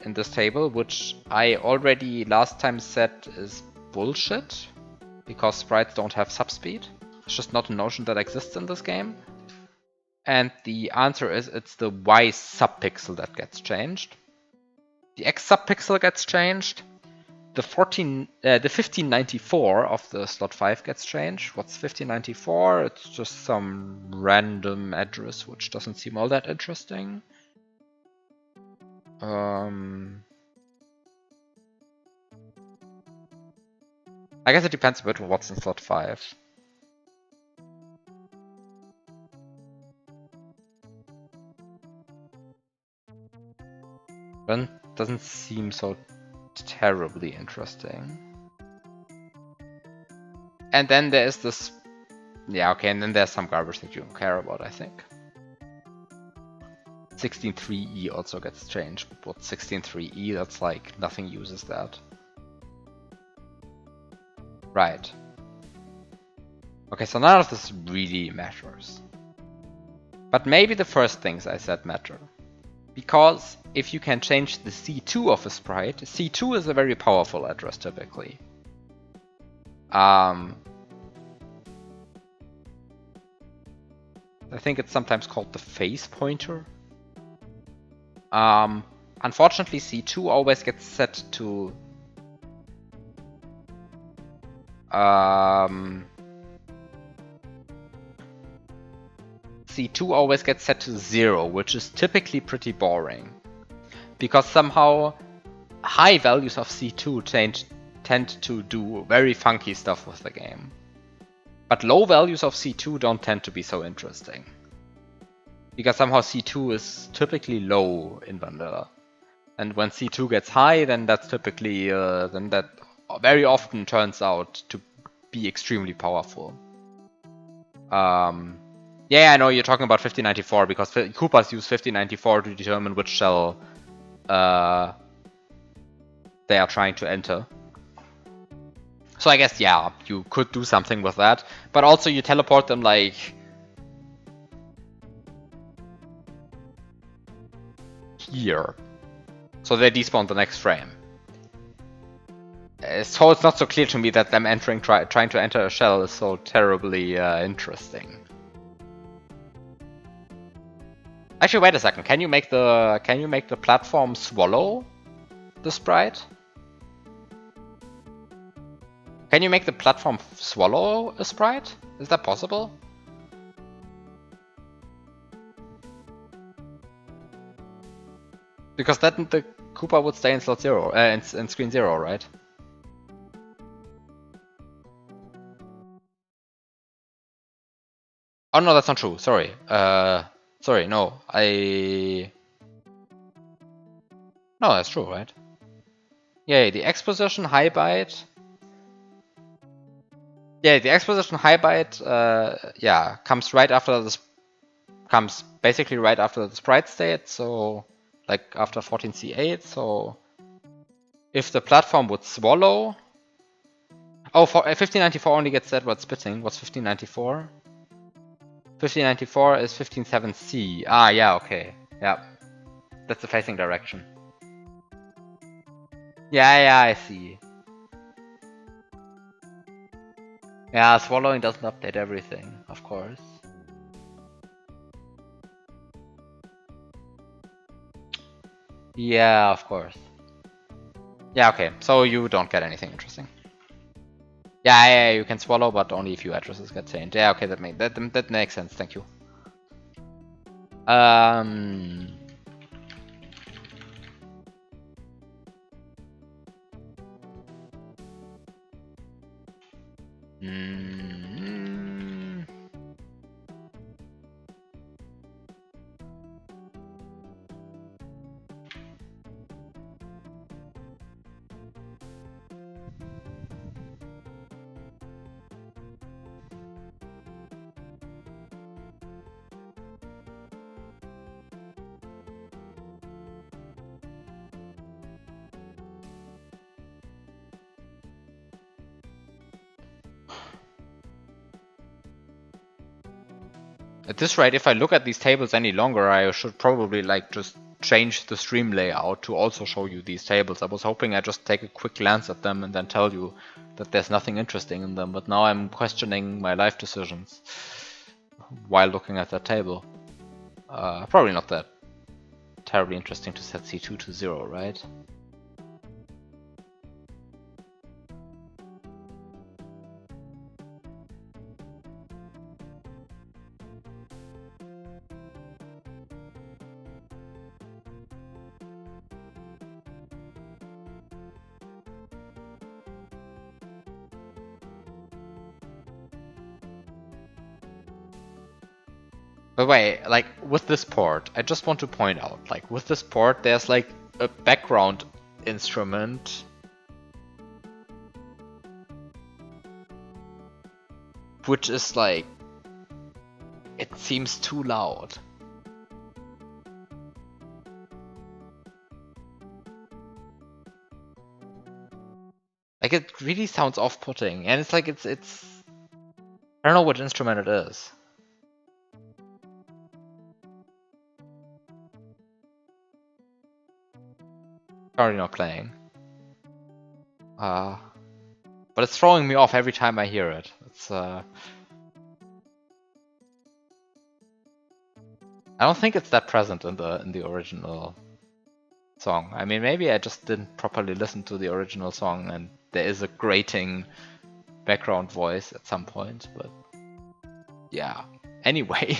in this table, which I already last time said is bullshit, because sprites don't have subspeed. It's just not a notion that exists in this game. And the answer is it's the Y subpixel that gets changed. The X subpixel gets changed. The 1594 of the slot 5 gets changed. What's 1594? It's just some random address, which doesn't seem all that interesting. I guess it depends a bit on what's in slot 5. Then doesn't seem so terribly interesting. And then there is this, yeah, okay, and then there's some garbage that you don't care about, I think. 16.3e also gets changed. But 16.3e, that's like nothing uses that. Right. Okay, so none of this really matters. But maybe the first things I said matter. Because if you can change the C2 of a sprite, C2 is a very powerful address typically. I think it's sometimes called the phase pointer. Unfortunately, C2 always gets set to C2 always gets set to 0, which is typically pretty boring. Because somehow high values of C2 tend to do very funky stuff with the game. But low values of C2 don't tend to be so interesting. Because somehow C2 is typically low in vanilla. And when C2 gets high, then that's typically, then that very often turns out to be extremely powerful. Yeah, I know you're talking about 5094 because Koopas use 5094 to determine which shell they are trying to enter. So I guess, yeah, you could do something with that. But also you teleport them like here. So they despawn the next frame. So it's not so clear to me that them entering, trying to enter a shell is so terribly interesting. Actually, wait a second. Can you make the platform swallow the sprite? Can you make the platform swallow a sprite? Is that possible? Because then the Koopa would stay in slot 0, in screen 0, right? Oh no, that's not true. Sorry. Sorry, no. No, that's true, right? Yeah, the exposition high byte. Yeah, the exposition high byte, yeah, comes basically right after the sprite state, so like after 14c8, so if the platform would swallow. Oh, 1594 only gets that what's spitting. What's 1594? 1594 is 157c. Ah, yeah, okay. Yeah. That's the facing direction. Yeah, I see. Yeah, swallowing doesn't update everything, of course. Yeah, of course. Yeah, okay. So you don't get anything interesting. Yeah, you can swallow, but only a few addresses get changed. Yeah, okay, that makes sense. Thank you. At this rate, if I look at these tables any longer, I should probably like just change the stream layout to also show you these tables. I was hoping I'd just take a quick glance at them and then tell you that there's nothing interesting in them, but now I'm questioning my life decisions while looking at that table. Probably not that terribly interesting to set C2 to 0, right? By the way, like with this port, I just want to point out, like with this port, there's like a background instrument which is like, it seems too loud. Like, it really sounds off-putting, and it's like it's I don't know what instrument it is. Currently not playing. But it's throwing me off every time I hear it. It's I don't think it's that present in the original song. I mean, maybe I just didn't properly listen to the original song, and there is a grating background voice at some point, but yeah. Anyway.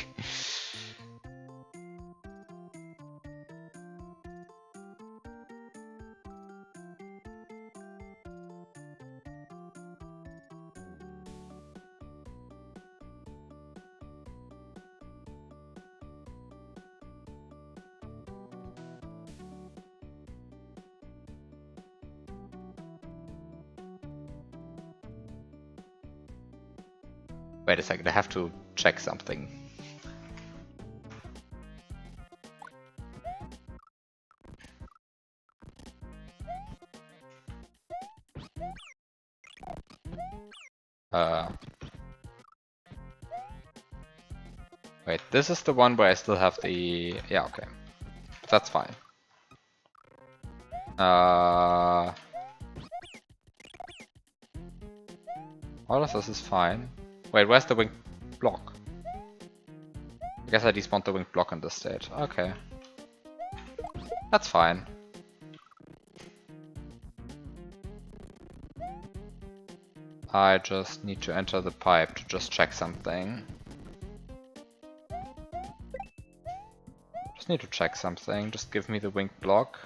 Wait a second, I have to check something. Wait, this is the one where I still have the... Yeah, okay. That's fine. All of this is fine. Wait, where's the winged block? I guess I despawned the winged block on this stage. Okay. That's fine. I just need to enter the pipe to just check something. Just need to check something. Just give me the winged block.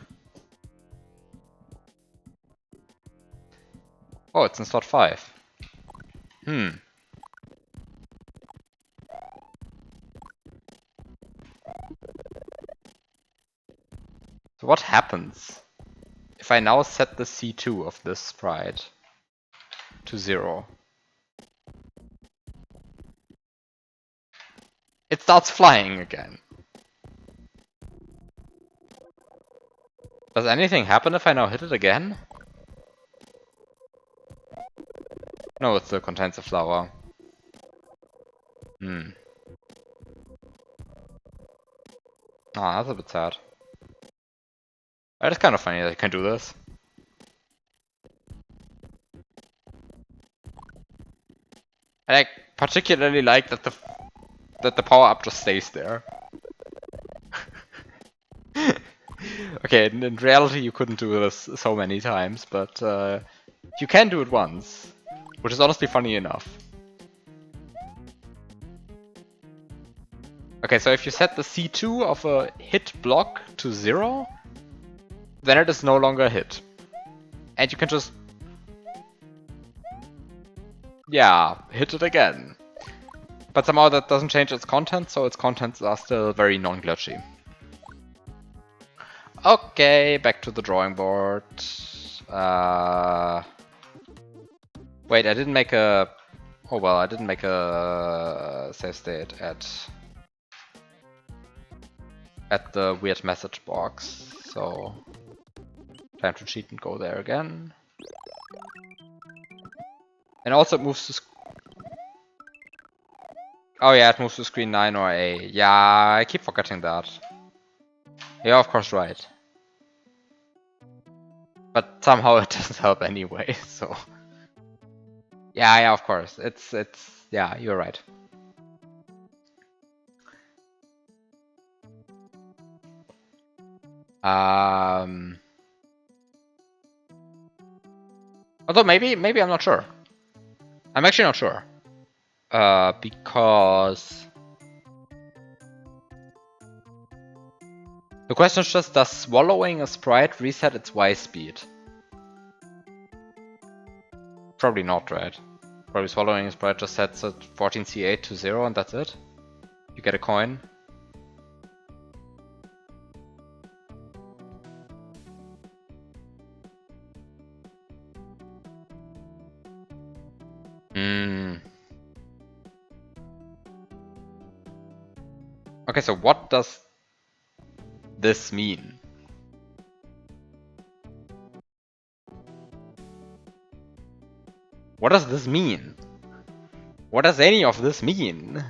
Oh, it's in slot 5. So what happens if I now set the C2 of this sprite to 0? It starts flying again. Does anything happen if I now hit it again? No, it still contains a flower. Ah, that's a bit sad. It's kind of funny that I can do this. And I particularly like that the power up just stays there. Okay, in reality you couldn't do this so many times, but you can do it once, which is honestly funny enough. Okay, so if you set the C2 of a hit block to 0, then it is no longer a hit. And you can just... yeah, hit it again. But somehow that doesn't change its content, so its contents are still very non-glitchy. Okay, back to the drawing board. Wait, I didn't make a... oh well, I didn't make a save state at the weird message box, so time to cheat and go there again. And also it moves to... oh yeah, it moves to screen 9 or A. Yeah, I keep forgetting that. You're of course right. But somehow it doesn't help anyway, so... yeah, of course. It's... yeah, you're right. Although maybe I'm not sure. I'm actually not sure. Because... the question is just, does swallowing a sprite reset its Y speed? Probably not, right? Probably swallowing a sprite just sets it 14C8 to 0 and that's it. You get a coin. Okay, so what does this mean? What does this mean? What does any of this mean?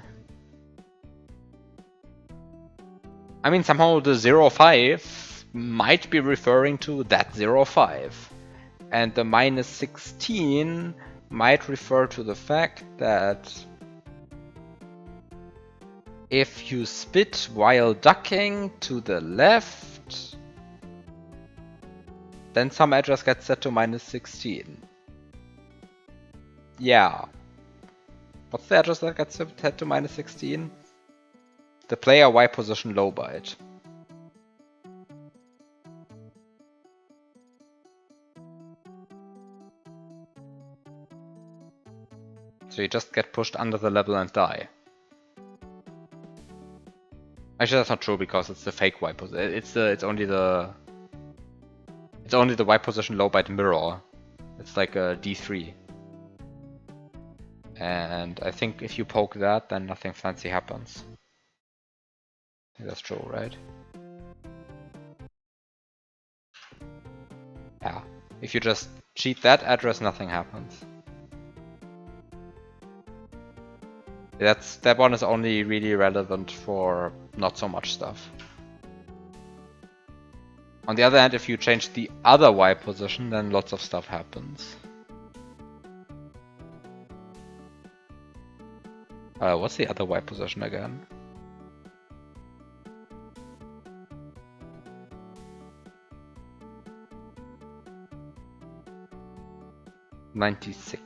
I mean, somehow the 05 might be referring to that 05. And the minus 16 might refer to the fact that if you spit while ducking to the left, then some address gets set to minus 16. Yeah. What's the address that gets set to minus 16? The player Y position low byte. So you just get pushed under the level and die. Actually, that's not true because it's the fake Y position. It's only the Y position low byte mirror. It's like a D3. And I think if you poke that, then nothing fancy happens. I think that's true, right? Yeah. If you just cheat that address, nothing happens. That one is only really relevant for not so much stuff. On the other hand, if you change the other Y position, then lots of stuff happens. What's the other Y position again? $96.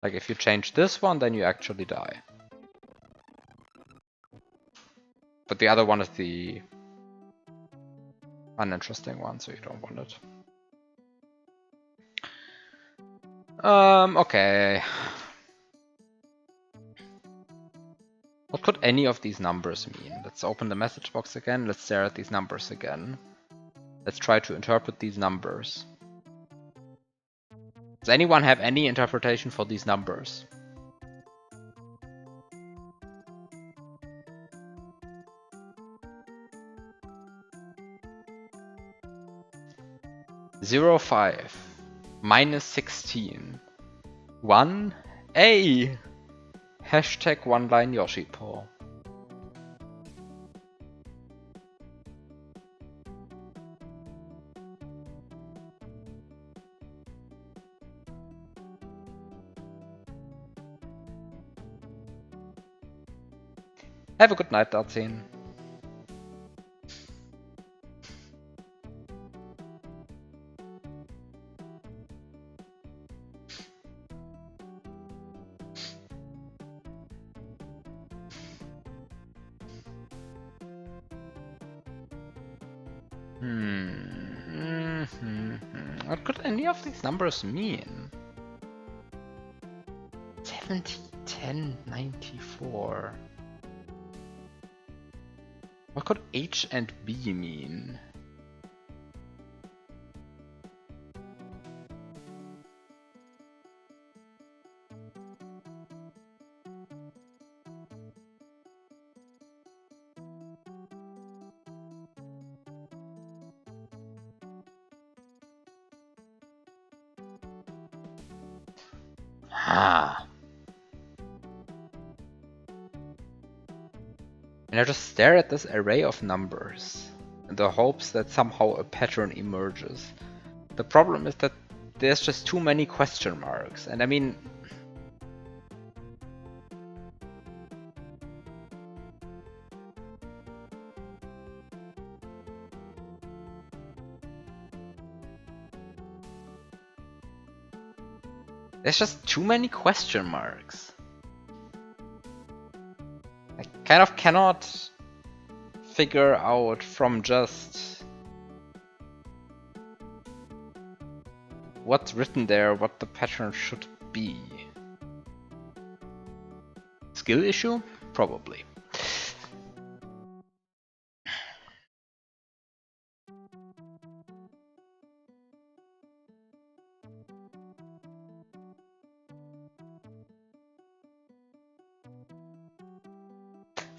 Like if you change this one, then you actually die. But the other one is the uninteresting one, so you don't want it. Okay. What could any of these numbers mean? Let's open the message box again. Let's stare at these numbers again. Let's try to interpret these numbers. Does anyone have any interpretation for these numbers? Zero 05, minus 16, 1, A, hashtag one line Yoshipo. Have a good night, Darzin. What could any of these numbers mean? 70, 10, 94. What could H and B mean? And I just stare at this array of numbers in the hopes that somehow a pattern emerges. The problem is that there's just too many question marks, and I mean... There's just too many question marks. I kind of cannot figure out from just what's written there what the pattern should be. Skill issue? Probably.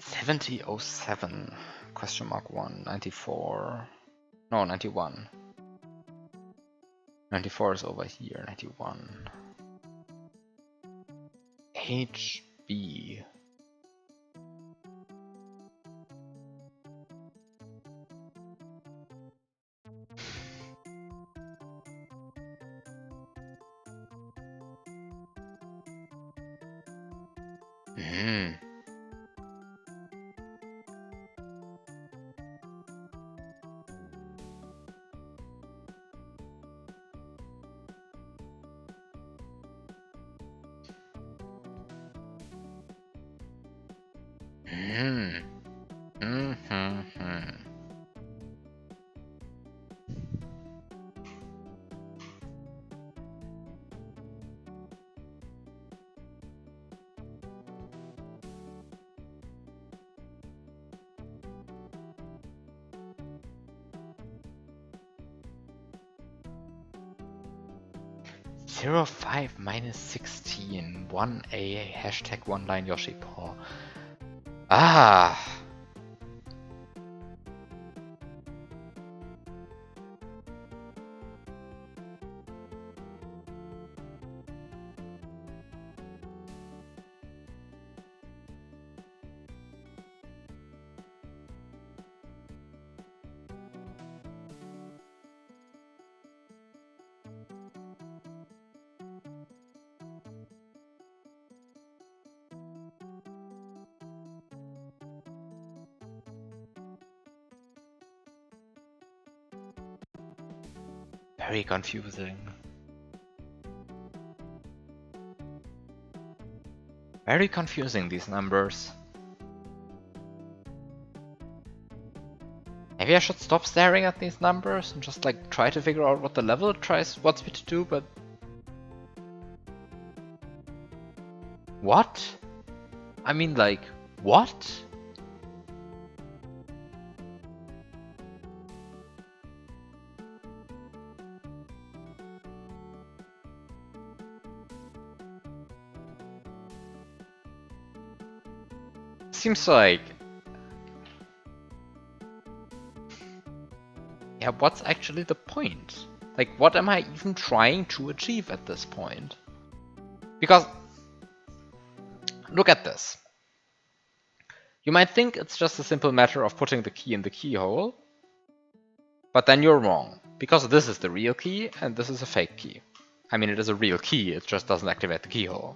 7007 question mark 1 94 no 91 94 is over here 91 HB hmm. 05 minus 16 1A hashtag one line Yoshi paw. Ah. Very confusing. Very confusing, these numbers. Maybe I should stop staring at these numbers and just like try to figure out what the level wants me to do, but... What? I mean, like, what? Seems like... Yeah, what's actually the point? Like, what am I even trying to achieve at this point? Because... Look at this. You might think it's just a simple matter of putting the key in the keyhole, but then you're wrong, because this is the real key and this is a fake key. I mean, it is a real key, it just doesn't activate the keyhole.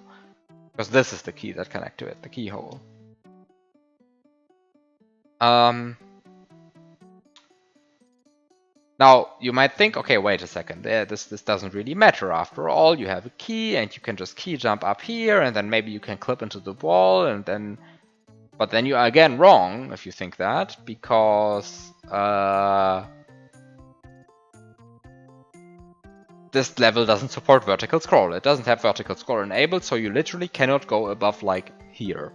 Because this is the key that can activate the keyhole. Now, you might think, okay, wait a second, this doesn't really matter after all. You have a key and you can just key jump up here and then maybe you can clip into the wall and then... But then you are again wrong if you think that, because this level doesn't support vertical scroll. It doesn't have vertical scroll enabled, so you literally cannot go above like here.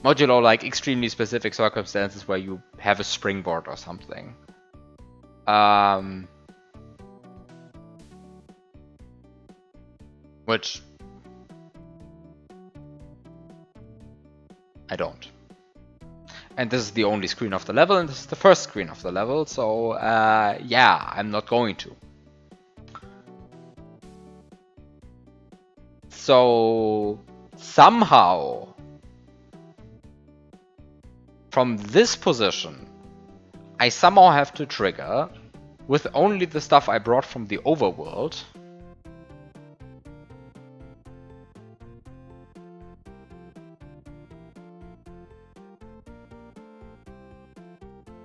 Modulo like extremely specific circumstances where you have a springboard or something. Which I don't. And this is the only screen of the level, and this is the first screen of the level, so yeah, I'm not going to. So somehow, from this position, I somehow have to trigger, with only the stuff I brought from the overworld,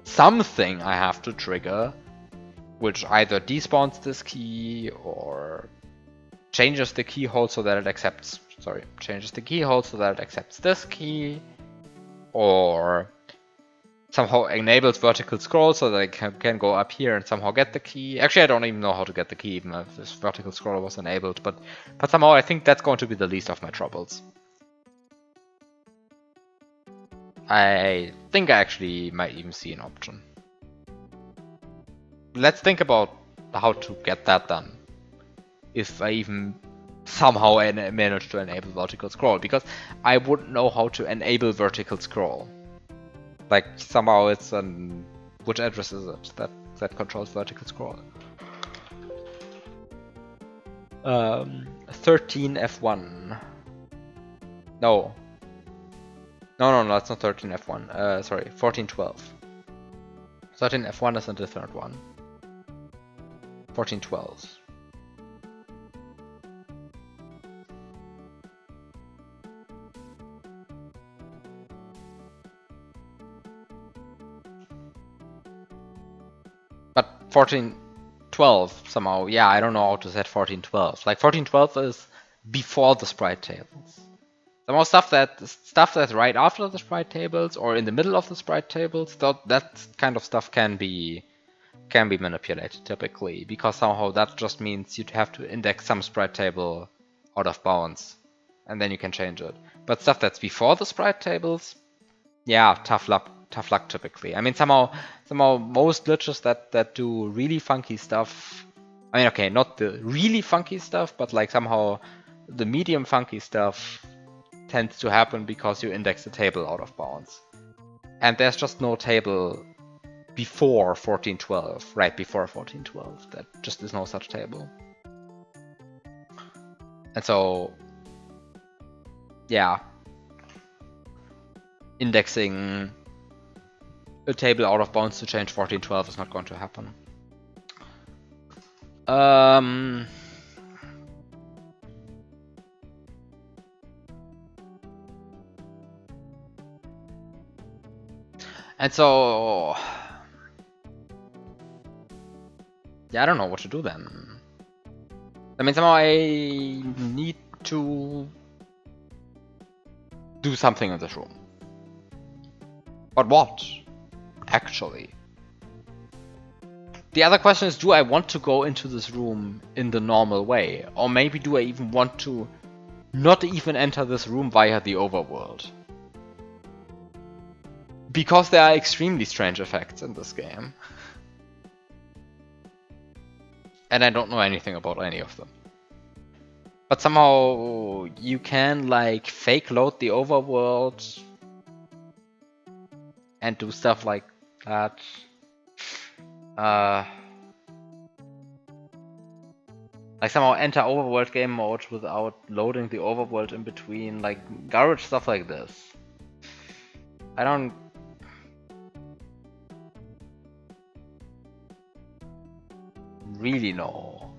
something I have to trigger, which either despawns this key or changes the keyhole so that it accepts, changes the keyhole so that it accepts this key, or somehow enables vertical scroll so that I can go up here and somehow get the key. Actually, I don't even know how to get the key even if this vertical scroll was enabled, but somehow I think that's going to be the least of my troubles. I think I actually might even see an option. Let's think about how to get that done. If I even somehow manage to enable vertical scroll, because I wouldn't know how to enable vertical scroll. Like somehow it's an which address is it that controls vertical scroll? 13 F1. No. No, that's not 13 F1. Sorry, 1412. 13 F1 is a different one. 1412. But 1412 somehow, yeah, I don't know how to set 1412. Like 1412 is before the sprite tables. Somehow stuff that's right after the sprite tables or in the middle of the sprite tables, that kind of stuff can be manipulated typically, because somehow that just means you'd have to index some sprite table out of bounds, and then you can change it. But stuff that's before the sprite tables, yeah, tough luck typically. I mean, somehow most glitches that do really funky stuff. I mean, okay, not the really funky stuff, but like somehow the medium funky stuff tends to happen because you index the table out of bounds. And there's just no table before 1412, right before 1412. That just is no such table. And so, yeah, indexing a table out of bounds to change 1412 is not going to happen. And so, yeah, I don't know what to do then. I mean, somehow I need to do something in this room. But what? Actually. The other question is, do I want to go into this room in the normal way? Or maybe do I even want to not even enter this room via the overworld? Because there are extremely strange effects in this game. And I don't know anything about any of them. But somehow you can like fake load the overworld and do stuff like that. Like somehow enter overworld game mode without loading the overworld in between, like garbage stuff like this. I don't really know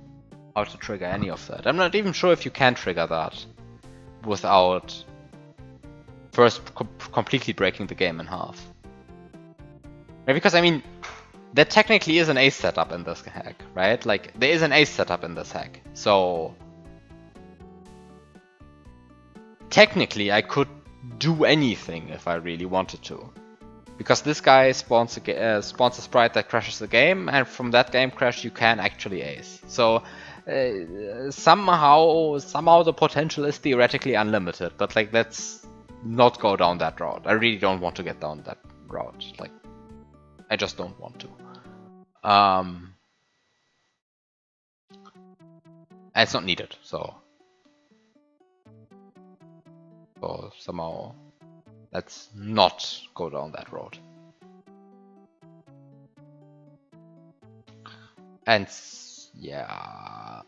how to trigger any of that. I'm not even sure if you can trigger that without first completely breaking the game in half. Because I mean, there technically is an ace setup in this hack, right? Like there is an ace setup in this hack. So technically I could do anything if I really wanted to. Because this guy spawns a sprite that crashes the game, and from that game crash you can actually ace. So somehow the potential is theoretically unlimited, but like let's not go down that route. I really don't want to get down that route. Like I just don't want to. And it's not needed, so somehow let's not go down that road. And yeah.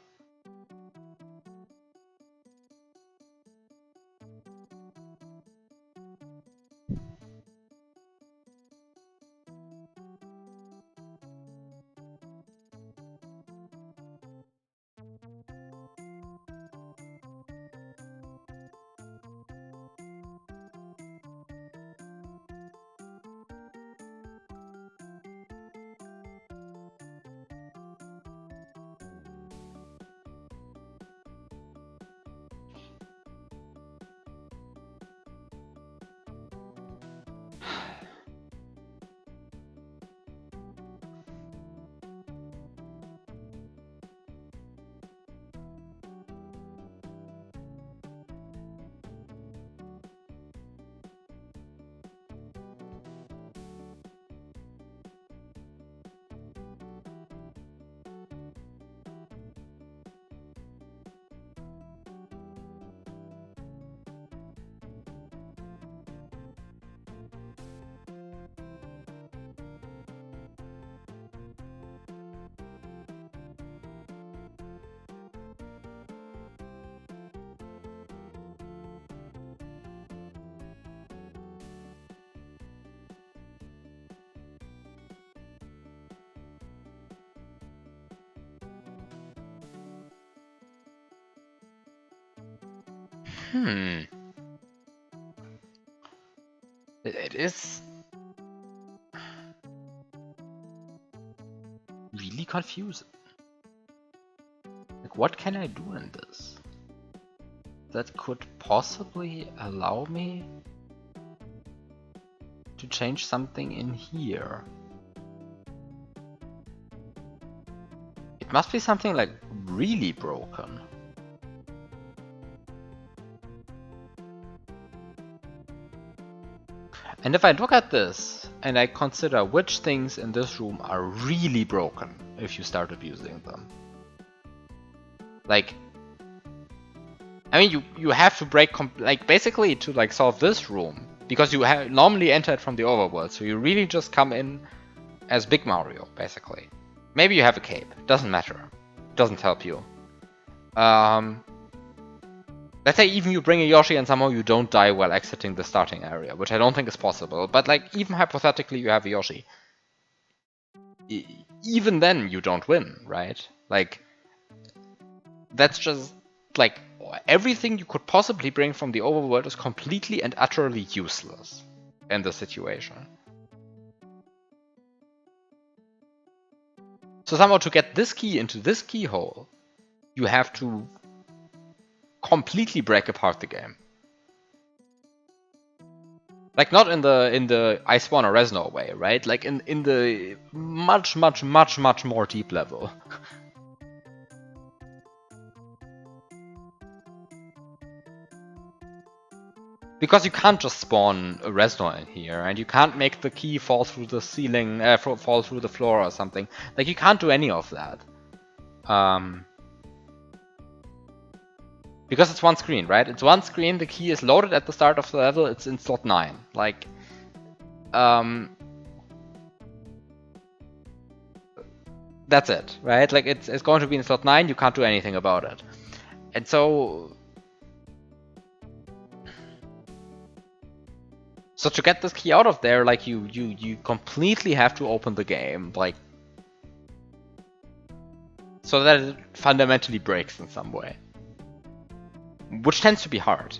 Hmm. It is really confusing. Like, what can I do in this that could possibly allow me to change something in here? It must be something like really broken. And if I look at this and I consider which things in this room are really broken if you start abusing them. Like, I mean, you have to break, like, basically to like solve this room, because you have normally entered from the overworld, so you really just come in as Big Mario, basically. Maybe you have a cape, doesn't matter. Doesn't help you. Let's say even you bring a Yoshi and somehow you don't die while exiting the starting area, which I don't think is possible, but like even hypothetically you have a Yoshi. Even then you don't win, right? Like, that's just like everything you could possibly bring from the overworld is completely and utterly useless in the situation. So somehow to get this key into this keyhole, you have to completely break apart the game. Like, not in the I spawn a Reznor way, right? Like in the much more deep level. Because you can't just spawn a Reznor in here, and you can't make the key fall through the ceiling, fall through the floor or something. Like, you can't do any of that. Because it's one screen, right? It's one screen, the key is loaded at the start of the level, it's in slot 9. Like, that's it, right? Like, it's going to be in slot 9, you can't do anything about it. And so to get this key out of there, like, you completely have to open the game, like, so that it fundamentally breaks in some way. Which tends to be hard.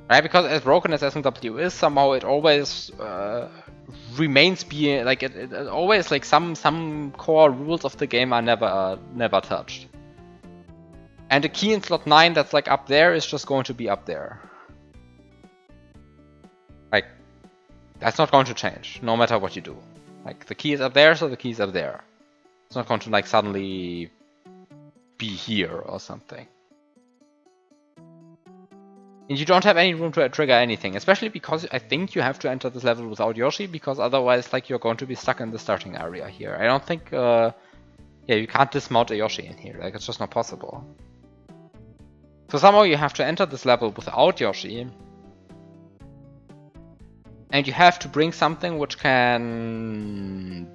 Right? Because as broken as SMW is, somehow it always remains being, like, it always, like, some core rules of the game are never touched. And the key in slot 9 that's, like, up there is just going to be up there. Like, that's not going to change, no matter what you do. Like, the key is up there, so the key is up there. It's not going to, like, suddenly be here or something. And you don't have any room to trigger anything, especially because I think you have to enter this level without Yoshi, because otherwise, like, you're going to be stuck in the starting area here. I don't think, yeah, you can't dismount a Yoshi in here, like, it's just not possible. So somehow you have to enter this level without Yoshi, and you have to bring something which can...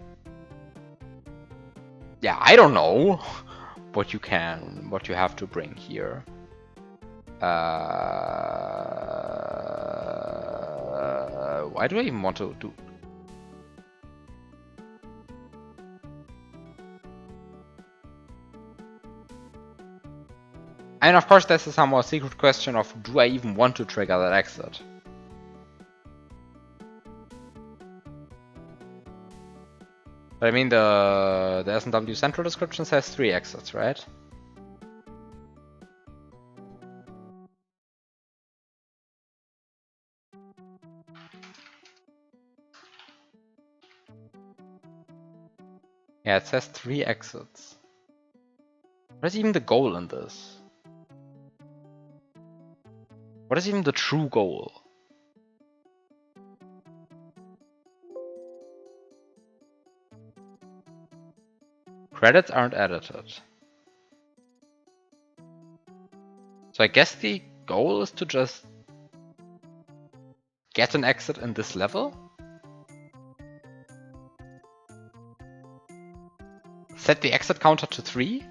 Yeah, I don't know what you have to bring here. Why do I even want to do... And of course there's a somewhat secret question of, do I even want to trigger that exit? But I mean, the SMW central description says 3 exits, right? Yeah, it says 3 exits. What is even the goal in this? What is even the true goal? Credits aren't edited. So I guess the goal is to just get an exit in this level? Set the exit counter to 3?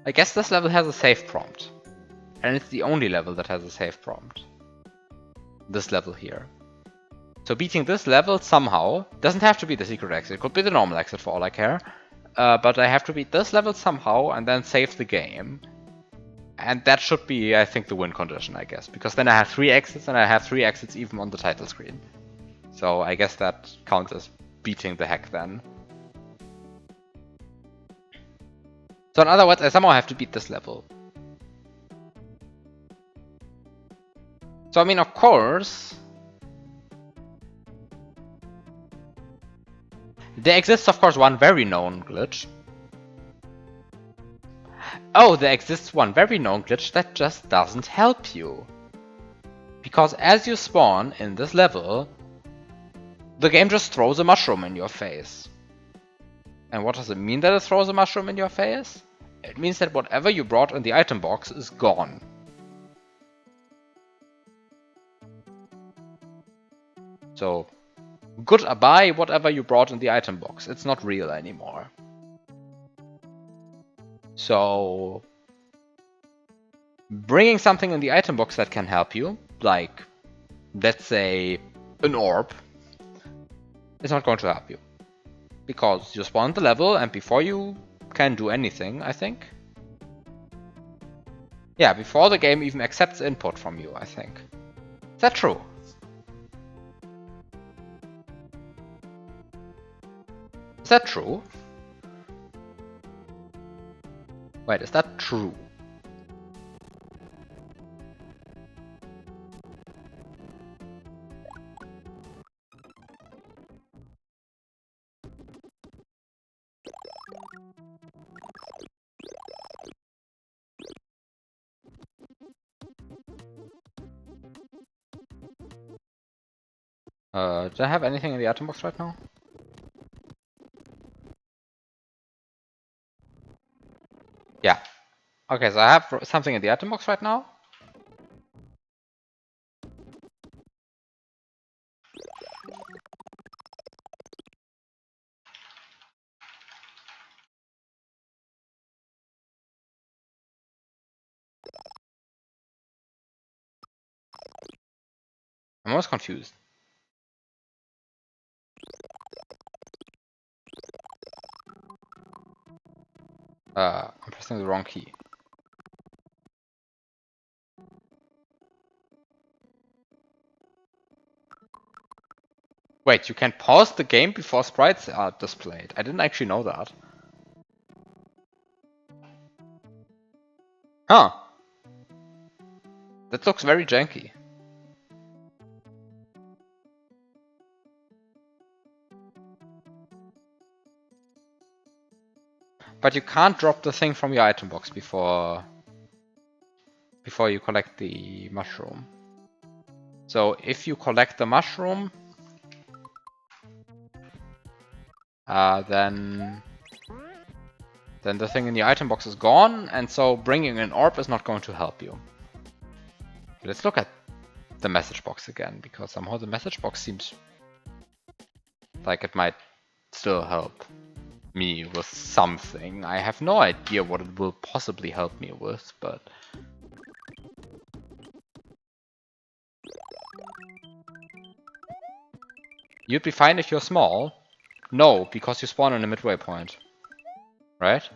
I guess this level has a save prompt. And it's the only level that has a save prompt. This level here. So beating this level somehow, doesn't have to be the secret exit, it could be the normal exit for all I care, but I have to beat this level somehow and then save the game. And that should be, I think, the win condition, I guess. Because then I have 3 exits, and I have 3 exits even on the title screen. So I guess that counts as beating the hack then. So in other words, I somehow have to beat this level. So I mean, of course, there exists, of course, one very known glitch. Oh, there exists one very known glitch that just doesn't help you. Because as you spawn in this level, the game just throws a mushroom in your face. And what does it mean that it throws a mushroom in your face? It means that whatever you brought in the item box is gone. So, goodbye whatever you brought in the item box. It's not real anymore. So, bringing something in the item box that can help you, like, let's say, an orb, is not going to help you. Because you spawn the level and before you can do anything, I think. Yeah, before the game even accepts input from you, I think. Is that true? Is that true? Wait, is that true? Do I have anything in the item box right now? Yeah. Okay, so I have something in the item box right now. I'm almost confused. I'm pressing the wrong key. Wait, you can pause the game before sprites are displayed. I didn't actually know that. Huh. That looks very janky. But you can't drop the thing from your item box before you collect the mushroom. So if you collect the mushroom, then the thing in the item box is gone, and so bringing an orb is not going to help you. Let's look at the message box again, because somehow the message box seems like it might still help me with something. I have no idea what it will possibly help me with, but... You'd be fine if you're small. No, because you spawn in a midway point. Right?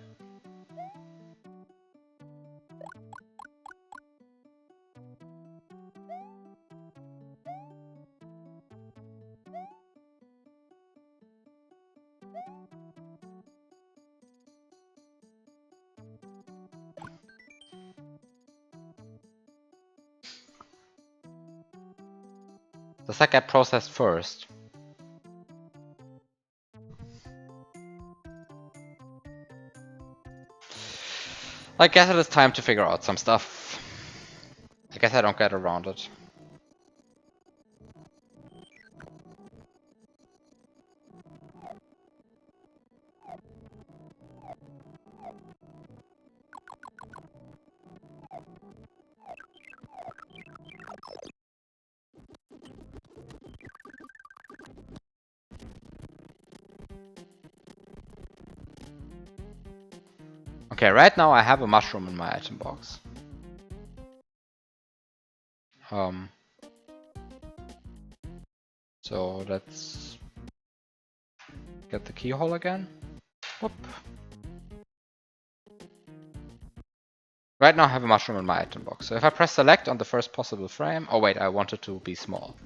Does that get processed first? I guess it is time to figure out some stuff. I guess I don't get around it. Okay, right now I have a mushroom in my item box. So let's get the keyhole again. Whoop. Right now I have a mushroom in my item box. So if I press select on the first possible frame... Oh wait, I want it to be small.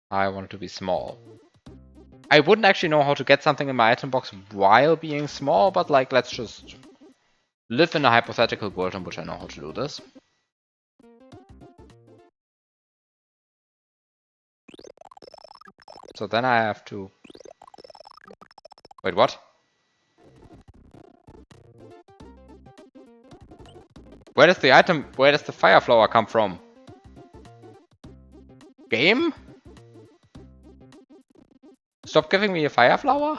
I want it to be small. I wouldn't actually know how to get something in my item box while being small, but like, let's just live in a hypothetical world in which I know how to do this. So then I have to... Wait, what? Where does the fire flower come from? Game? Stop giving me a fire flower?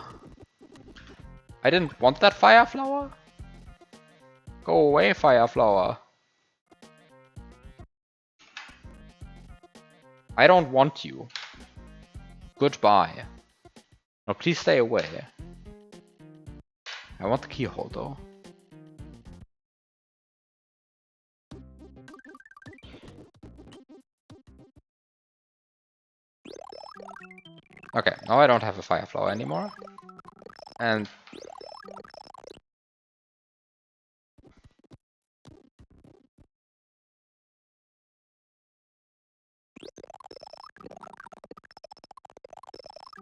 I didn't want that fire flower. Go away, fire flower. I don't want you. Goodbye. No, please stay away. I want the keyhole though. Okay, now I don't have a fire flower anymore. And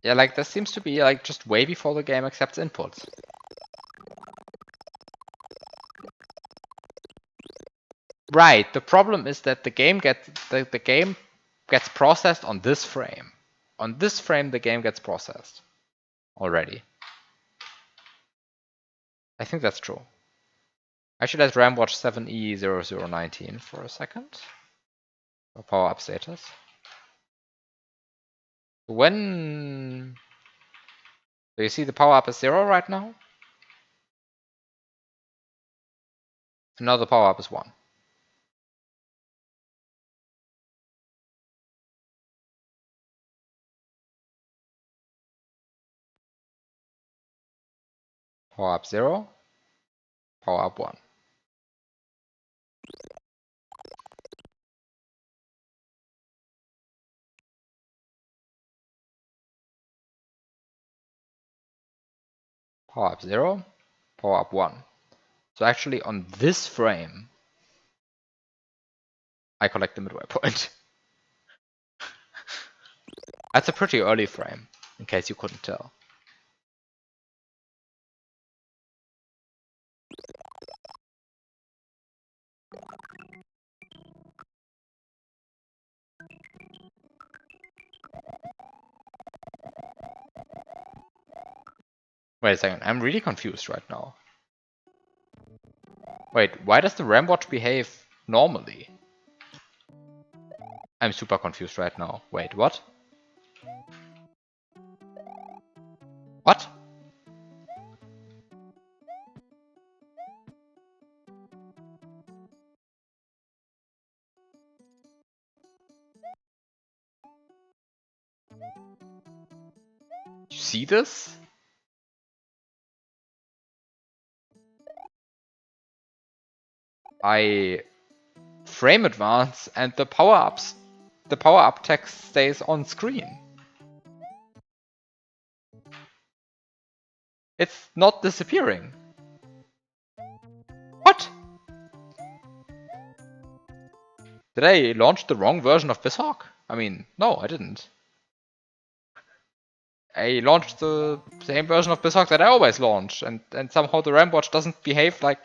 yeah, like this seems to be like just way before the game accepts inputs. Right, the problem is that the game gets processed on this frame. On this frame the game gets processed already. I think that's true. Actually, let's RAM watch 7E0019 for a second. For power up status. When do you see the power up is 0 right now? And now the power up is 1. Power up 0. Power up 1. Power up 0. Power up 1. So actually on this frame, I collect the midway point. That's a pretty early frame, in case you couldn't tell. Wait a second, I'm really confused right now. Wait, why does the RAM watch behave normally? I'm super confused right now. Wait, what? What? You see this? I frame advance and the power up text stays on screen. It's not disappearing. What? Did I launch the wrong version of BizHawk? I mean, no, I didn't. I launched the same version of BizHawk that I always launch, and somehow the RAM watch doesn't behave like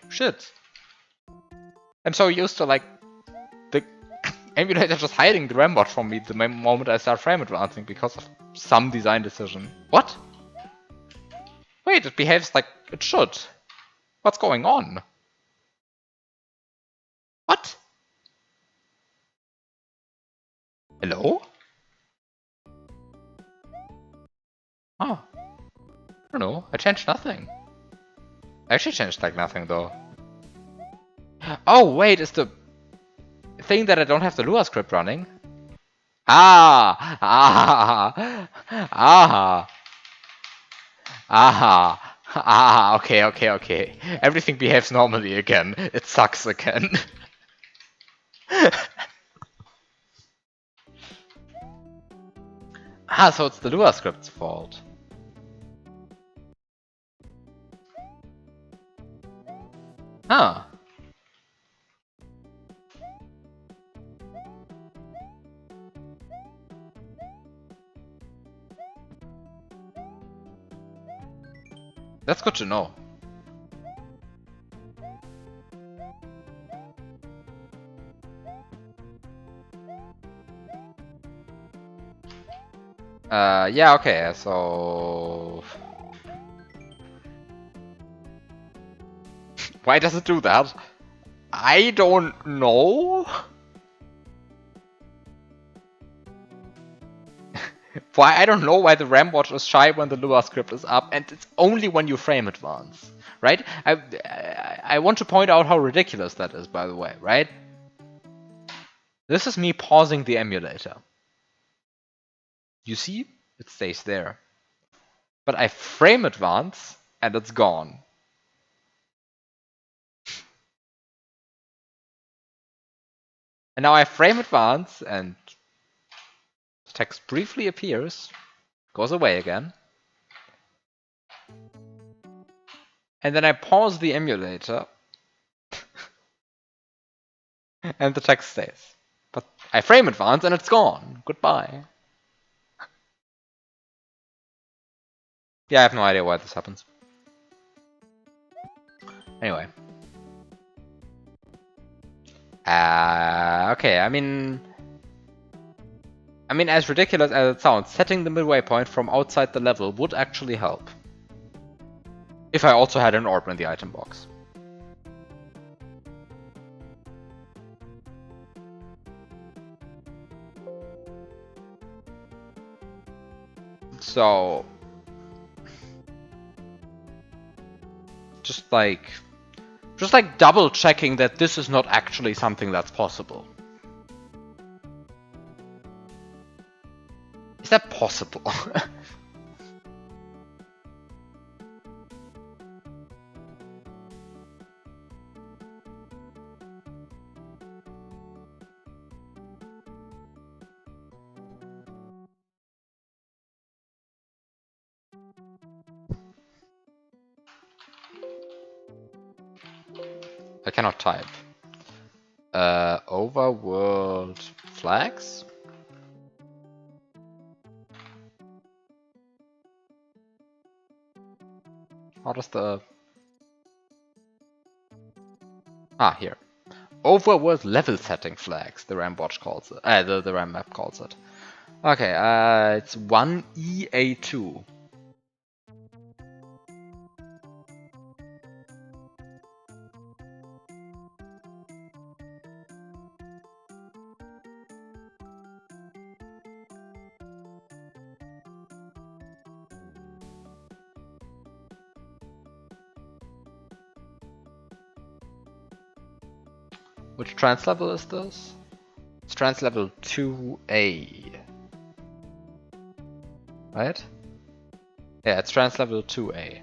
shit. I'm so used to like the emulator just hiding the RAM watch from me the moment I start frame advancing because of some design decision. What? Wait, it behaves like it should. What's going on? What? Hello? Oh. I don't know. I changed nothing. I actually changed like nothing though. Oh, wait, is the thing that I don't have the Lua script running? Ah! Ah! Ah! Ah! Ah! Okay, okay, okay. Everything behaves normally again. It sucks again. Ah, so it's the Lua script's fault. Huh. That's good to know. Yeah, okay, so... Why does it do that? I don't know. Why? I don't know why the RAM watch is shy when the Lua script is up, and it's only when you frame advance, right? I want to point out how ridiculous that is, by the way, right? This is me pausing the emulator. You see? It stays there. But I frame advance, and it's gone. And now I frame advance, and the text briefly appears, goes away again. And then I pause the emulator, and the text stays. But I frame advance, and it's gone. Goodbye. Yeah, I have no idea why this happens. Anyway. Okay, I mean, as ridiculous as it sounds, setting the midway point from outside the level would actually help. If I also had an orb in the item box. So... Just like double checking that this is not actually something that's possible. Is that possible? I cannot type. Overworld flags? How does the... Ah, here. Overworld level setting flags, the RAM watch calls it. The RAM map calls it. Okay, it's 1EA2. Which trans level is this? It's trans level 2A. Right? Yeah, it's trans level 2A.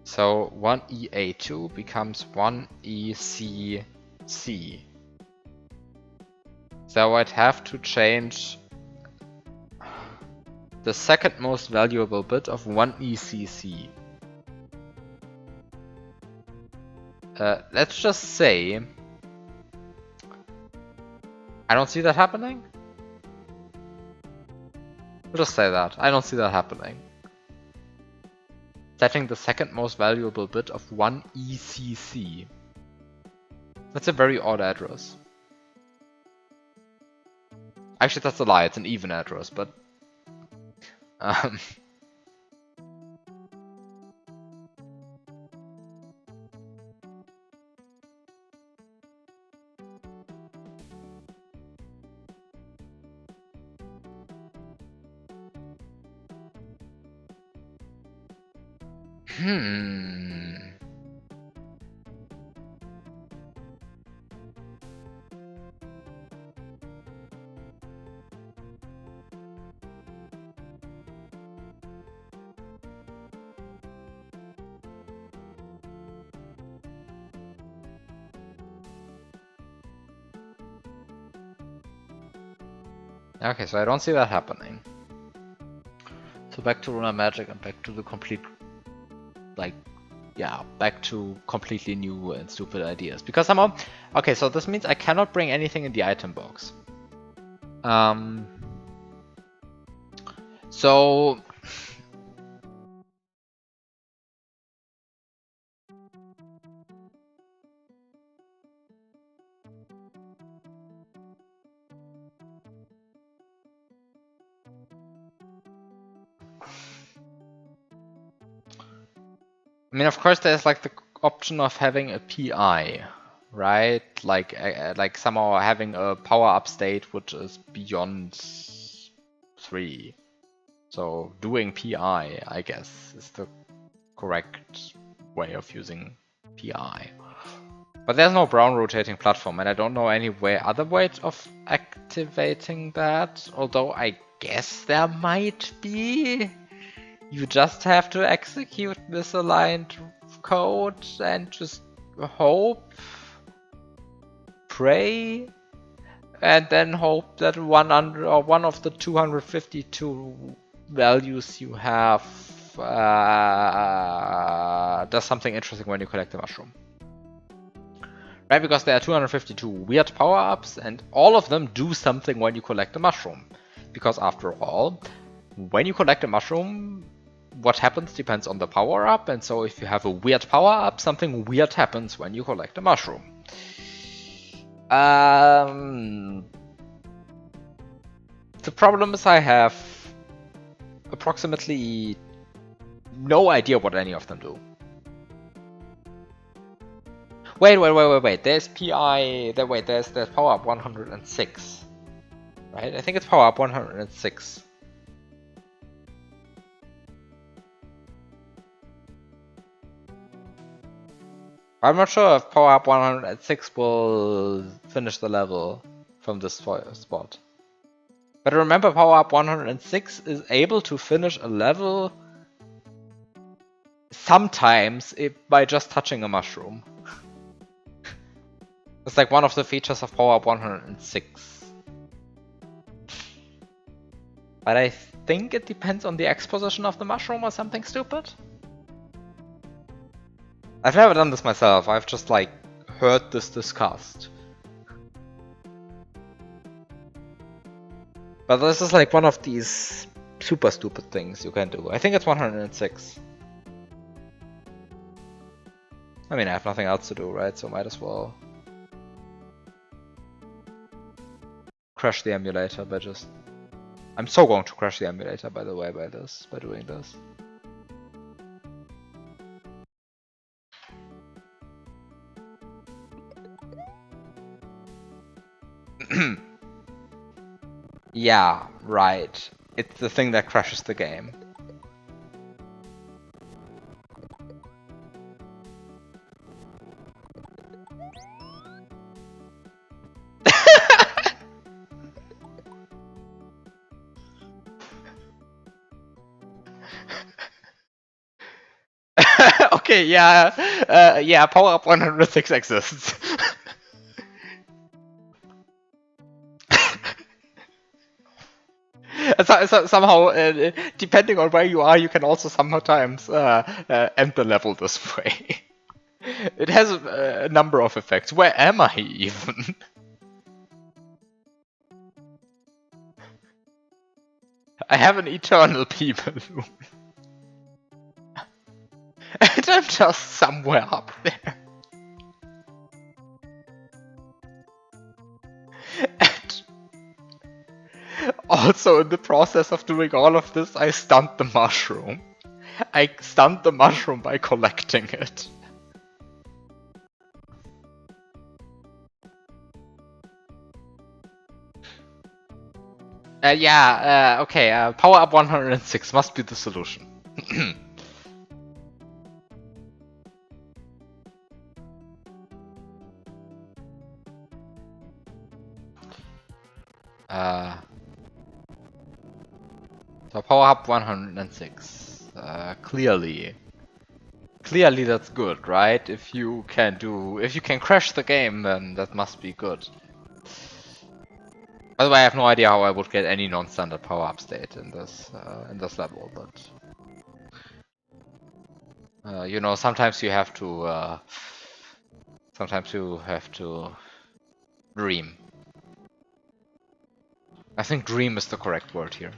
So 1EA2 becomes 1ECC. So I'd have to change the second most valuable bit of 1ECC. Let's just say I don't see that happening. We'll just say that. I don't see that happening. Setting the second most valuable bit of 1ECC. That's a very odd address. Actually, that's a lie. It's an even address, but... Okay, so I don't see that happening. So back to Lunar Magic and back to the complete, like, yeah, back to completely new and stupid ideas. Because somehow, okay, so this means I cannot bring anything in the item box. So I mean, of course, there's like the option of having a PI, right? Like somehow having a power-up state which is beyond 3. So doing PI, I guess, is the correct way of using PI. But there's no brown rotating platform, and I don't know any other way of activating that. Although I guess there might be. You just have to execute misaligned code and just hope, pray, and then hope that one of the 252 values you have does something interesting when you collect the mushroom. Right, because there are 252 weird power-ups, and all of them do something when you collect a mushroom. Because after all, when you collect a mushroom, what happens depends on the power-up, and so if you have a weird power-up, something weird happens when you collect a mushroom. The problem is I have approximately no idea what any of them do. Wait. There's PI. There's power up 106. Right? I think it's power up 106. I'm not sure if power up 106 will finish the level from this spot. But remember, power up 106 is able to finish a level sometimes by just touching a mushroom. It's like one of the features of power up 106. But I think it depends on the exposition of the mushroom or something stupid. I've never done this myself, I've just like heard this discussed. But this is like one of these super stupid things you can do. I think it's 106. I mean, I have nothing else to do, right? So might as well crash the emulator by just... I'm so going to crash the emulator, by the way, by doing this. Yeah, right. It's the thing that crashes the game. Okay, yeah, power up 106 exists. Somehow, depending on where you are, you can also sometimes end the level this way. It has a number of effects. Where am I even? I have an eternal P balloon. And I'm just somewhere up there. And also, in the process of doing all of this, I stunned the mushroom. I stunned the mushroom by collecting it. Okay, power up 106 must be the solution. So power up 106. Clearly that's good, right? If you can crash the game, then that must be good. By the way, I have no idea how I would get any non-standard power-up state in this level, but you know, sometimes you have to dream. I think dream is the correct word here.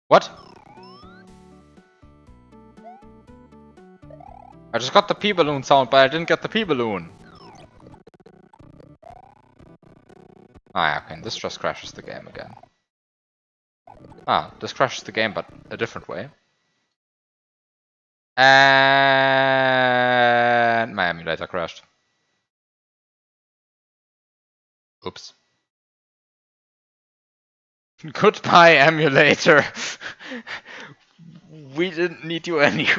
What? I just got the P-balloon sound, but I didn't get the P-balloon. Ah, okay, this just crashes the game again. Ah, this crashes the game, but a different way. And my emulator crashed. Oops. Goodbye, emulator. We didn't need you anyway.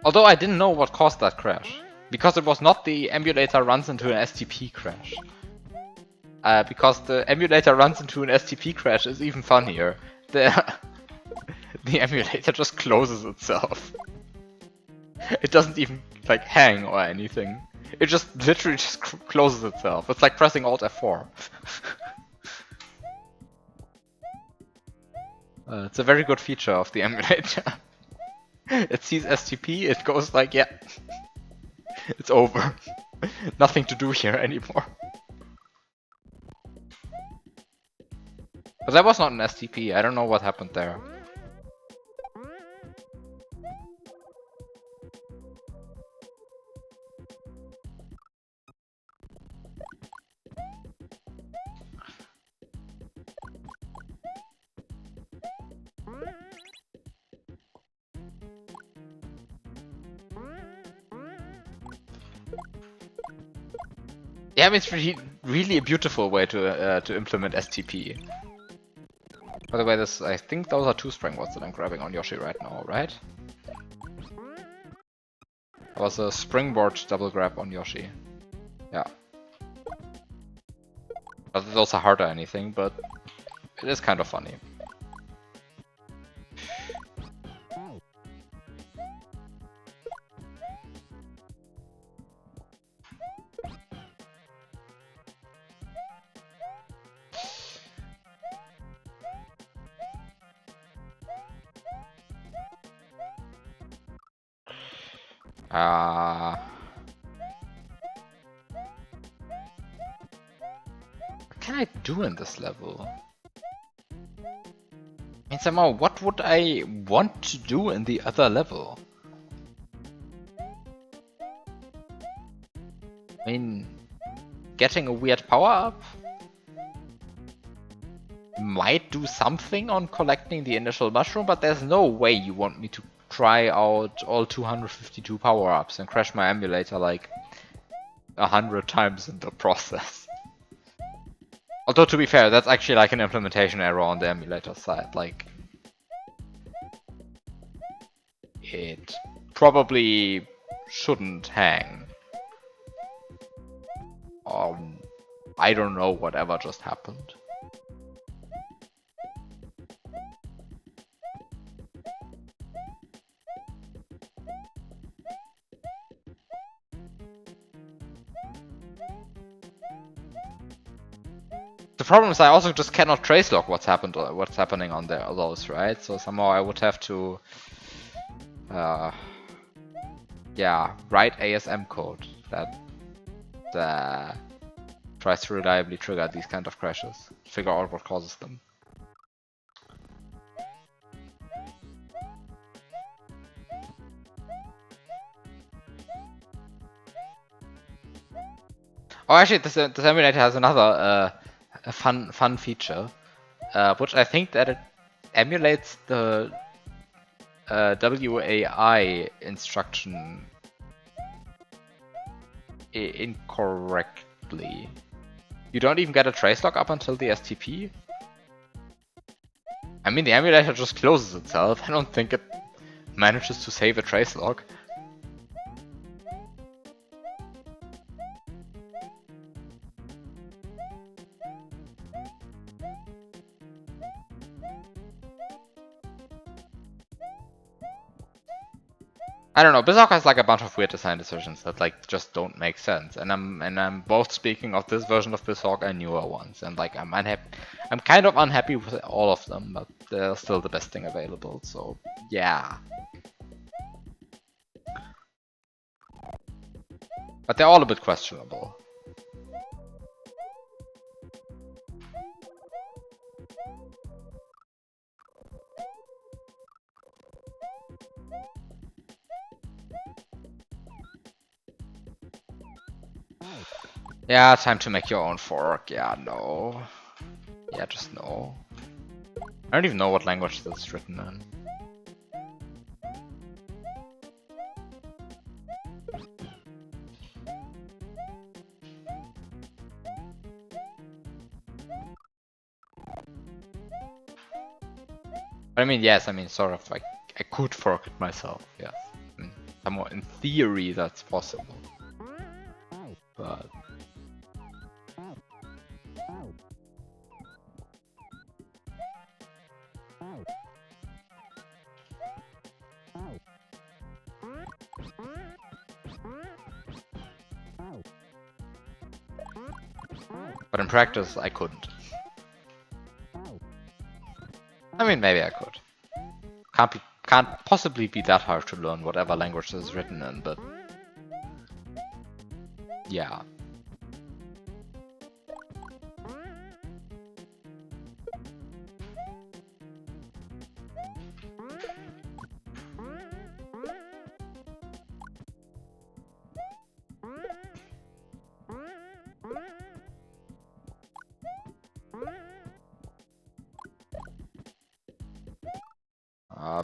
Although I didn't know what caused that crash. Because it was not the emulator runs into an STP crash. Because the emulator runs into an STP crash is even funnier. The emulator just closes itself. It doesn't even like hang or anything. It just literally just closes itself. It's like pressing Alt F4. It's a very good feature of the emulator. It sees STP, it goes like, yeah, it's over. Nothing to do here anymore. But that was not an STP, I don't know what happened there. Yeah, I mean, it's really a beautiful way to implement STP. By the way, I think those are two springboards that I'm grabbing on Yoshi right now, right? That was a springboard double grab on Yoshi. Yeah. Not that those are hard or anything, but it is kind of funny. What can I do in this level? I mean, somehow, what would I want to do in the other level? I mean, getting a weird power-up might do something on collecting the initial mushroom, but there's no way you want me to try out all 252 power-ups and crash my emulator like 100 times in the process. Although, to be fair, that's actually like an implementation error on the emulator side. Like, it probably shouldn't hang. I don't know whatever just happened. The problem is I also just cannot tracelog what's happening on those, right? So somehow I would have to, yeah, write ASM code that tries to reliably trigger these kind of crashes, figure out what causes them. Oh, actually, this emulator has another a fun feature, which I think that it emulates the WAI instruction incorrectly. You don't even get a tracelog up until the STP. I mean, the emulator just closes itself. I don't think it manages to save a tracelog. I don't know. BizHawk has like a bunch of weird design decisions that like just don't make sense, and I'm both speaking of this version of BizHawk and newer ones, and like I'm kind of unhappy with all of them, but they're still the best thing available. So yeah, but they're all a bit questionable. Yeah, time to make your own fork. Yeah, no. Yeah, just no. I don't even know what language this is written in. But I mean, yes, I mean, sort of like, I could fork it myself, yes. I mean, somewhat in theory that's possible. But... But in practice, I couldn't. I mean, maybe I could. Can't possibly be that hard to learn whatever language this is written in, but... Yeah.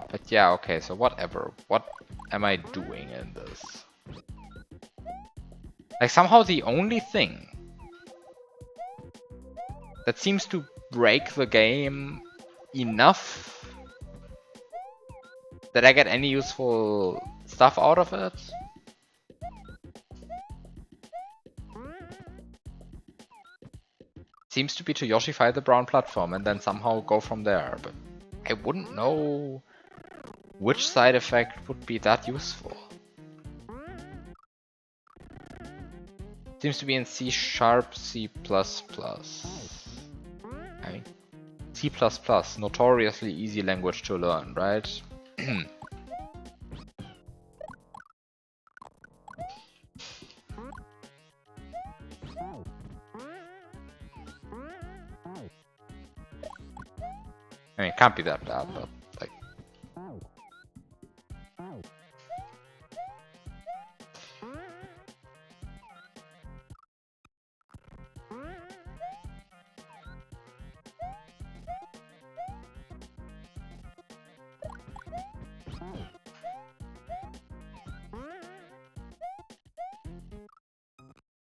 But yeah, okay, so whatever. What am I doing in this? Like, somehow the only thing that seems to break the game enough that I get any useful stuff out of it seems to be to Yoshify the brown platform and then somehow go from there, but I wouldn+'t know which side effect would be that useful. Seems to be in C#, C++. I mean, C++, notoriously easy language to learn, right? I mean, it can't be that bad, but like...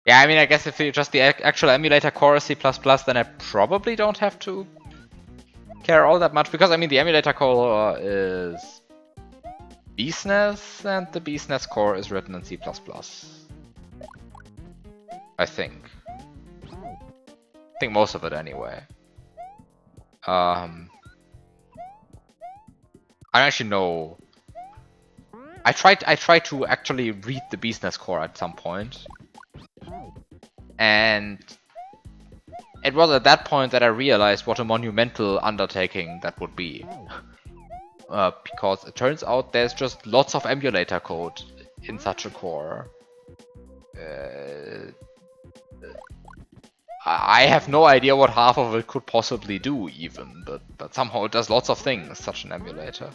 Yeah, I mean, I guess if you just the actual emulator core is C++, then I probably don't have to care all that much, because I mean, the emulator core is BSNES, and the BSNES core is written in C++. I think. I think most of it anyway. I don't actually know. I tried to actually read the BSNES core at some point, and it was at that point that I realized what a monumental undertaking that would be. Because it turns out there's just lots of emulator code in such a core. I have no idea what half of it could possibly do even, but somehow it does lots of things, such an emulator.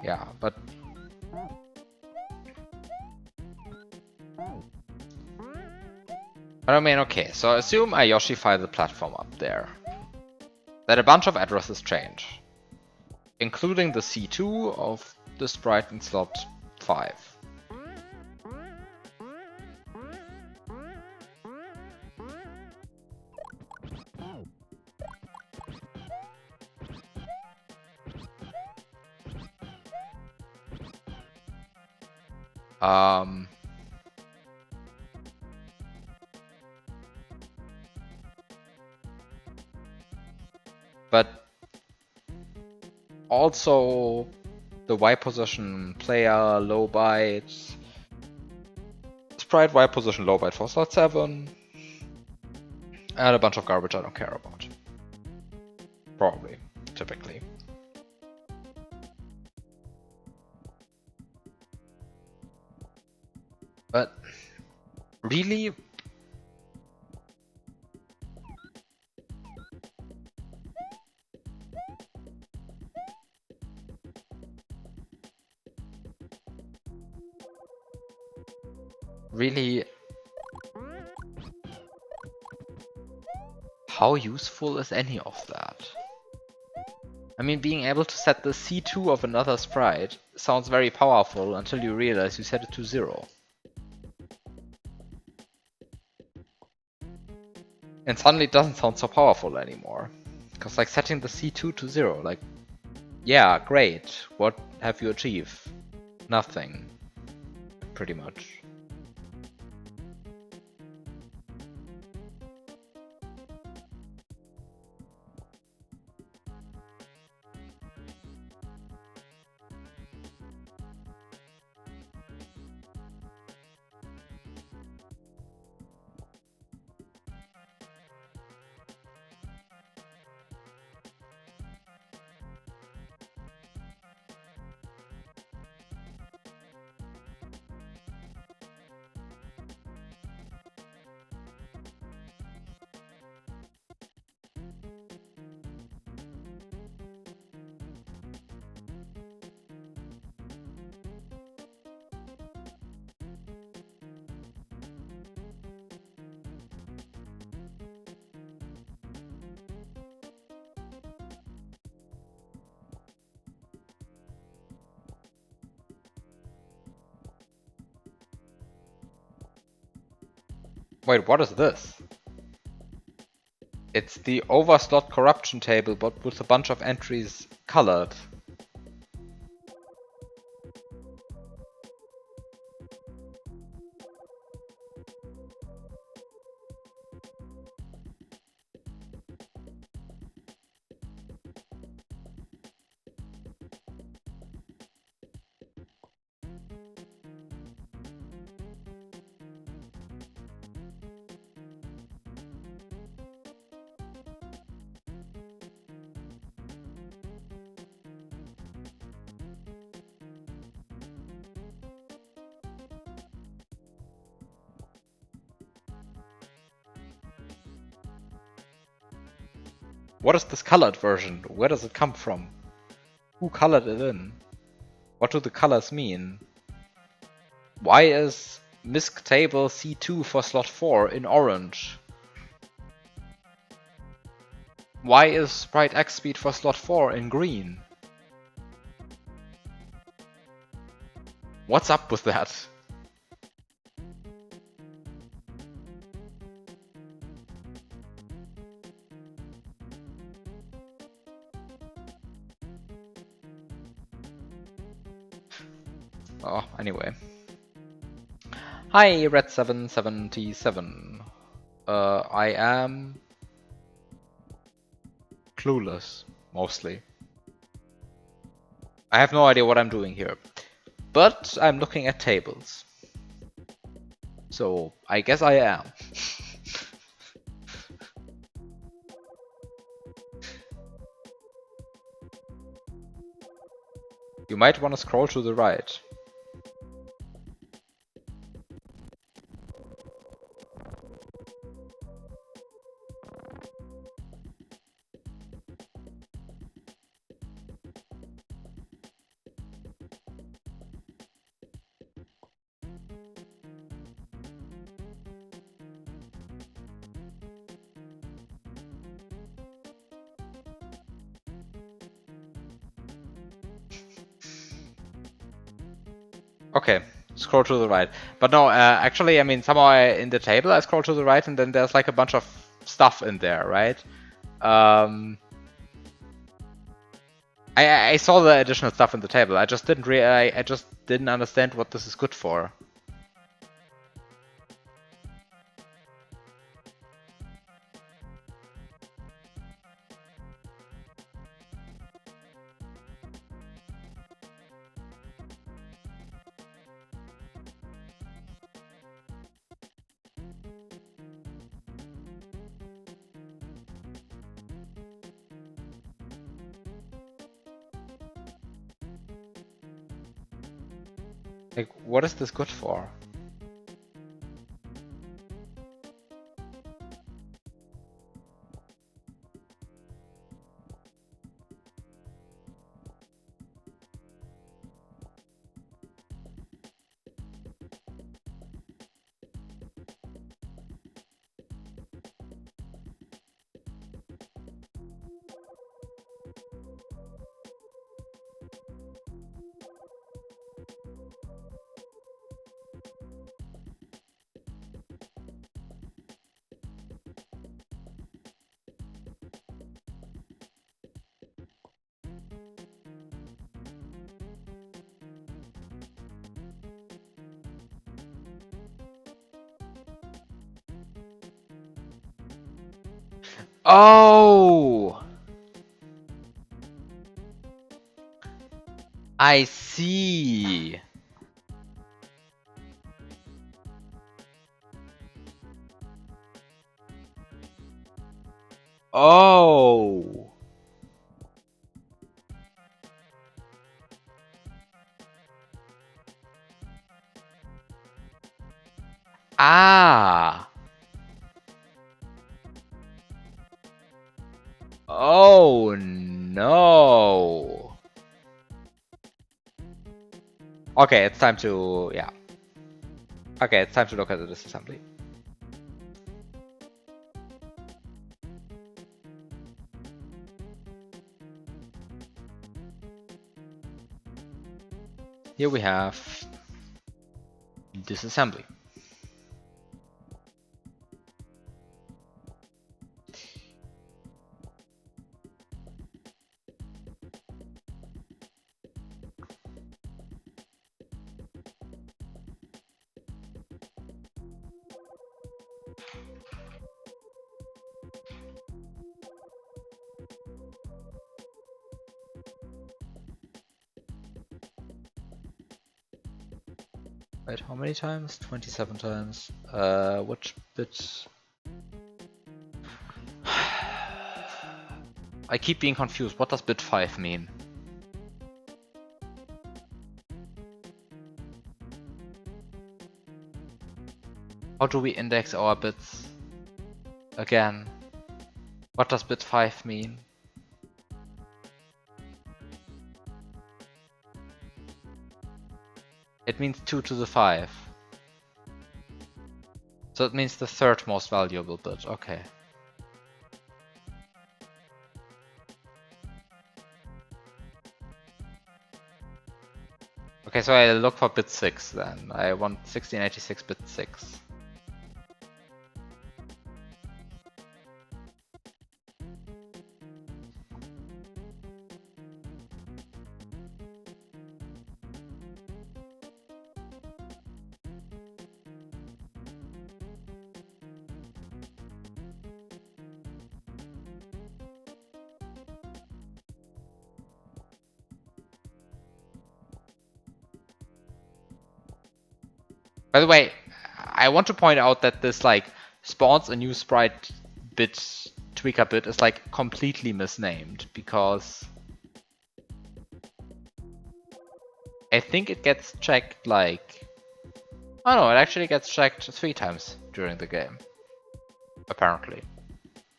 Yeah, but I mean, okay, so assume I Yoshify the platform up there. Then a bunch of addresses change, including the C2 of the sprite in slot 5. Um, but also the Y position player low byte, sprite Y position low byte for slot 7, and a bunch of garbage I don't care about. Probably, typically. But really, really, how useful is any of that? I mean, being able to set the C2 of another sprite sounds very powerful until you realize you set it to 0. And suddenly it doesn't sound so powerful anymore. Because like setting the C2 to 0, like, yeah, great. What have you achieved? Nothing. Pretty much. Wait, what is this? It's the overslot corruption table, but with a bunch of entries colored. What is this colored version? Where does it come from? Who colored it in? What do the colors mean? Why is MISC table C2 for slot 4 in orange? Why is sprite X speed for slot 4 in green? What's up with that? Oh, anyway. Hi, Red777. I am clueless, mostly. I have no idea what I'm doing here. But I'm looking at tables. So, I guess I am. You might want to scroll to the right. Okay, scroll to the right. But no, actually, I mean, somehow in the table I scroll to the right and then there's like a bunch of stuff in there, right? I saw the additional stuff in the table. I just didn't I just didn't understand what this is good for. Like, what is this good for? Oh! I see. Oh. Ah. Oh no. Okay, it's time to, yeah. Okay, it's time to look at the disassembly. Here we have disassembly. Wait, how many times? 27 times. Which bit? I keep being confused. What does bit 5 mean? How do we index our bits? Again. What does bit 5 mean? It means 2 to the 5. So it means the third most valuable bit. Okay. Okay, so I look for bit 6 then. I want 1686 bit 6. By the way, I want to point out that this like spawns a new sprite bit tweaker bit is like completely misnamed because I think it gets checked like, oh no, it actually gets checked 3 times during the game. Apparently.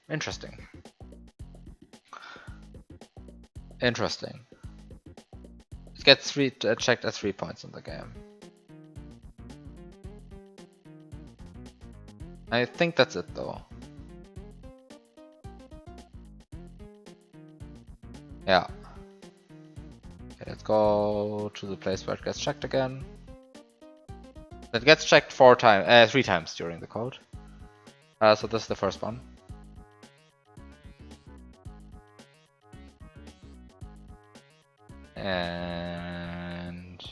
Interesting. Interesting. It gets checked at 3 points in the game. I think that's it though. Yeah. Okay, let's go to the place where it gets checked again. That gets checked 3 times during the code. So this is the first one. And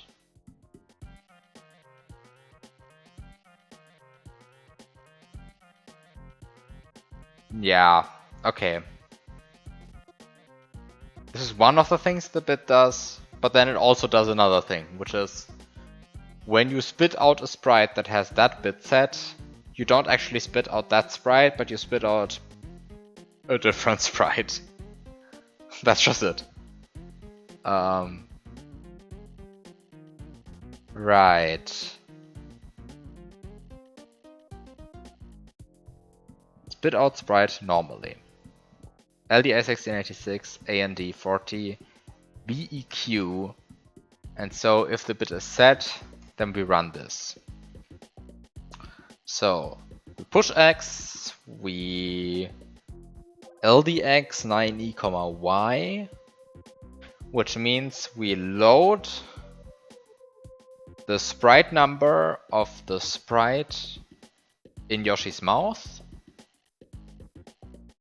yeah, okay. This is one of the things the bit does, but then it also does another thing, which is when you spit out a sprite that has that bit set, you don't actually spit out that sprite, but you spit out a different sprite. That's just it. Right. Spit out sprite normally. LDA1686, AND 40, BEQ. And so if the bit is set, then we run this. So we push X, we LDX 9E, Y, which means we load the sprite number of the sprite in Yoshi's mouth.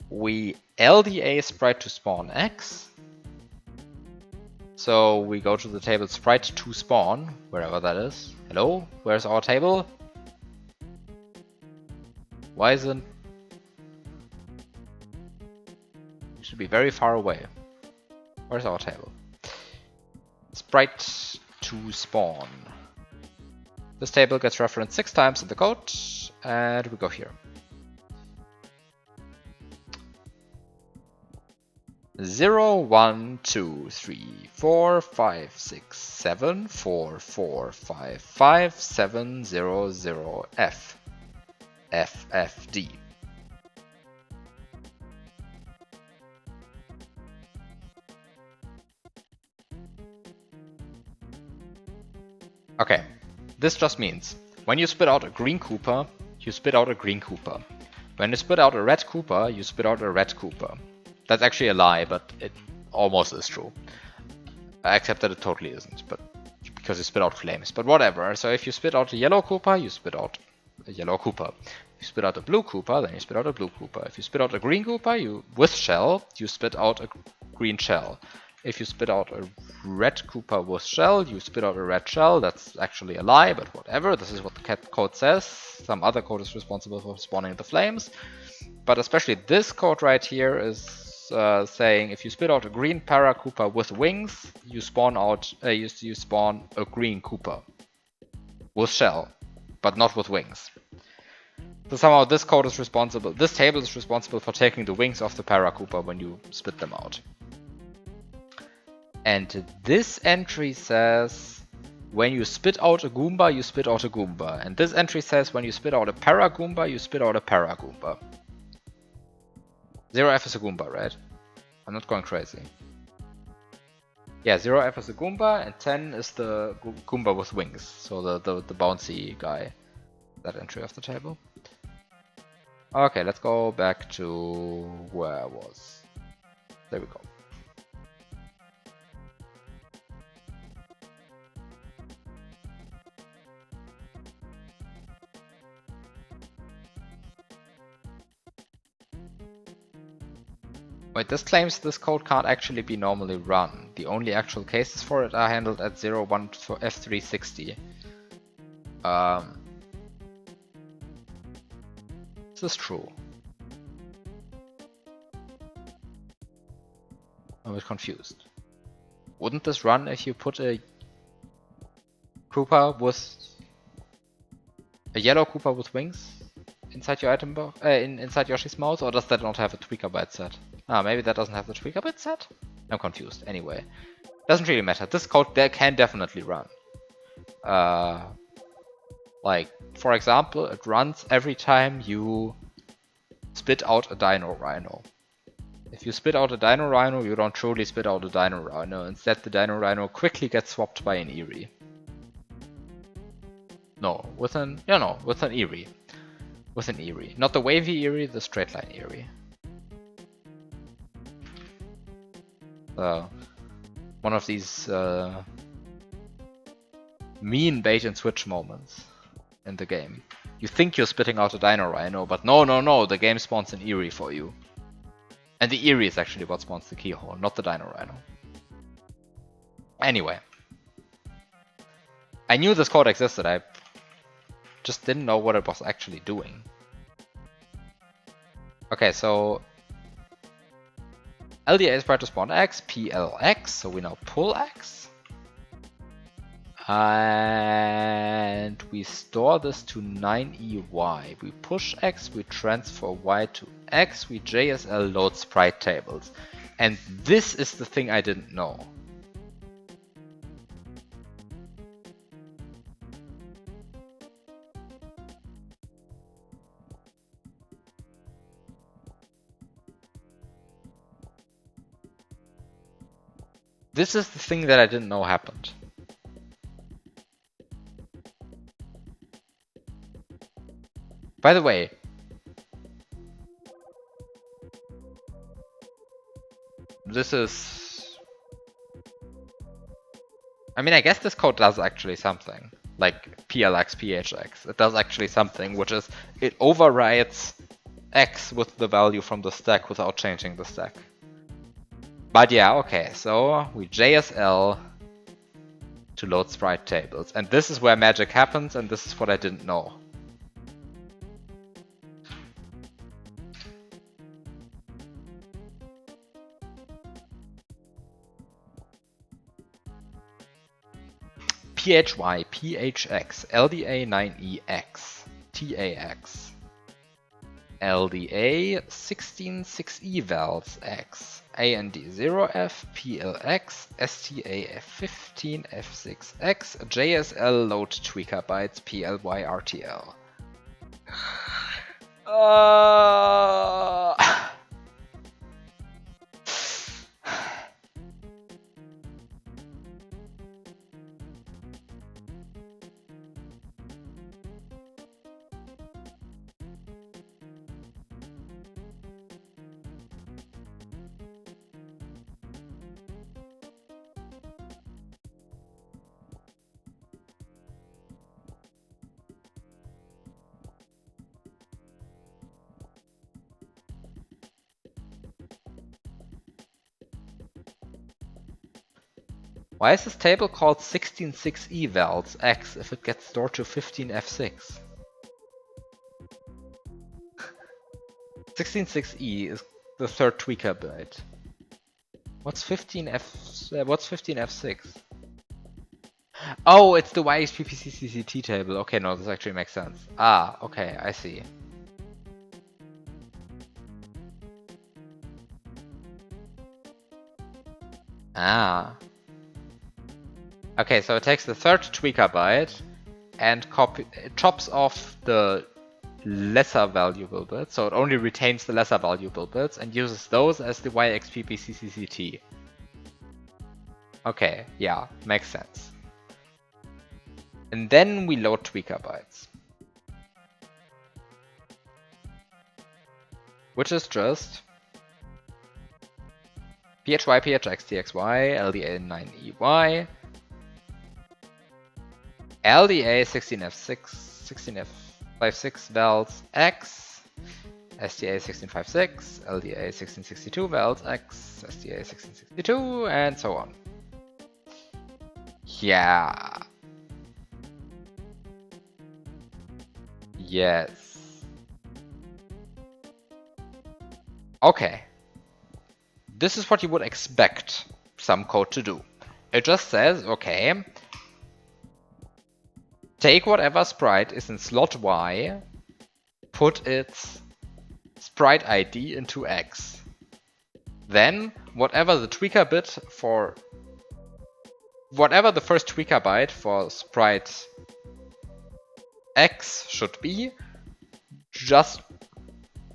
We LDA sprite to spawn X. So we go to the table sprite to spawn, wherever that is. Hello, where's our table? Why isn't... It should be very far away. Where's our table? Sprite to spawn. This table gets referenced 6 times in the code, and we go here. 0, 1, 2, 3, 4, 5, 6, 7, 4, 4, 5, 5, 7, 0, 0, F. F, F, D. Okay, this just means when you spit out a green Koopa, you spit out a green Koopa. When you spit out a red Koopa, you spit out a red Koopa. That's actually a lie, but it almost is true. Except that it totally isn't, but because you spit out flames. But whatever. So if you spit out a yellow Koopa, you spit out a yellow Koopa. If you spit out a blue Koopa, then you spit out a blue Koopa. If you spit out a green Koopa, with shell, you spit out a green shell. If you spit out a red Koopa with shell, you spit out a red shell. That's actually a lie, but whatever. This is what the code says. Some other code is responsible for spawning the flames. But especially this code right here is saying if you spit out a green para Koopa with wings, you spawn out you spawn a green Koopa with shell, but not with wings. So somehow this code is responsible. This table is responsible for taking the wings off the para Koopa when you spit them out. And this entry says when you spit out a Goomba, you spit out a Goomba. And this entry says when you spit out a para Goomba, you spit out a para Goomba. 0F is a Goomba, right? I'm not going crazy. Yeah, 0F is a Goomba, and 10 is the Goomba with wings. So the bouncy guy. That entry of the table. Okay, let's go back to where I was. There we go. Wait, this claims this code can't actually be normally run. The only actual cases for it are handled at 01 for F360. This is true. I'm a bit confused. Wouldn't this run if you put a Koopa with a yellow Koopa with wings inside your item box, inside Yoshi's mouth, or does that not have a tweaker byte set? Ah, maybe that doesn't have the tweaker bit set? I'm confused. Anyway, doesn't really matter. This code there can definitely run. Like, for example, it runs every time you spit out a Dino Rhino. If you spit out a Dino Rhino, you don't truly spit out a Dino Rhino. Instead, the Dino Rhino quickly gets swapped by an Eerie. No, with an Eerie. With an Eerie. Not the wavy Eerie, the straight line Eerie. One of these mean bait and switch moments. in the game. You think you're spitting out a Dino Rhino, but no, the game spawns an Eerie for you. And the Eerie is actually what spawns the Keyhole, not the Dino Rhino. Anyway. I knew this code existed, I just didn't know what it was actually doing. Okay, so LDA is prior to spawn X, PLX, so we now pull X. And we store this to 9EY. We push X, we transfer Y to X, we JSL load sprite tables. And this is the thing I didn't know. This is the thing that I didn't know happened. By the way, this is... I mean, I guess this code does actually something. Like PLX, PHX. It does actually something, which is it overrides X with the value from the stack without changing the stack. But yeah, okay, so we JSL to load sprite tables. And this is where magic happens, and this is what I didn't know. PHY, PHX, LDA 9EX, TAX, LDA 166E vals X, AND 0F, PLX, STA F15F6X, JSL load tweaker bytes, PLYRTL. Why is this table called 166E vals X if it gets stored to 15F6? 166E is the third tweaker byte. What's 15F6? Oh, it's the YXPPCCCT table. Okay, no, this actually makes sense. Ah, okay, I see. Ah. Okay, so it takes the third tweaker byte and it chops off the lesser valuable bits, so it only retains the lesser valuable bits and uses those as the YXPPCCCT. Okay, yeah, makes sense. And then we load tweaker bytes, which is just PHY, PHX, TXY, LDA 9EY, LDA 16F6, 16F56 vals X, STA 1656, LDA 1662 vals X, STA 1662, and so on. Yeah. Yes. Okay. This is what you would expect some code to do. It just says, okay, take whatever sprite is in slot Y, put its sprite ID into X. Then, whatever the tweaker bit for... whatever the first tweaker byte for sprite X should be, just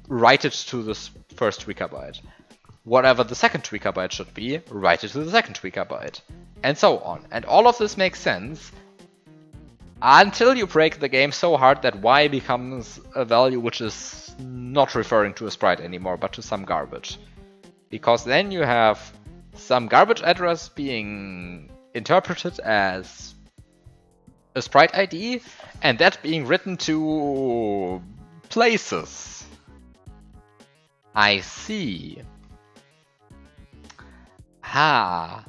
write it to the first tweaker byte. Whatever the second tweaker byte should be, write it to the second tweaker byte. And so on. And all of this makes sense until you break the game so hard that Y becomes a value which is not referring to a sprite anymore, but to some garbage. Because then you have some garbage address being interpreted as a sprite ID, and that being written to places. I see. Ha.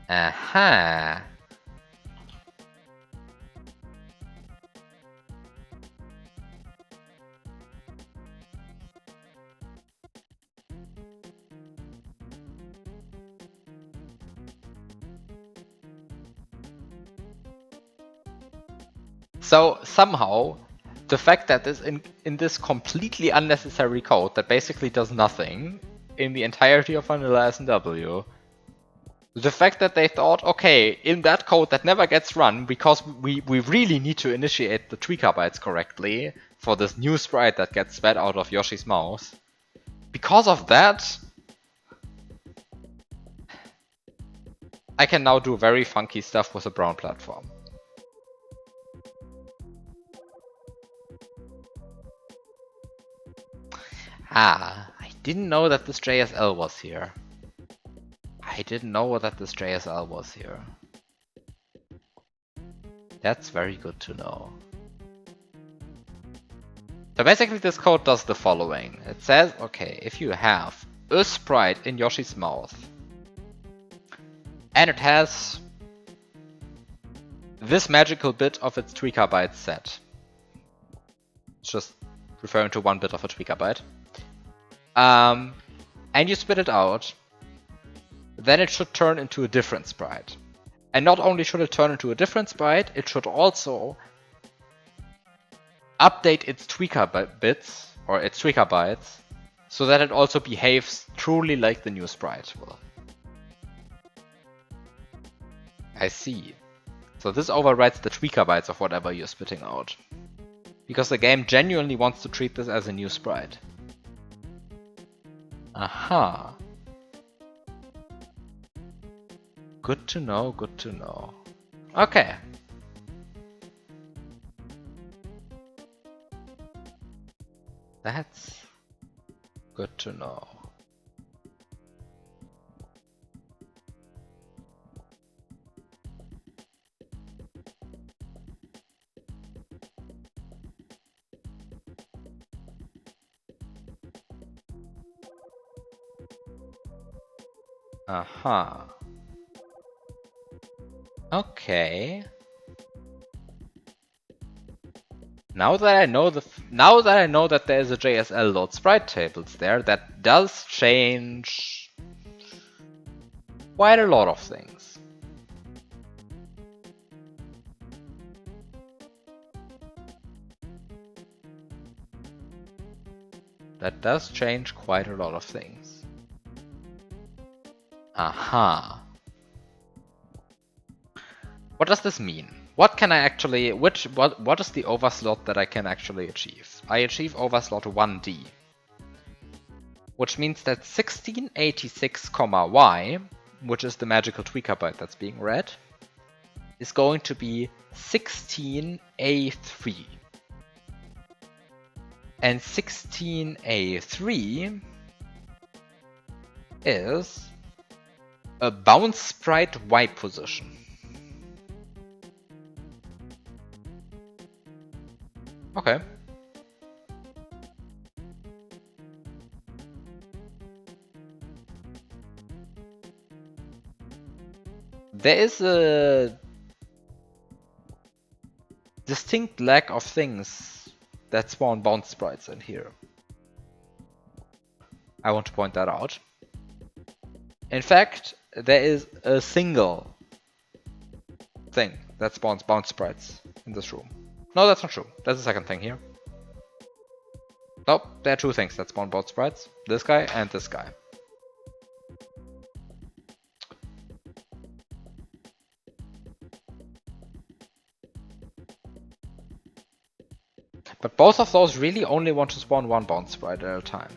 Aha. So somehow, the fact that this in this completely unnecessary code that basically does nothing in the entirety of vanilla SNW, the fact that they thought, okay, in that code that never gets run because we really need to initiate the tweaker bytes correctly for this new sprite that gets spat out of Yoshi's mouth, because of that, I can now do very funky stuff with a brown platform. Ah, I didn't know that this JSL was here. I didn't know that this JSL was here. That's very good to know. So basically this code does the following. It says, okay, if you have a sprite in Yoshi's mouth, and it has this magical bit of its tweaker byte set. It's just referring to one bit of a tweaker byte. And you spit it out, then it should turn into a different sprite. And not only should it turn into a different sprite, it should also update its tweaker bits, or its tweaker bytes, so that it also behaves truly like the new sprite will. I see. So this overrides the tweaker bytes of whatever you're spitting out. Because the game genuinely wants to treat this as a new sprite. Aha. Good to know, good to know. Okay. That's good to know. Aha. Okay. Now that I know that there's a JSL load sprite tables there, that does change quite a lot of things. That does change quite a lot of things. Aha. What does this mean? What can I actually, what is the overslot that I can actually achieve? I achieve overslot 1D. Which means that 1686, y, which is the magical tweaker byte that's being read, is going to be 16A3. And 16A3 is a bounce sprite Y position. Okay. There is a distinct lack of things that spawn bounce sprites in here. I want to point that out. In fact, there is a single thing that spawns bounce sprites in this room. No, that's not true. There's a second thing here. Nope, there are two things that spawn bounce sprites. This guy and this guy. But both of those really only want to spawn one bounce sprite at a time.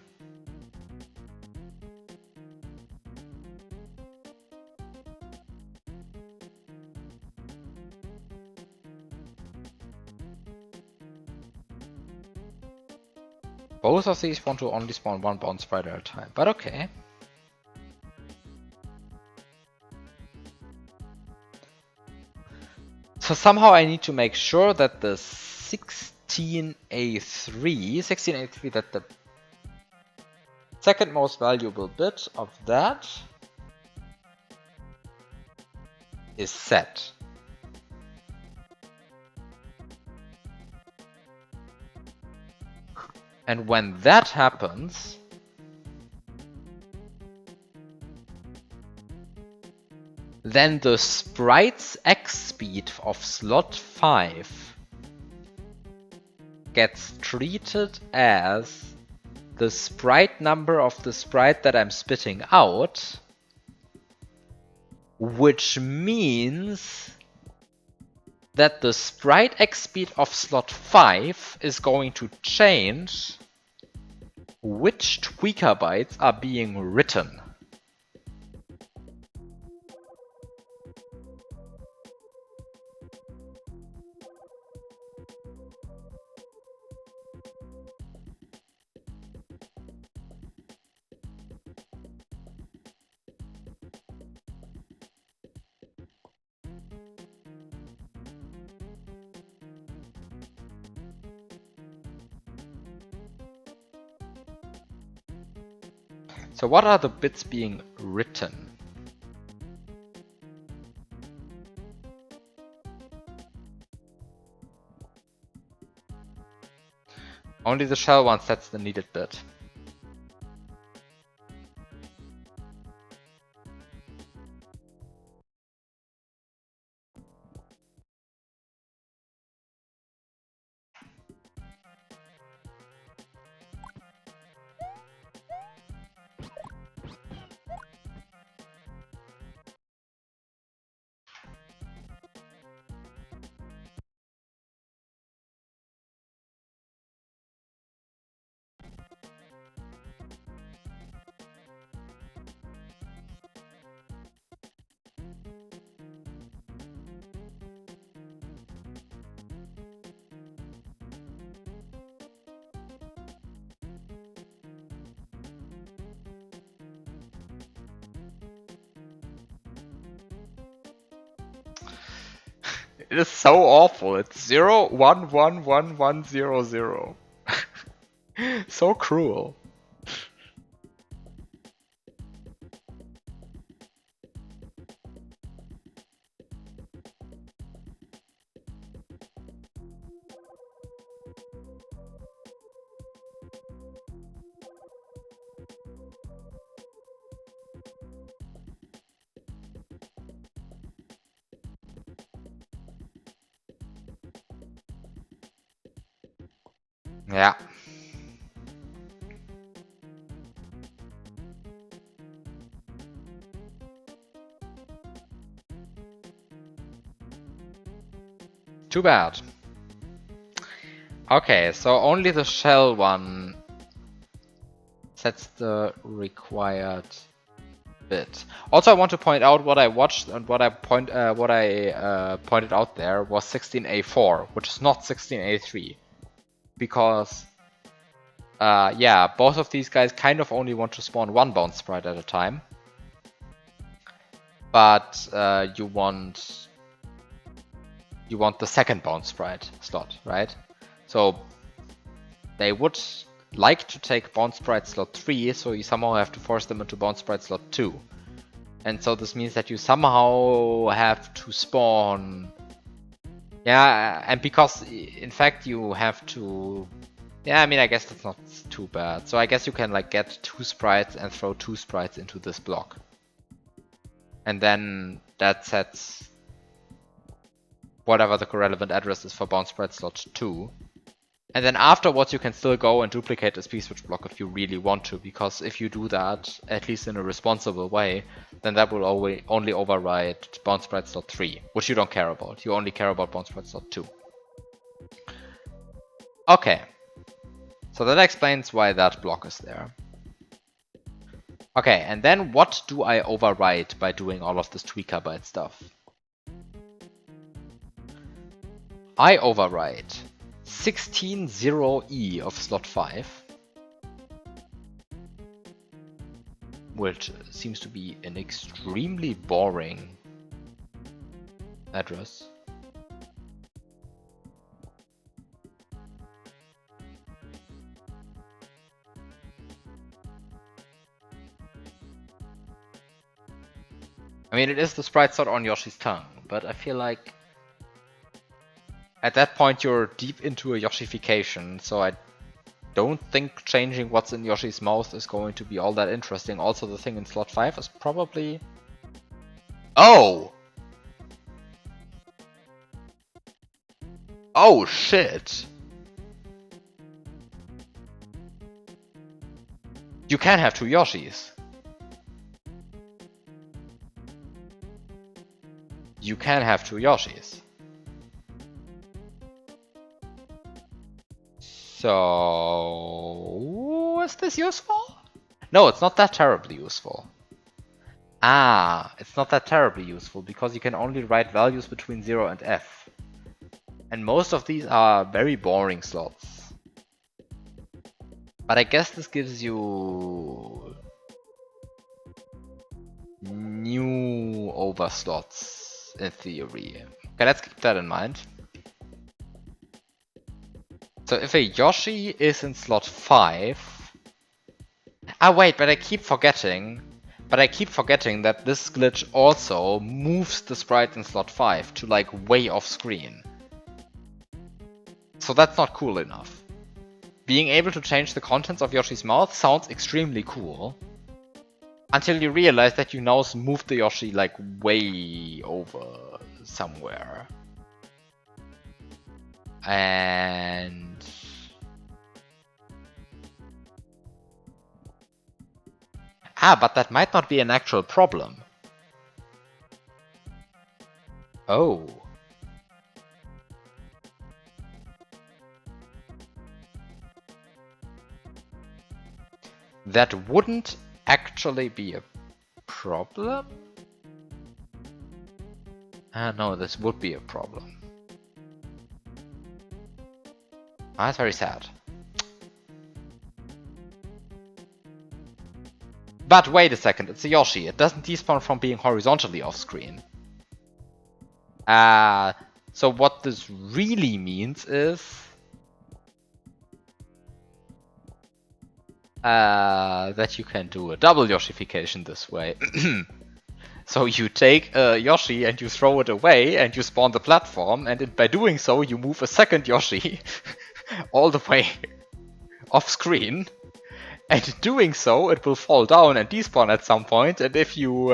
Both of these want to only spawn one bounce sprite at a time, but okay. So somehow I need to make sure that the 16A3, that the second most valuable bit of that is set. And when that happens, then the sprite's X speed of slot 5 gets treated as the sprite number of the sprite that I'm spitting out, which means that the sprite X speed of slot 5 is going to change which tweaker bytes are being written. So what are the bits being written? Only the shell one sets the needed bit. It is so awful. It's 0, 1, 1, 1, 1, 0, 0. So cruel. Yeah. Too bad. Okay, so only the shell one sets the required bit. Also, I want to point out what I watched and what I pointed out there was 16A4, which is not 16A3, because yeah, both of these guys kind of only want to spawn one bounce sprite at a time, but you want the second bounce sprite slot, right? So they would like to take bounce sprite slot 3, so you somehow have to force them into bounce sprite slot 2. And so this means that you somehow have to spawn... Yeah, and because in fact you have to... Yeah, I mean, I guess that's not too bad. So I guess you can like get 2 sprites and throw 2 sprites into this block. And then that sets whatever the relevant address is for bounce sprite slot 2. And then afterwards you can still go and duplicate this p-switch block if you really want to, because if you do that, at least in a responsible way, then that will only override bounce sprite slot 3, which you don't care about. You only care about bounce sprite slot 2. Okay. So that explains why that block is there. Okay, and then what do I override by doing all of this tweaker byte stuff? I override 16.0e of slot 5, which seems to be an extremely boring address. I mean, it is the sprite slot on Yoshi's tongue, but I feel like at that point you're deep into a Yoshification, so I don't think changing what's in Yoshi's mouth is going to be all that interesting. Also, the thing in slot 5 is probably... Oh! Oh shit! You can have two Yoshis. You can have two Yoshis. So... is this useful? No, it's not that terribly useful. Ah, it's not that terribly useful because you can only write values between 0 and F. And most of these are very boring slots. But I guess this gives you new overslots in theory. Okay, let's keep that in mind. So if a Yoshi is in slot 5... Ah wait, but I keep forgetting that this glitch also moves the sprite in slot 5 to like way off screen. So that's not cool enough. Being able to change the contents of Yoshi's mouth sounds extremely cool. Until you realize that you now moved the Yoshi like way over somewhere. And... ah, but that might not be an actual problem. Oh. That wouldn't actually be a problem? No, this would be a problem. Ah, that's very sad. But wait a second, it's a Yoshi. It doesn't despawn from being horizontally off screen. So what this really means is... that you can do a double Yoshification this way. So you take a Yoshi and you throw it away and you spawn the platform, and by doing so you move a second Yoshi all the way off screen. And in doing so, it will fall down and despawn at some point, and if you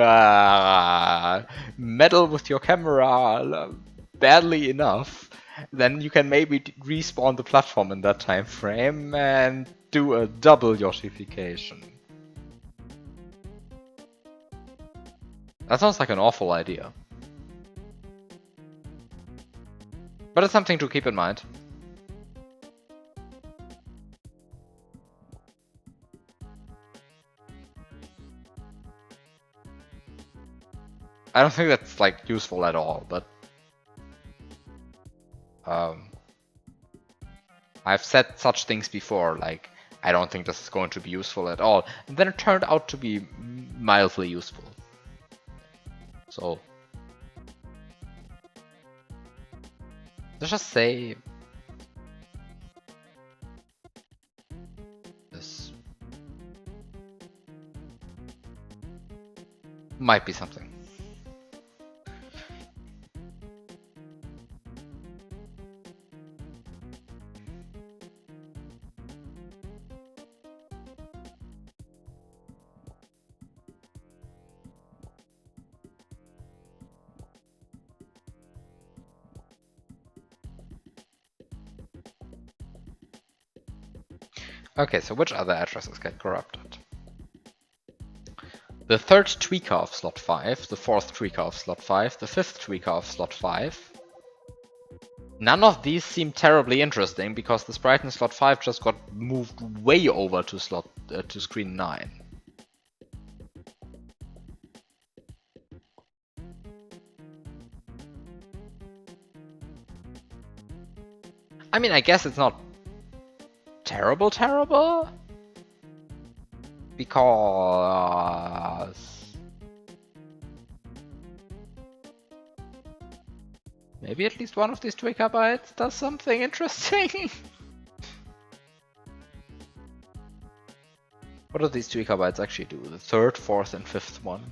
meddle with your camera badly enough, then you can maybe respawn the platform in that time frame and do a double Yoshification. That sounds like an awful idea. But it's something to keep in mind. I don't think that's like useful at all, but I've said such things before, like I don't think this is going to be useful at all, and then it turned out to be mildly useful. So let's just say this might be something. Okay, so which other addresses get corrupted? The third tweaker of slot 5, the fourth tweaker of slot 5, the fifth tweaker of slot 5. None of these seem terribly interesting because the sprite in slot 5 just got moved way over to slot to screen 9. I mean, I guess it's not terrible, because maybe at least one of these tweaker bytes does something interesting. What do these tweaker bytes actually do? The third, fourth, and fifth one.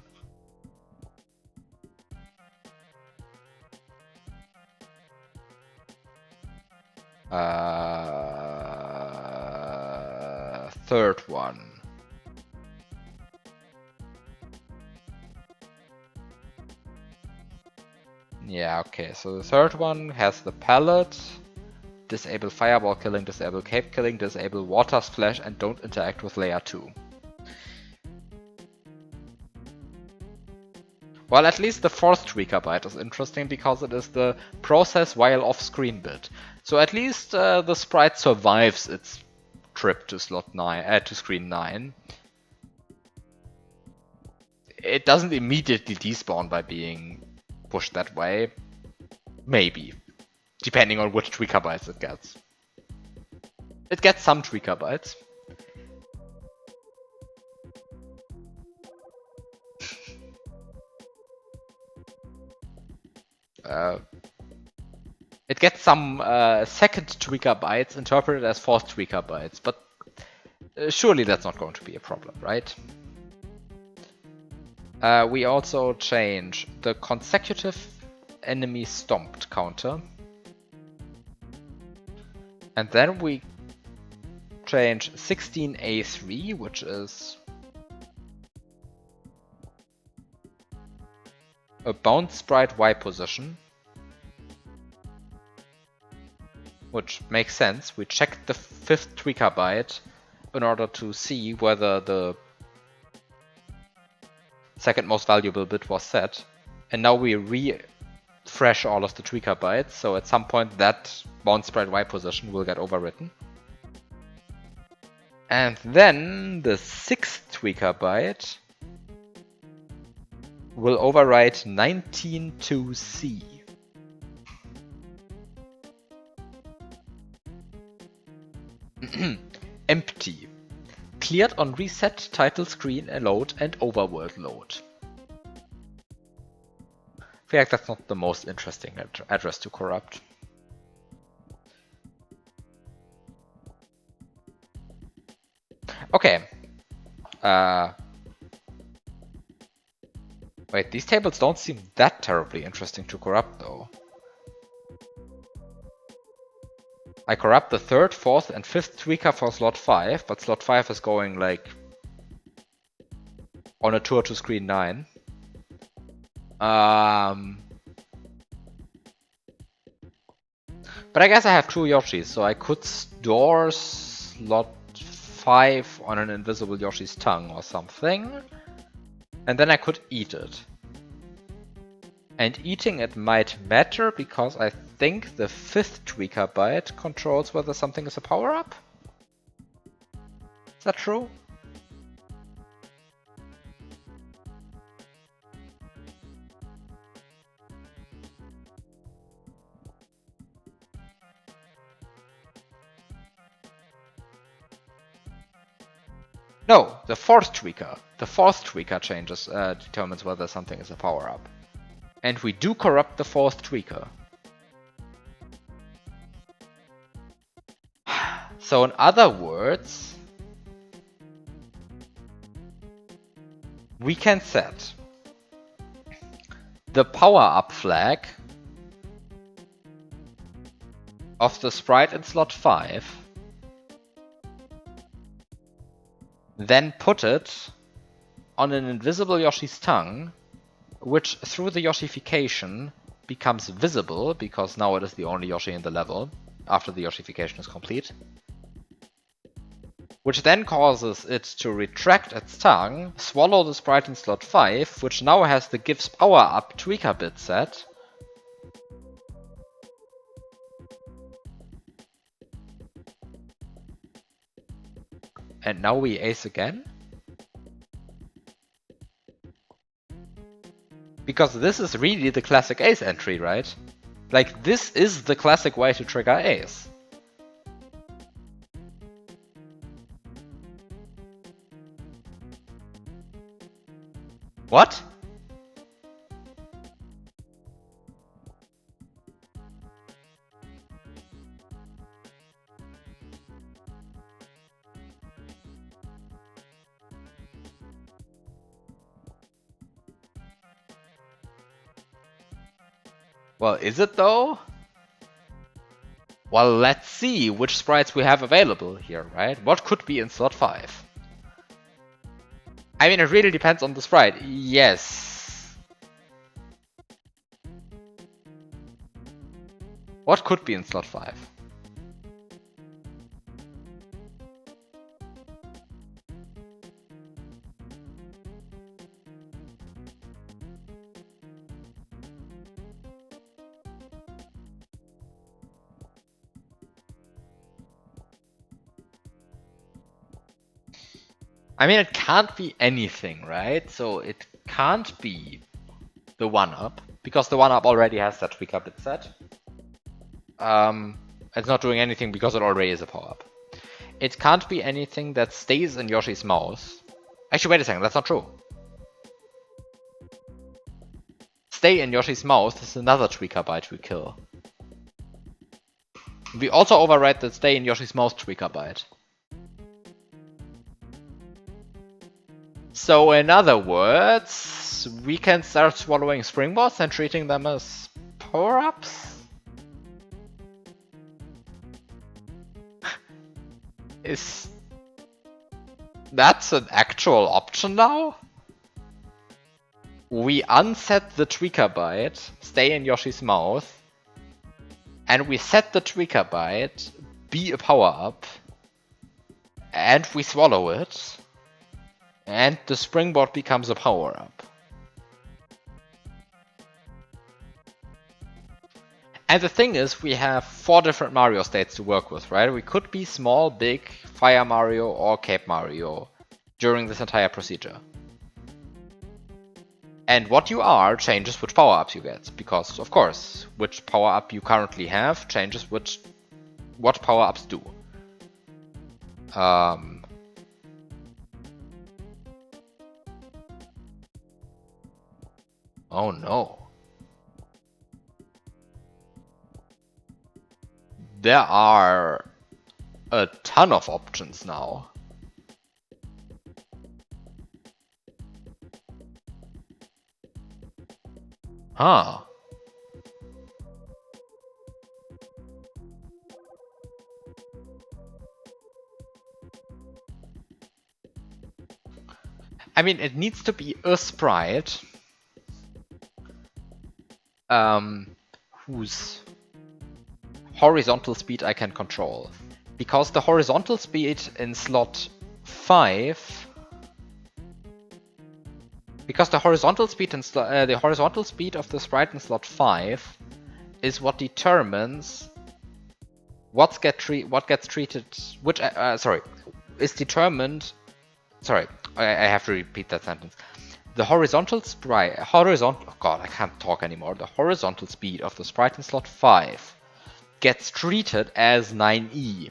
Third one. Yeah, okay, so the third one has the palette. Disable fireball killing, disable cape killing, disable water splash, and don't interact with layer 2. Well, at least the fourth tweaker byte is interesting because it is the process while off-screen bit. So at least the sprite survives its trip to slot 9, to screen 9. It doesn't immediately despawn by being pushed that way. Maybe. Depending on which tweaker bytes it gets. It gets some tweaker bytes. It gets some second tweaker bytes interpreted as fourth tweaker bytes, but surely that's not going to be a problem, right? We also change the consecutive enemy stomped counter. And then we change 16A3, which is a bound sprite Y position. Which makes sense. We checked the fifth tweaker byte in order to see whether the second most valuable bit was set. And now we refresh all of the tweaker bytes, so at some point that bound sprite Y position will get overwritten. And then the sixth tweaker byte will overwrite 19 to C. Empty. Cleared on reset, title screen load, and overworld load. I feel like that's not the most interesting address to corrupt. Okay. Wait, these tables don't seem that terribly interesting to corrupt though. I corrupt the third, fourth, and fifth tweaker for slot 5, but slot 5 is going like on a tour to screen 9. But I guess I have 2 Yoshis, so I could store slot 5 on an invisible Yoshi's tongue or something. And then I could eat it. And eating it might matter because I think the fifth tweaker byte controls whether something is a power-up? Is that true? No, the fourth tweaker. The fourth tweaker changes, determines whether something is a power-up. And we do corrupt the fourth tweaker. So in other words, we can set the power-up flag of the sprite in slot 5, then put it on an invisible Yoshi's tongue, which through the Yoshification becomes visible because now it is the only Yoshi in the level after the Yoshification is complete. Which then causes it to retract its tongue, swallow the sprite in slot 5, which now has the gives power up tweaker bit set. And now we ace again? Because this is really the classic ace entry, right? Like, this is the classic way to trigger ace. What? Well, is it though? Well, let's see which sprites we have available here, right? What could be in slot 5? I mean, it really depends on the sprite. Yes. What could be in slot 5? I mean, it can't be anything, right? So it can't be the 1-up, because the 1-up already has that tweak-up bit set. It's not doing anything because it already is a power-up. It can't be anything that stays in Yoshi's mouth. Actually, wait a second, that's not true. Stay in Yoshi's mouth is another tweaker byte we kill. We also override the stay in Yoshi's mouth tweaker byte. So in other words, we can start swallowing springboards and treating them as power-ups? Is that's an actual option now? We unset the tweaker byte, stay in Yoshi's mouth, and we set the tweaker byte, be a power-up, and we swallow it, and the springboard becomes a power-up. And the thing is, we have 4 different Mario states to work with, right? We could be small, big, Fire Mario, or Cape Mario during this entire procedure. And what you are changes which power-ups you get, because, of course, which power-up you currently have changes what power-ups do. Oh no. There are a ton of options now. Huh. I mean, it needs to be a sprite whose horizontal speed I can control. Because the horizontal speed in slot 5... Because the horizontal speed of the sprite in slot 5 is what determines what gets treated. Is determined. Sorry, I have to repeat that sentence. The horizontal sprite, oh god, I can't talk anymore. The horizontal speed of the sprite in slot 5 gets treated as 9e.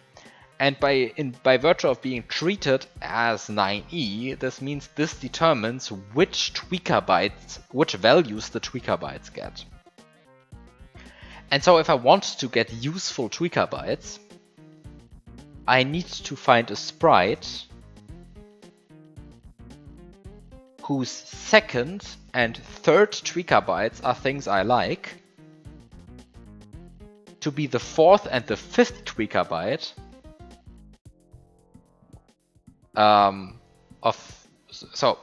And by virtue of being treated as 9e, this means this determines which values the tweaker bytes get. And so if I want to get useful tweaker bytes, I need to find a sprite whose second and third tweaker bytes are things I like, to be the fourth and the fifth tweaker byte so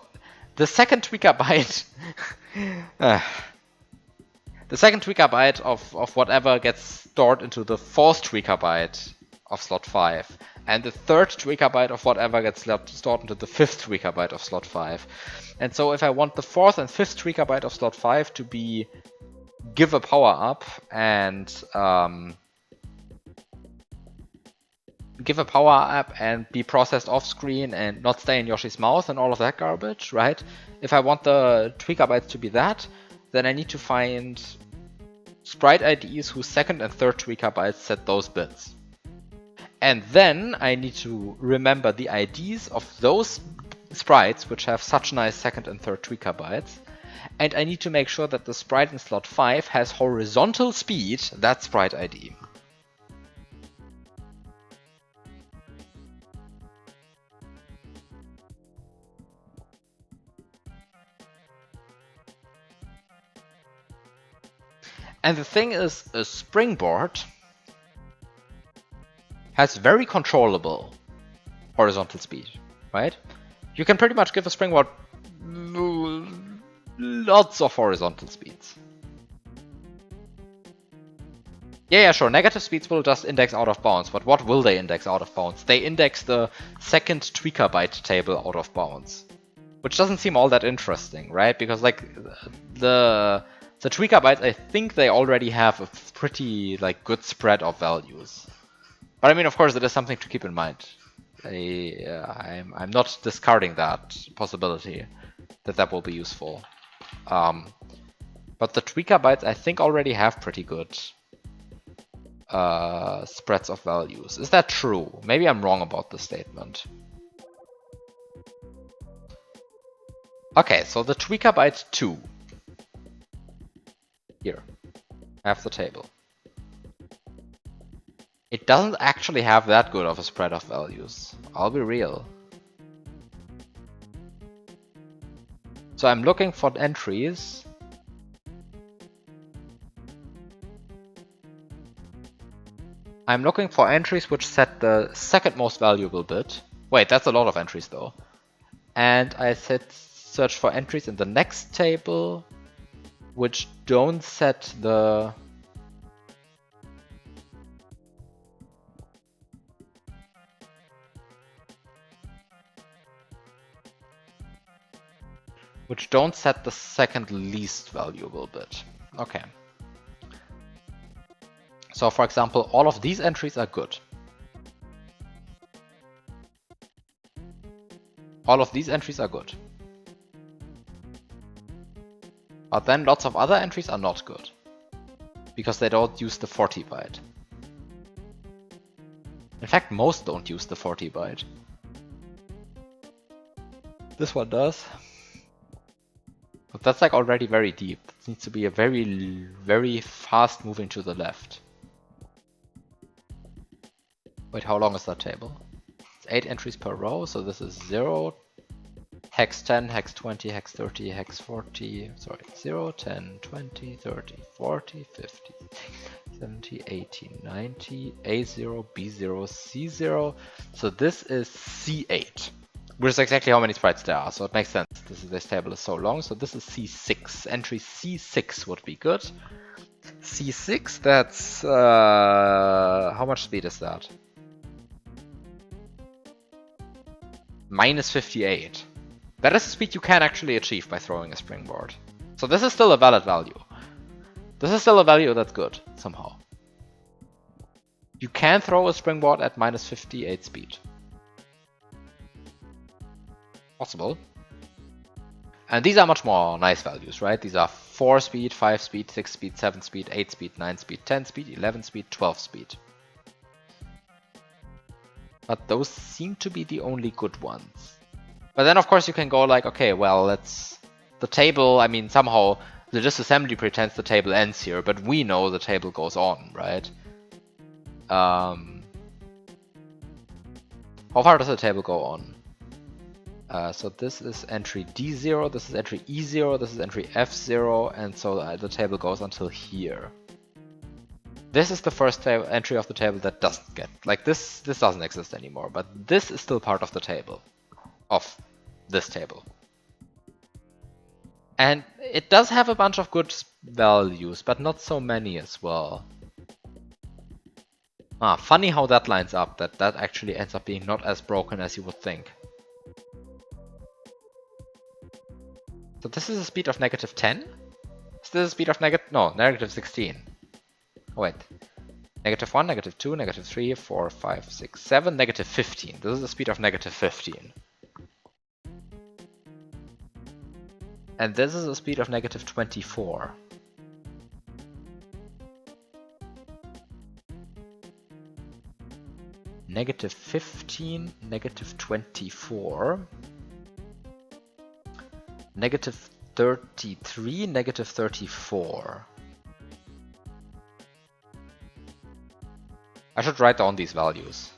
the second tweaker byte the second tweaker byte of whatever gets stored into the fourth tweaker byte of slot 5, and the third tweaker byte of whatever gets stored into the fifth tweaker byte of slot 5. And so if I want the fourth and fifth tweaker byte of slot 5 to be give a power up and be processed off screen and not stay in Yoshi's mouth and all of that garbage, right? If I want the tweaker bytes to be that, then I need to find sprite IDs whose second and third tweaker bytes set those bits. And then I need to remember the IDs of those sprites which have such nice second and third tweaker bytes. And I need to make sure that the sprite in slot 5 has horizontal speed, that sprite ID. And the thing is, a springboard has very controllable horizontal speed, right? You can pretty much give a springboard lots of horizontal speeds. Yeah, sure. Negative speeds will just index out of bounds, but what will they index out of bounds? They index the second tweaker byte table out of bounds, which doesn't seem all that interesting, right? Because like the tweaker bytes, I think they already have a pretty like good spread of values. But I mean, of course, it is something to keep in mind. I'm not discarding that possibility that will be useful. But the tweaker bytes, I think, already have pretty good spreads of values. Is that true? Maybe I'm wrong about this statement. Okay, so the tweaker byte 2. Here. I have the table. It doesn't actually have that good of a spread of values. I'll be real. So I'm looking for entries. I'm looking for entries which set the second most valuable bit. Wait, that's a lot of entries though. And I search for entries in the next table which don't set the second least valuable bit. Okay. So for example, all of these entries are good. All of these entries are good. But then lots of other entries are not good. Because they don't use the 40 byte. In fact, most don't use the 40 byte. This one does. But that's like already very deep. It needs to be a very fast moving to the left. Wait, how long is that table? It's 8 entries per row, so this is 0, hex 10, hex 20, hex 30, hex 40, sorry, 0, 10, 20, 30, 40, 50, 70, 80, 90, A0, B0, C0. So this is C8, which is exactly how many sprites there are, so it makes sense. This table is so long, so this is C6. Entry C6 would be good. C6, that's... how much speed is that? Minus 58. That is the speed you can actually achieve by throwing a springboard. So this is still a valid value. This is still a value that's good, somehow. You can throw a springboard at minus 58 speed. Possible. And these are much more nice values, right? These are 4 speed, 5 speed, 6 speed, 7 speed, 8 speed, 9 speed, 10 speed, 11 speed, 12 speed. But those seem to be the only good ones. But then of course you can go like, okay, well, the table, I mean, somehow the disassembly pretends the table ends here, but we know the table goes on, right? How far does the table go on? So this is entry D0, this is entry E0, this is entry F0, and so the table goes until here. This is the first entry of the table that doesn't get, like this doesn't exist anymore, but this is still part of the table, of this table. And it does have a bunch of good values, but not so many as well. Funny how that lines up, that actually ends up being not as broken as you would think. So this is a speed of negative 10? Is this a speed of negative 16? Oh wait. Negative 1, negative 2, negative 3, 4, 5, 6, 7, negative 15. This is the speed of negative 15. And this is a speed of negative 24. Negative 15, negative 24. Negative 33, negative 34. I should write down these values.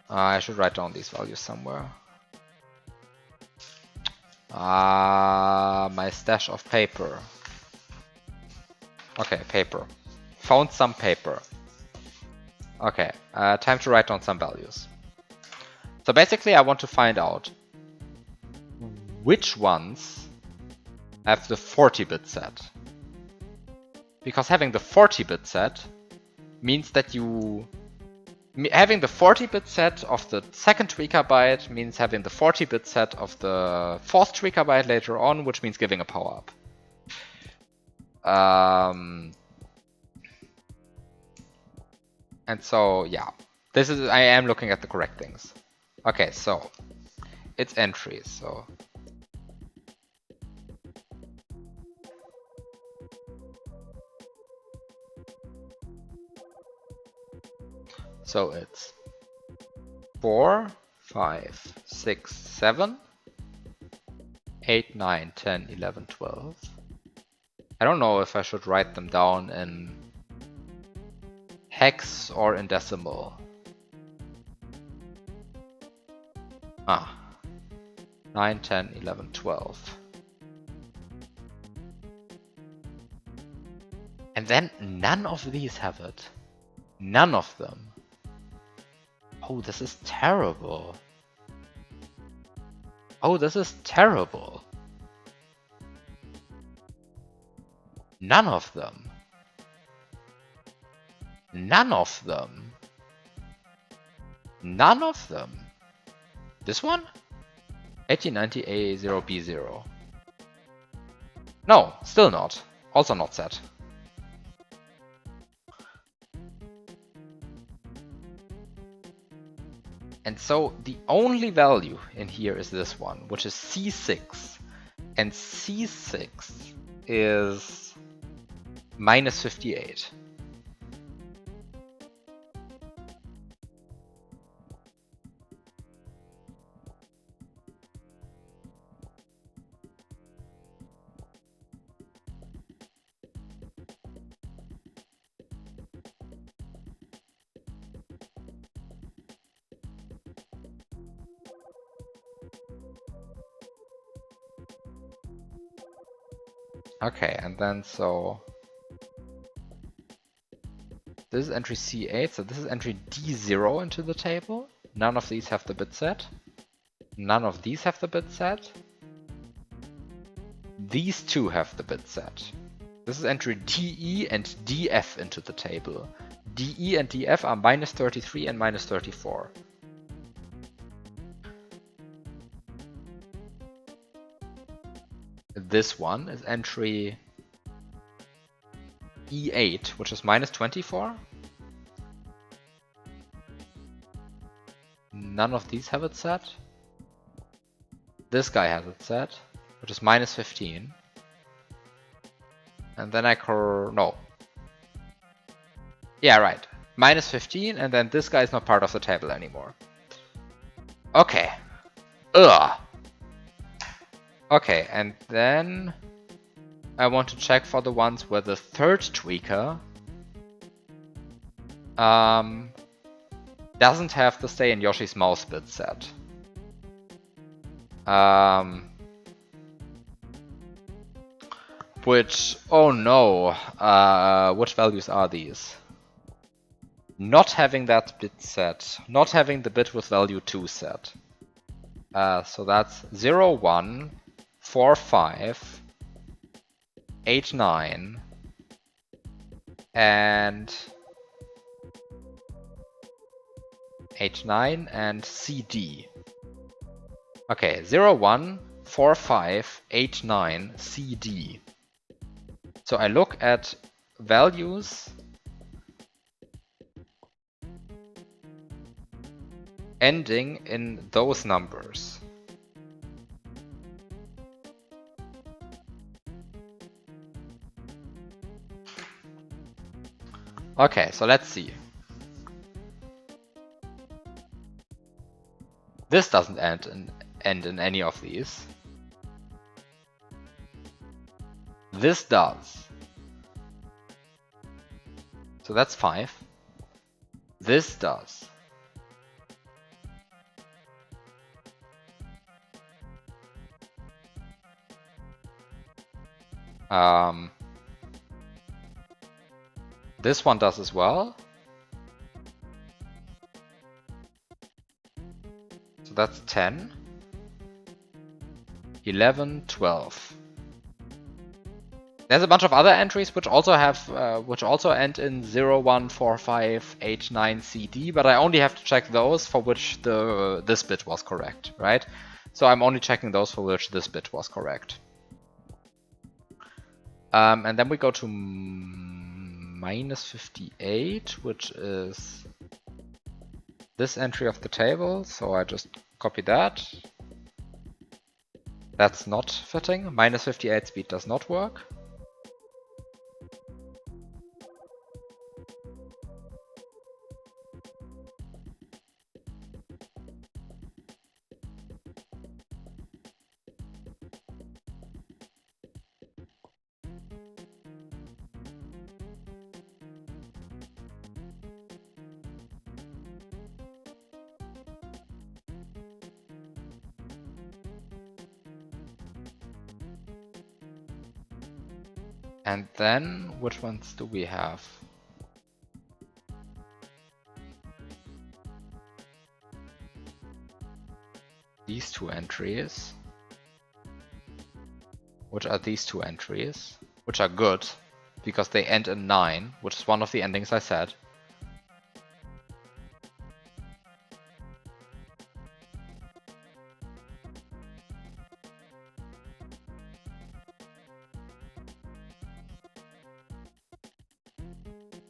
I should write down these values somewhere. My stash of paper. Okay, paper. Found some paper. Okay, time to write down some values. So basically I want to find out which ones have the 40-bit set. Because having the 40-bit set means that having the 40-bit set of the second tweaker byte means having the 40-bit set of the fourth tweaker byte later on, which means giving a power-up. And so, yeah, I am looking at the correct things. Okay, so it's entries, so it's 4, 5, 6, 7, 8, 9, 10, 11, 12. I don't know if I should write them down in hex or in decimal. 9, 10, 11, 12. And then none of these have it. None of them. Oh, this is terrible. Oh, this is terrible. None of them. None of them. None of them. This one? 1890A0B0. No, still not. Also not set. And so the only value in here is this one, which is C6. And C6 is minus 58. Okay, and then so this is entry C8, so this is entry D0 into the table. None of these have the bit set. None of these have the bit set. These two have the bit set. This is entry DE and DF into the table. DE and DF are minus 33 and minus 34. This one is entry E8, which is minus 24. None of these have it set. This guy has it set, which is minus 15. And then no. Yeah, right. Minus 15, and then this guy is not part of the table anymore. Okay. Ugh. Okay, and then I want to check for the ones where the third tweaker doesn't have the stay in Yoshi's mouse bit set. Which, oh no, which values are these? Not having that bit set, not having the bit with value 2 set. So that's 0, 1, 4, 5, 8, 9, and 8, 9, and CD. Okay, 0, 1, 4, 5, 8, 9, CD. So I look at values ending in those numbers. Okay, so let's see. This doesn't end in any of these. This does. So that's 5. This does. This one does as well. So that's 10, 11, 12. There's a bunch of other entries which also have, which also end in 0, 1, 4, 5, 8, 9, CD, but I only have to check those for which this bit was correct, right? So I'm only checking those for which this bit was correct. And then we go to minus 58, which is this entry of the table. So I just copy that. That's not fitting. Minus 58 speed does not work. And then, which ones do we have? These two entries. Which are these two entries? Which are good, because they end in 9, which is one of the endings I said.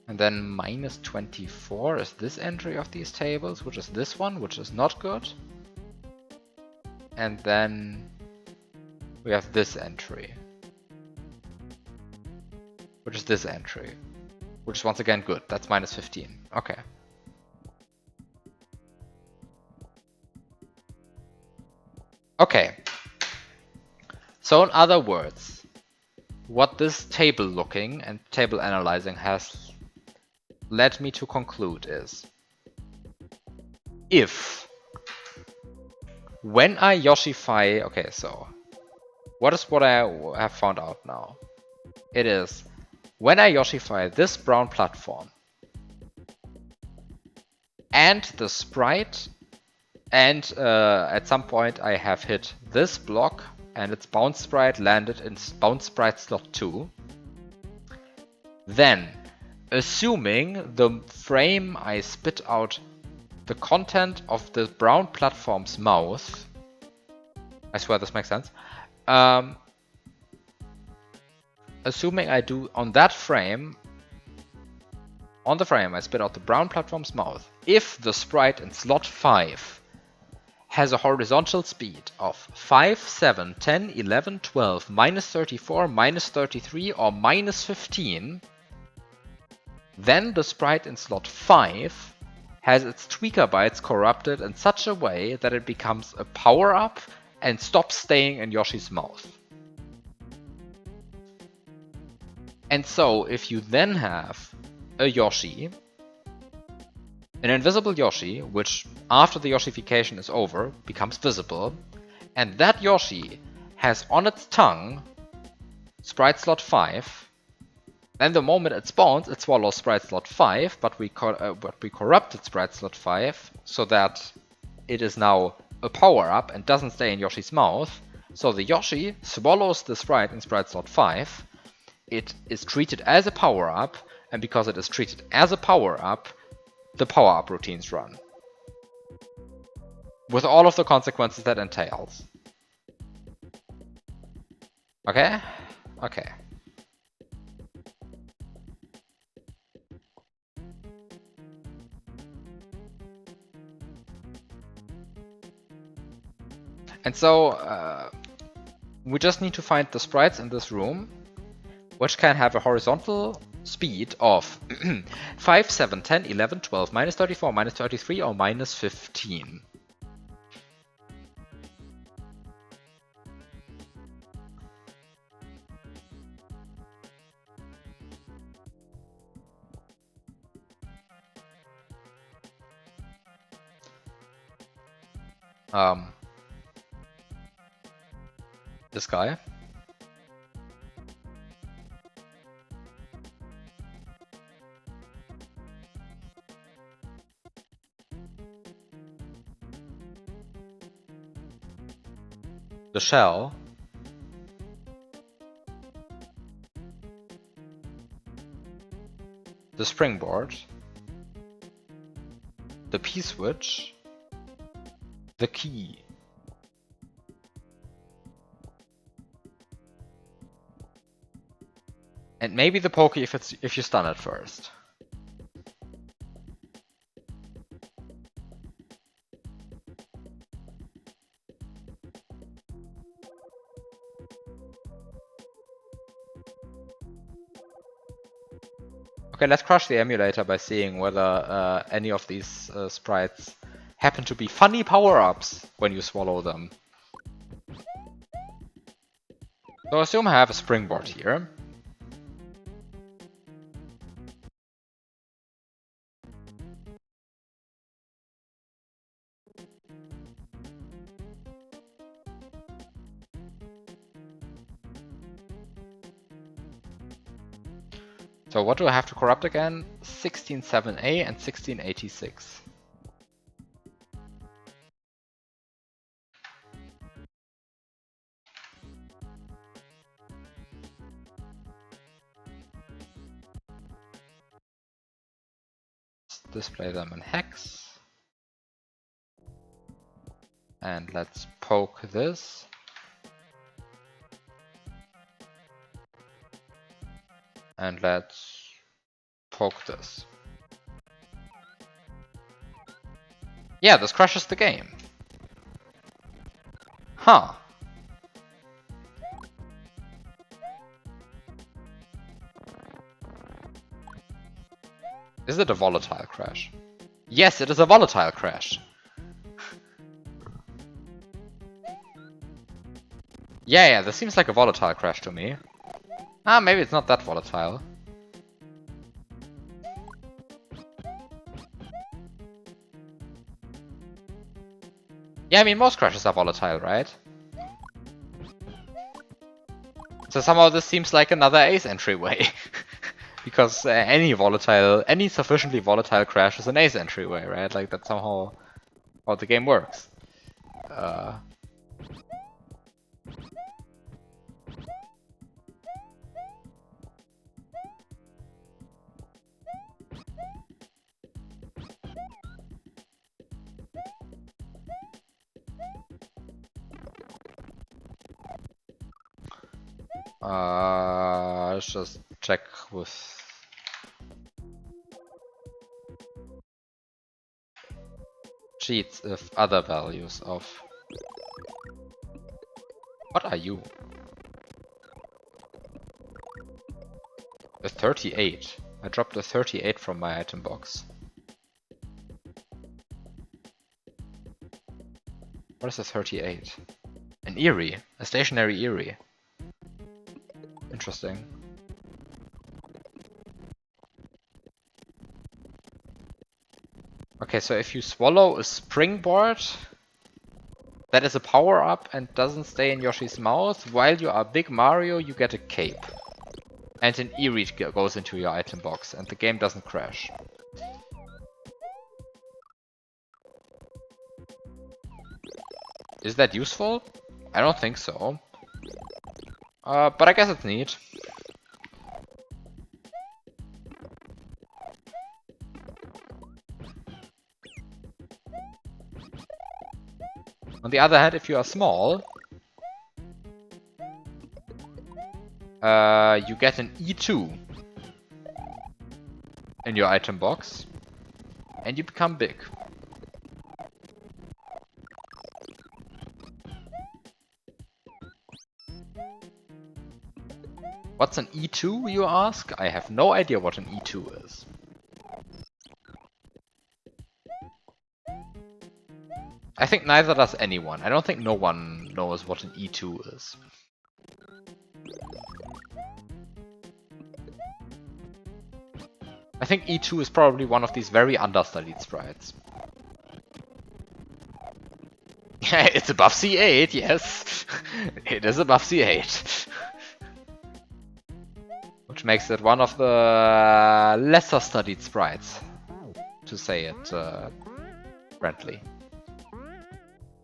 And then minus 24 is this entry of these tables, which is this one, which is not good. And then we have this entry, which is this entry, which is once again good. That's minus 15. Okay. Okay. So in other words, what this table looking and table analyzing has led me to conclude is, if when I Yoshify, okay, so what is what I have found out now? It is when I Yoshify this brown platform and the sprite, and at some point I have hit this block and its bounce sprite landed in bounce sprite slot 2, then assuming the frame I spit out the content of the brown platform's mouth, I swear this makes sense, assuming I do on that frame, on the frame I spit out the brown platform's mouth, if the sprite in slot 5 has a horizontal speed of 5, 7, 10, 11, 12, minus 34, minus 33, or minus 15, then the sprite in slot 5 has its tweaker bytes corrupted in such a way that it becomes a power-up and stops staying in Yoshi's mouth. And so, if you then have a Yoshi, an invisible Yoshi, which after the Yoshification is over, becomes visible, and that Yoshi has on its tongue sprite slot 5, then the moment it spawns, it swallows sprite slot 5, but we corrupted sprite slot 5 so that it is now a power-up and doesn't stay in Yoshi's mouth. So the Yoshi swallows the sprite in sprite slot 5, it is treated as a power-up, and because it is treated as a power-up, the power-up routines run. With all of the consequences that entails. Okay? Okay. And so, we just need to find the sprites in this room, which can have a horizontal speed of 5, 7, 10, 11, 12, minus 34, minus 33, or minus 15. This guy. the shell, the springboard, the P-switch, the key. And maybe the pokey if you stun it first. Okay, let's crush the emulator by seeing whether any of these sprites happen to be funny power-ups when you swallow them. So assume I have a springboard here. So what do I have to corrupt again? 167A and 1686. Let's display them in hex. And let's poke this. And let's poke this. Yeah, this crashes the game. Huh. Is it a volatile crash? Yes, it is a volatile crash. Yeah, this seems like a volatile crash to me. Ah, maybe it's not that volatile. Yeah, I mean, most crashes are volatile, right? So somehow this seems like another ace entryway. Because any sufficiently volatile crash is an ace entryway, right? Like, that's somehow how the game works. Let's just check with cheats if other values of... What are you? A 38. I dropped a 38 from my item box. What is a 38? An Eerie. A stationary Eerie. Interesting. Okay, so if you swallow a springboard, that is a power-up and doesn't stay in Yoshi's mouth, while you are Big Mario, you get a cape. And an Eerie goes into your item box, and the game doesn't crash. Is that useful? I don't think so. But I guess it's neat. On the other hand, if you are small, you get an E2 in your item box, and you become big. What's an E2, you ask? I have no idea what an E2 is. I think neither does anyone. I don't think no one knows what an E2 is. I think E2 is probably one of these very understudied sprites. Yeah, it's above C8, yes. It is above C8. Which makes it one of the lesser studied sprites, to say it friendly.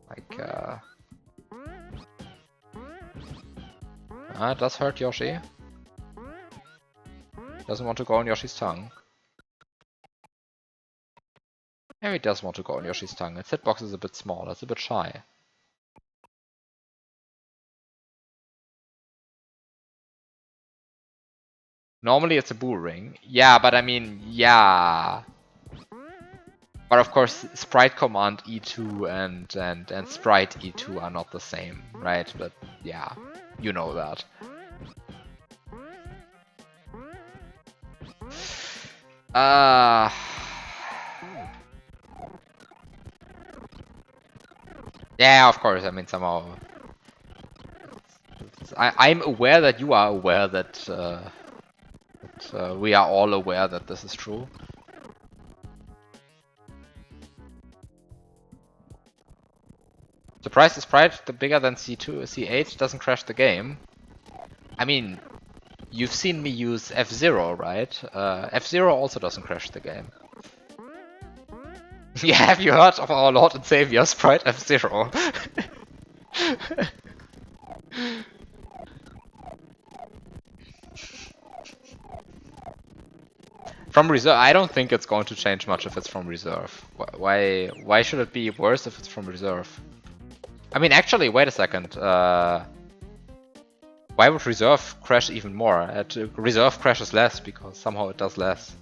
Like, It does hurt Yoshi. Doesn't want to go on Yoshi's tongue. Maybe it does want to go on Yoshi's tongue. Its hitbox is a bit small, it's a bit shy. Normally it's a bull ring. Yeah, but I mean, yeah. But of course, sprite command E2 and sprite E2 are not the same, right? But yeah, you know that. Yeah, of course. I mean, somehow I'm aware that you are aware that, we are all aware that this is true. Surprise is sprite the bigger than C2, C8 doesn't crash the game. I mean, you've seen me use F-Zero, right? F-Zero also doesn't crash the game. Yeah, have you heard of our Lord and Savior, Sprite F-Zero? From reserve, I don't think it's going to change much if it's from reserve. Why should it be worse if it's from reserve? I mean, actually, wait a second. Why would reserve crash even more? Reserve crashes less because somehow it does less.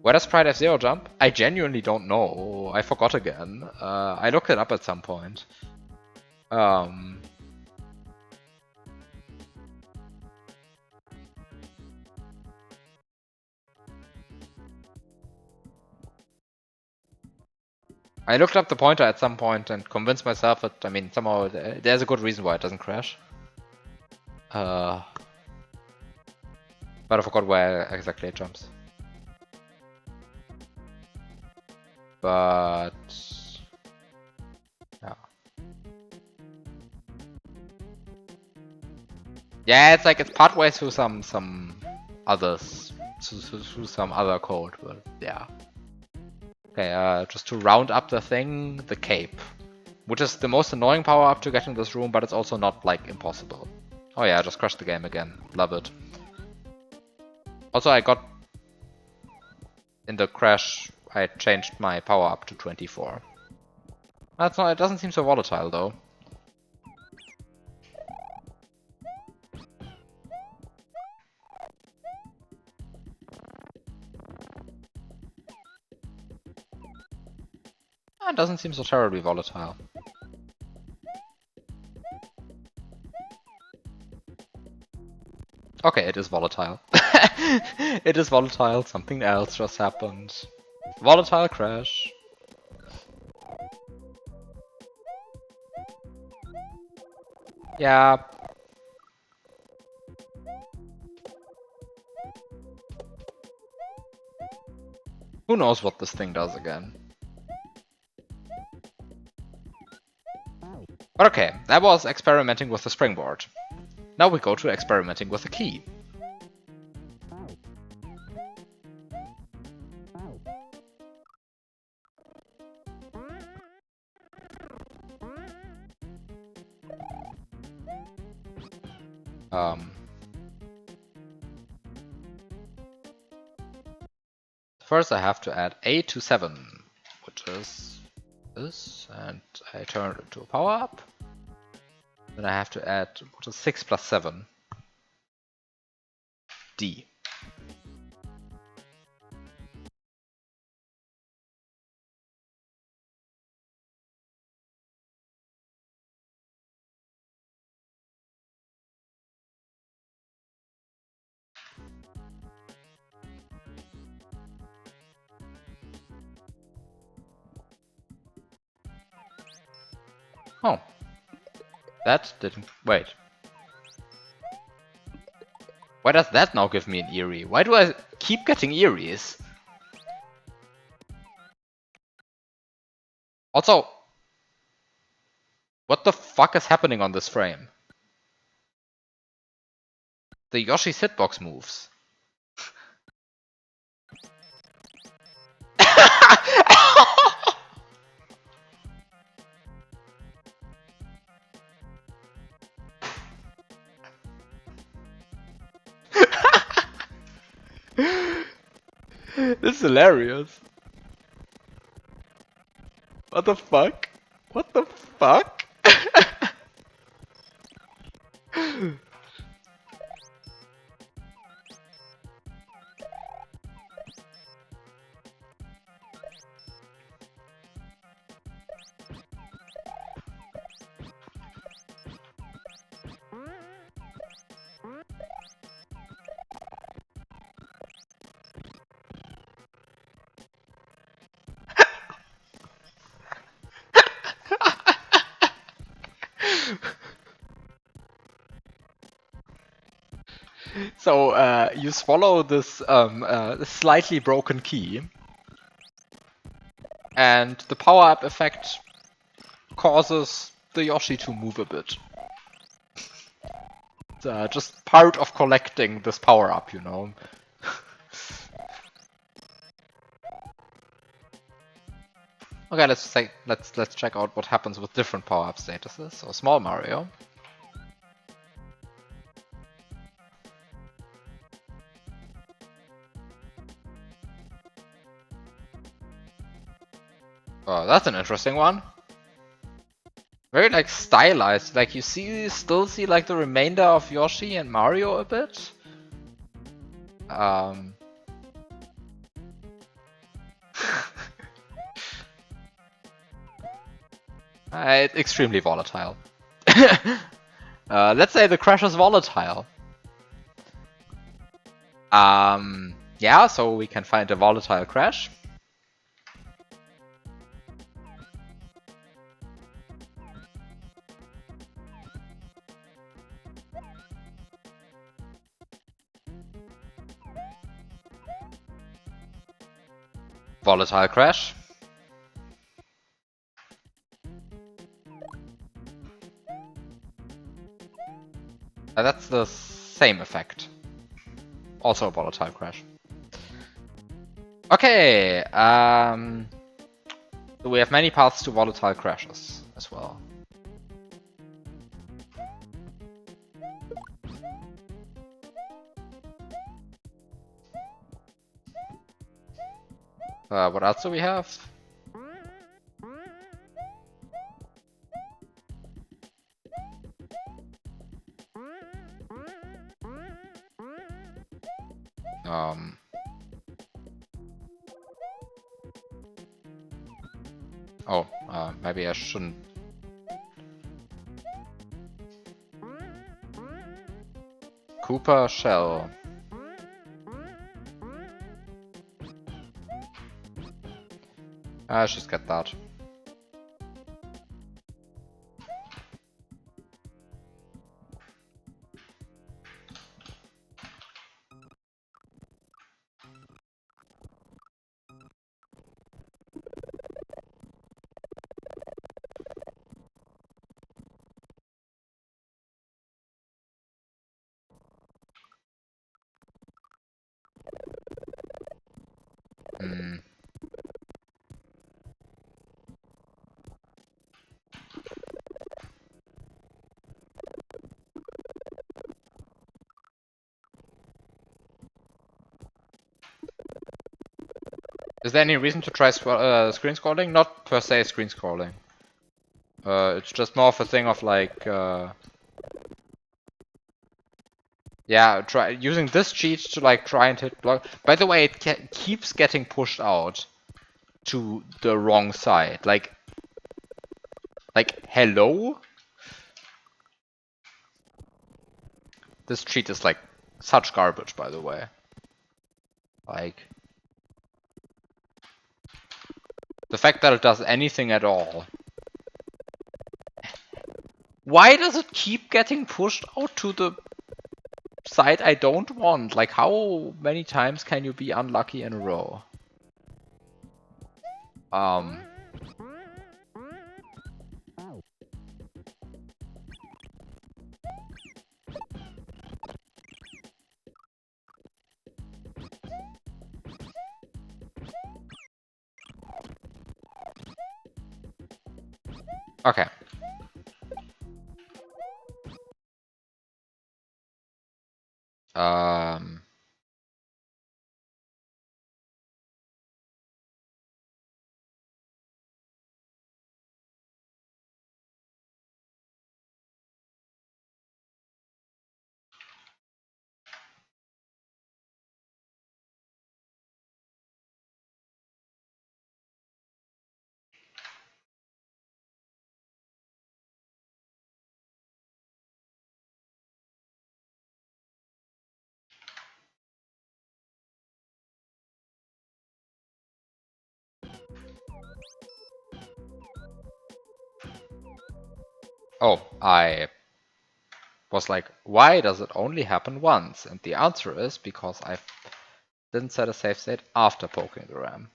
Where does Sprite F-Zero jump? I genuinely don't know. I forgot again. I looked it up at some point. I looked up the pointer at some point and convinced myself that, I mean, somehow there's a good reason why it doesn't crash. But I forgot where exactly it jumps. But yeah. Yeah, it's like it's partway through some others, through some other code, but yeah. Okay, just to round up the thing, the cape, which is the most annoying power up to get in this room, but it's also not like impossible. Oh yeah, I just crashed the game again. Love it. Also, I got in the crash. I changed my power up to 24. That's not. It doesn't seem so volatile though. It doesn't seem so terribly volatile. Okay, it is volatile. It is volatile. Something else just happened. Volatile crash. Yeah. Who knows what this thing does again. But okay, that was experimenting with the springboard. Now we go to experimenting with the key. First I have to add 8 to 7, which is this, and I turn it into a power up. Then I have to add, what is 6 plus 7? D. Oh. That didn't... Wait. Why does that now give me an Eerie? Why do I keep getting Eerie's? Also... What the fuck is happening on this frame? The Yoshi's hitbox moves. This is hilarious. What the fuck? What the fuck? So you swallow this slightly broken key, and the power-up effect causes the Yoshi to move a bit. It's just part of collecting this power-up, you know. Okay, let's check out what happens with different power-up statuses. So small Mario. Oh, that's an interesting one. Very like stylized. Like you still see like the remainder of Yoshi and Mario a bit. It's extremely volatile. Let's say the crash is volatile. Yeah, so we can find a volatile crash. Volatile crash. That's the same effect. Also a volatile crash. Okay, so we have many paths to volatile crashes as well. What else do we have? Oh, maybe I shouldn't. Cooper Shell. She's got that. Is there any reason to try screen scrolling? Not per se screen scrolling. It's just more of a thing of like, yeah, try using this cheat to like try and hit block. By the way, it keeps getting pushed out to the wrong side. Like hello? This cheat is like such garbage, by the way. Like, the fact that it does anything at all. Why does it keep getting pushed out to the side I don't want? Like, how many times can you be unlucky in a row? Okay. Oh, I was like, why does it only happen once? And the answer is because I didn't set a save state after poking the ram.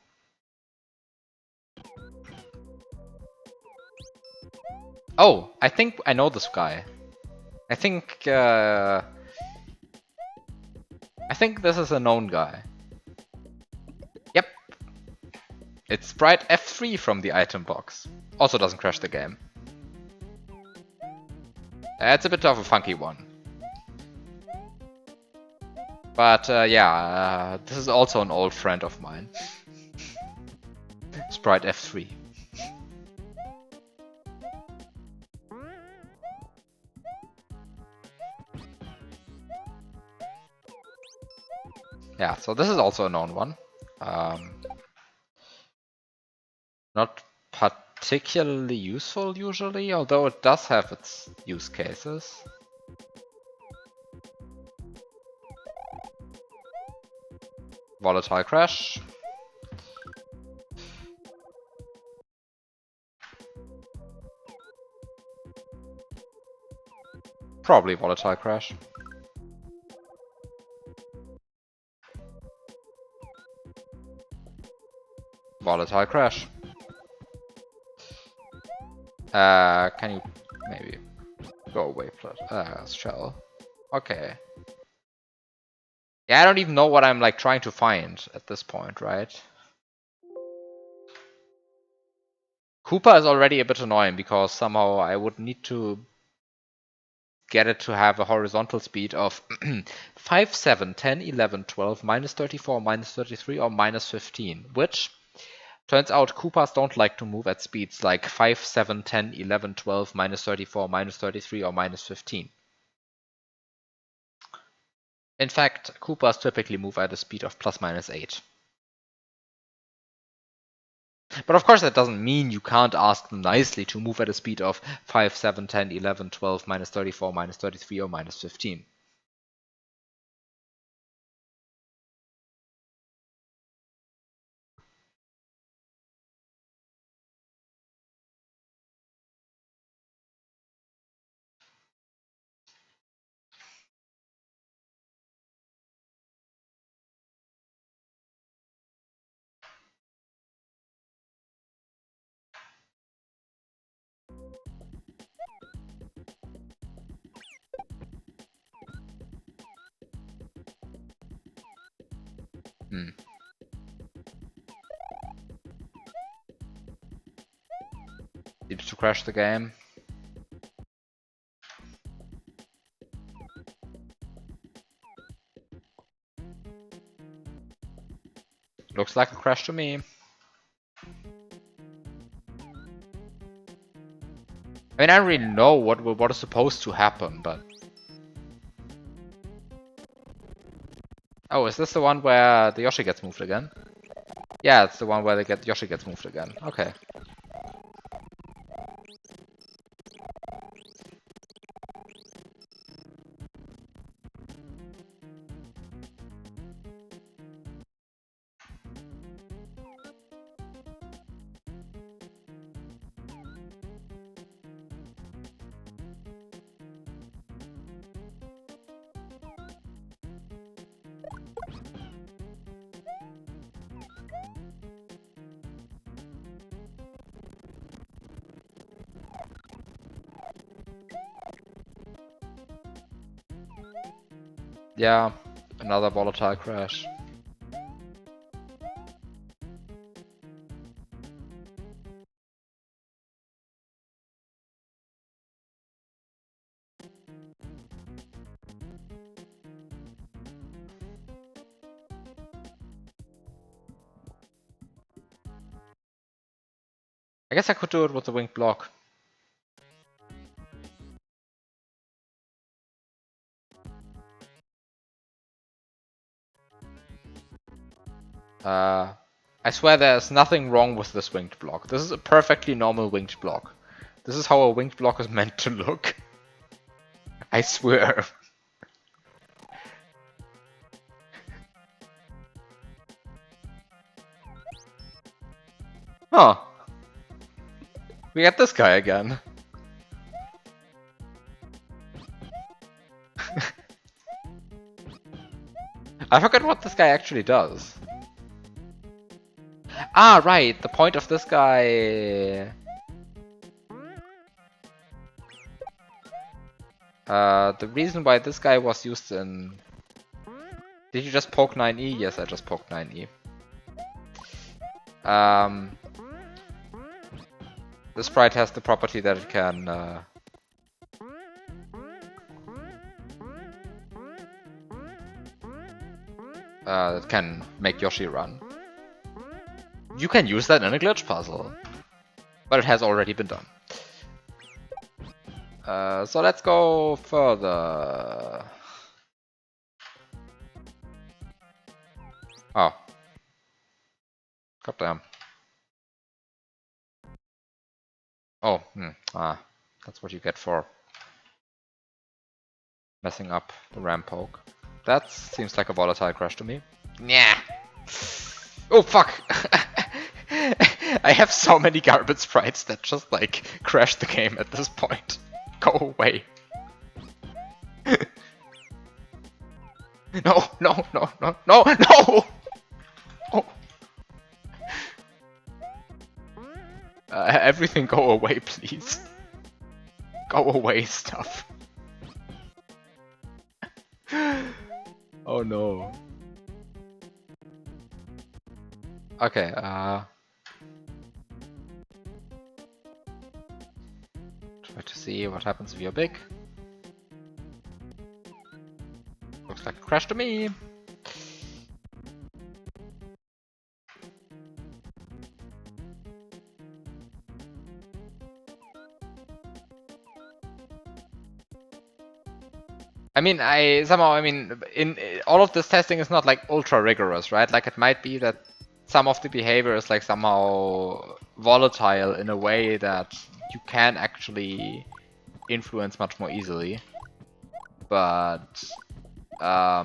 Oh, I think I know this guy. I think this is a known guy. Yep. It's Sprite F3 from the item box. Also doesn't crash the game. It's a bit of a funky one. But yeah, this is also an old friend of mine. Sprite F3. Yeah, so this is also a known one. Not particularly useful usually, although it does have its use cases. Volatile crash. Probably volatile crash. Volatile crash. Can you maybe go away, shell? Okay. Yeah, I don't even know what I'm like trying to find at this point, right? Koopa is already a bit annoying because somehow I would need to get it to have a horizontal speed of 5, 7, 10, 11, 12, minus 34, minus 33, or minus 15, which turns out Koopas don't like to move at speeds like 5, 7, 10, 11, 12, minus 34, minus 33, or minus 15. In fact, Koopas typically move at a speed of plus minus 8. But of course that doesn't mean you can't ask them nicely to move at a speed of 5, 7, 10, 11, 12, minus 34, minus 33, or minus 15. Needs to crash the game. Looks like a crash to me. I mean, I don't really know what is supposed to happen, but... Oh, is this the one where the Yoshi gets moved again? Yeah, it's the one where Yoshi gets moved again. Okay. Yeah, another volatile crash. I guess I could do it with the winged block. I swear there's nothing wrong with this winged block. This is a perfectly normal winged block. This is how a winged block is meant to look. I swear. Huh. We got this guy again. I forget what this guy actually does. Ah, right, the point of this guy... the reason why this guy was used in... Did you just poke 9E? Yes, I just poked 9E. The sprite has the property that it can... that can make Yoshi run. You can use that in a glitch puzzle, but it has already been done. So let's go further. Oh. Goddamn. Oh, that's what you get for messing up the ramp poke. That seems like a volatile crash to me. Yeah. Oh fuck! I have so many garbage sprites that just like crash the game at this point. Go away. No, no, no, no, no, no! Oh. Everything go away, please. Go away, stuff. Oh no. Okay, try to see what happens if you're big. Looks like a crash to me. I mean, in all of this testing is not like ultra rigorous, right? Like it might be that some of the behavior is like somehow volatile in a way that you can actually influence much more easily. But I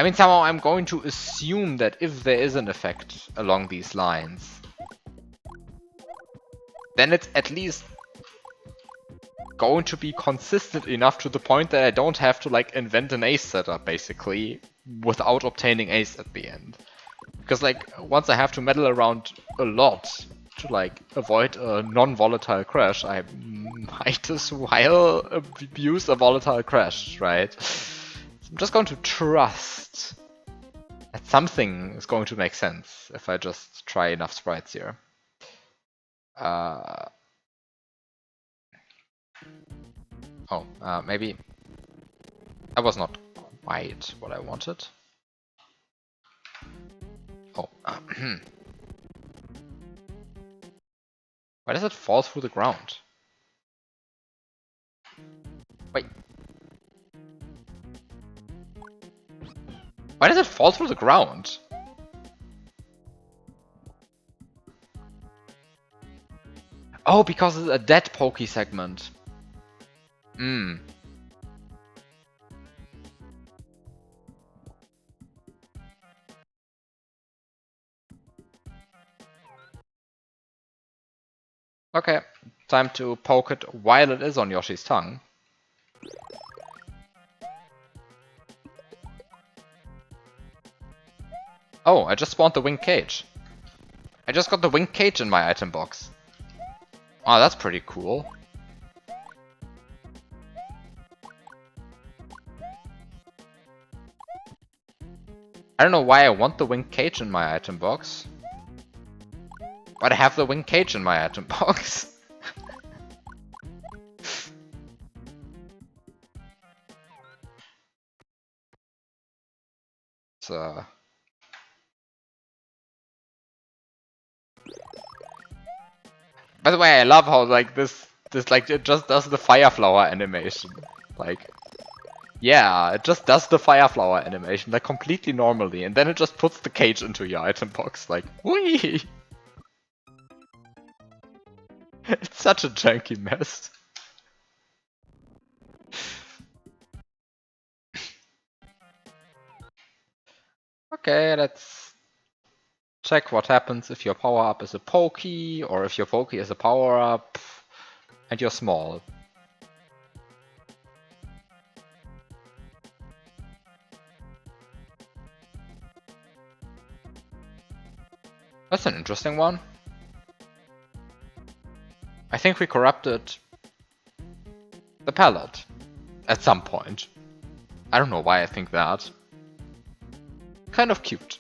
mean, somehow I'm going to assume that if there is an effect along these lines, then it's at least going to be consistent enough to the point that I don't have to like invent an ace setup basically without obtaining ace at the end. Because like once I have to meddle around a lot to like avoid a non-volatile crash, I might as well abuse a volatile crash, right? So I'm just going to trust that something is going to make sense if I just try enough sprites here. Maybe that was not quite what I wanted. Oh. Why does it fall through the ground? Wait. Why does it fall through the ground? Oh, because it's a dead pokey segment. Okay, time to poke it while it is on Yoshi's tongue. Oh, I just spawned the winged cage. I just got the winged cage in my item box. Oh, that's pretty cool. I don't know why I want the winged cage in my item box. But I have the winged cage in my item box. So... By the way, I love how like this like it just does the fire flower animation. Like, yeah, it just does the fire flower animation like completely normally, and then it just puts the cage into your item box. Like, whee! It's such a janky mess. Okay, let's check what happens if your power up is a pokey, or if your pokey is a power up, and you're small. That's an interesting one. I think we corrupted the palette at some point. I don't know why I think that. Kind of cute.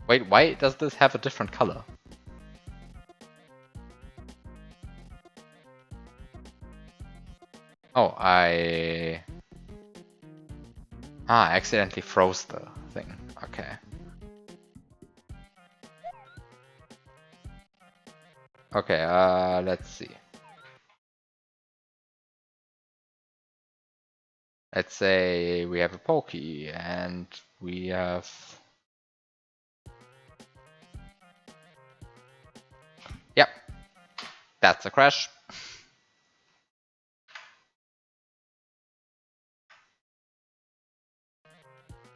Wait, why does this have a different color? Oh, I accidentally froze the thing. Okay. Okay, let's see. Let's say we have a Pokey and we have... Yep, that's a crash.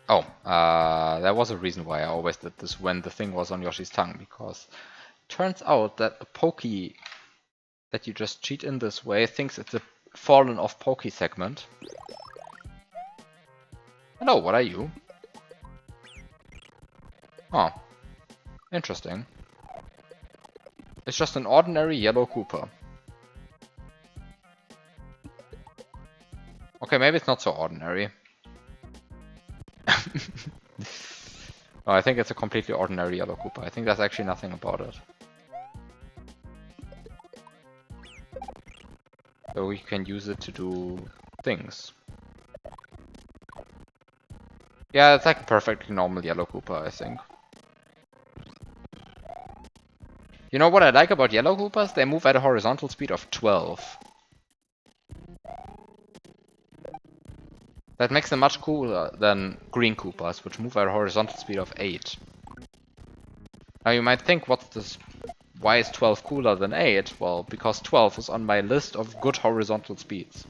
Oh, there was a reason why I always did this when the thing was on Yoshi's tongue, because it turns out that a Pokey that you just cheat in this way thinks it's a fallen off Pokey segment. Hello, what are you? Oh, interesting. It's just an ordinary yellow Koopa. Okay, maybe it's not so ordinary. No, I think it's a completely ordinary yellow Koopa. I think there's actually nothing about it. So we can use it to do things. Yeah, it's like a perfectly normal yellow Koopa, I think. You know what I like about yellow Koopas? They move at a horizontal speed of 12. That makes them much cooler than green Koopas, which move at a horizontal speed of 8. Now you might think, what's this? Why is 12 cooler than 8? Well, because 12 is on my list of good horizontal speeds.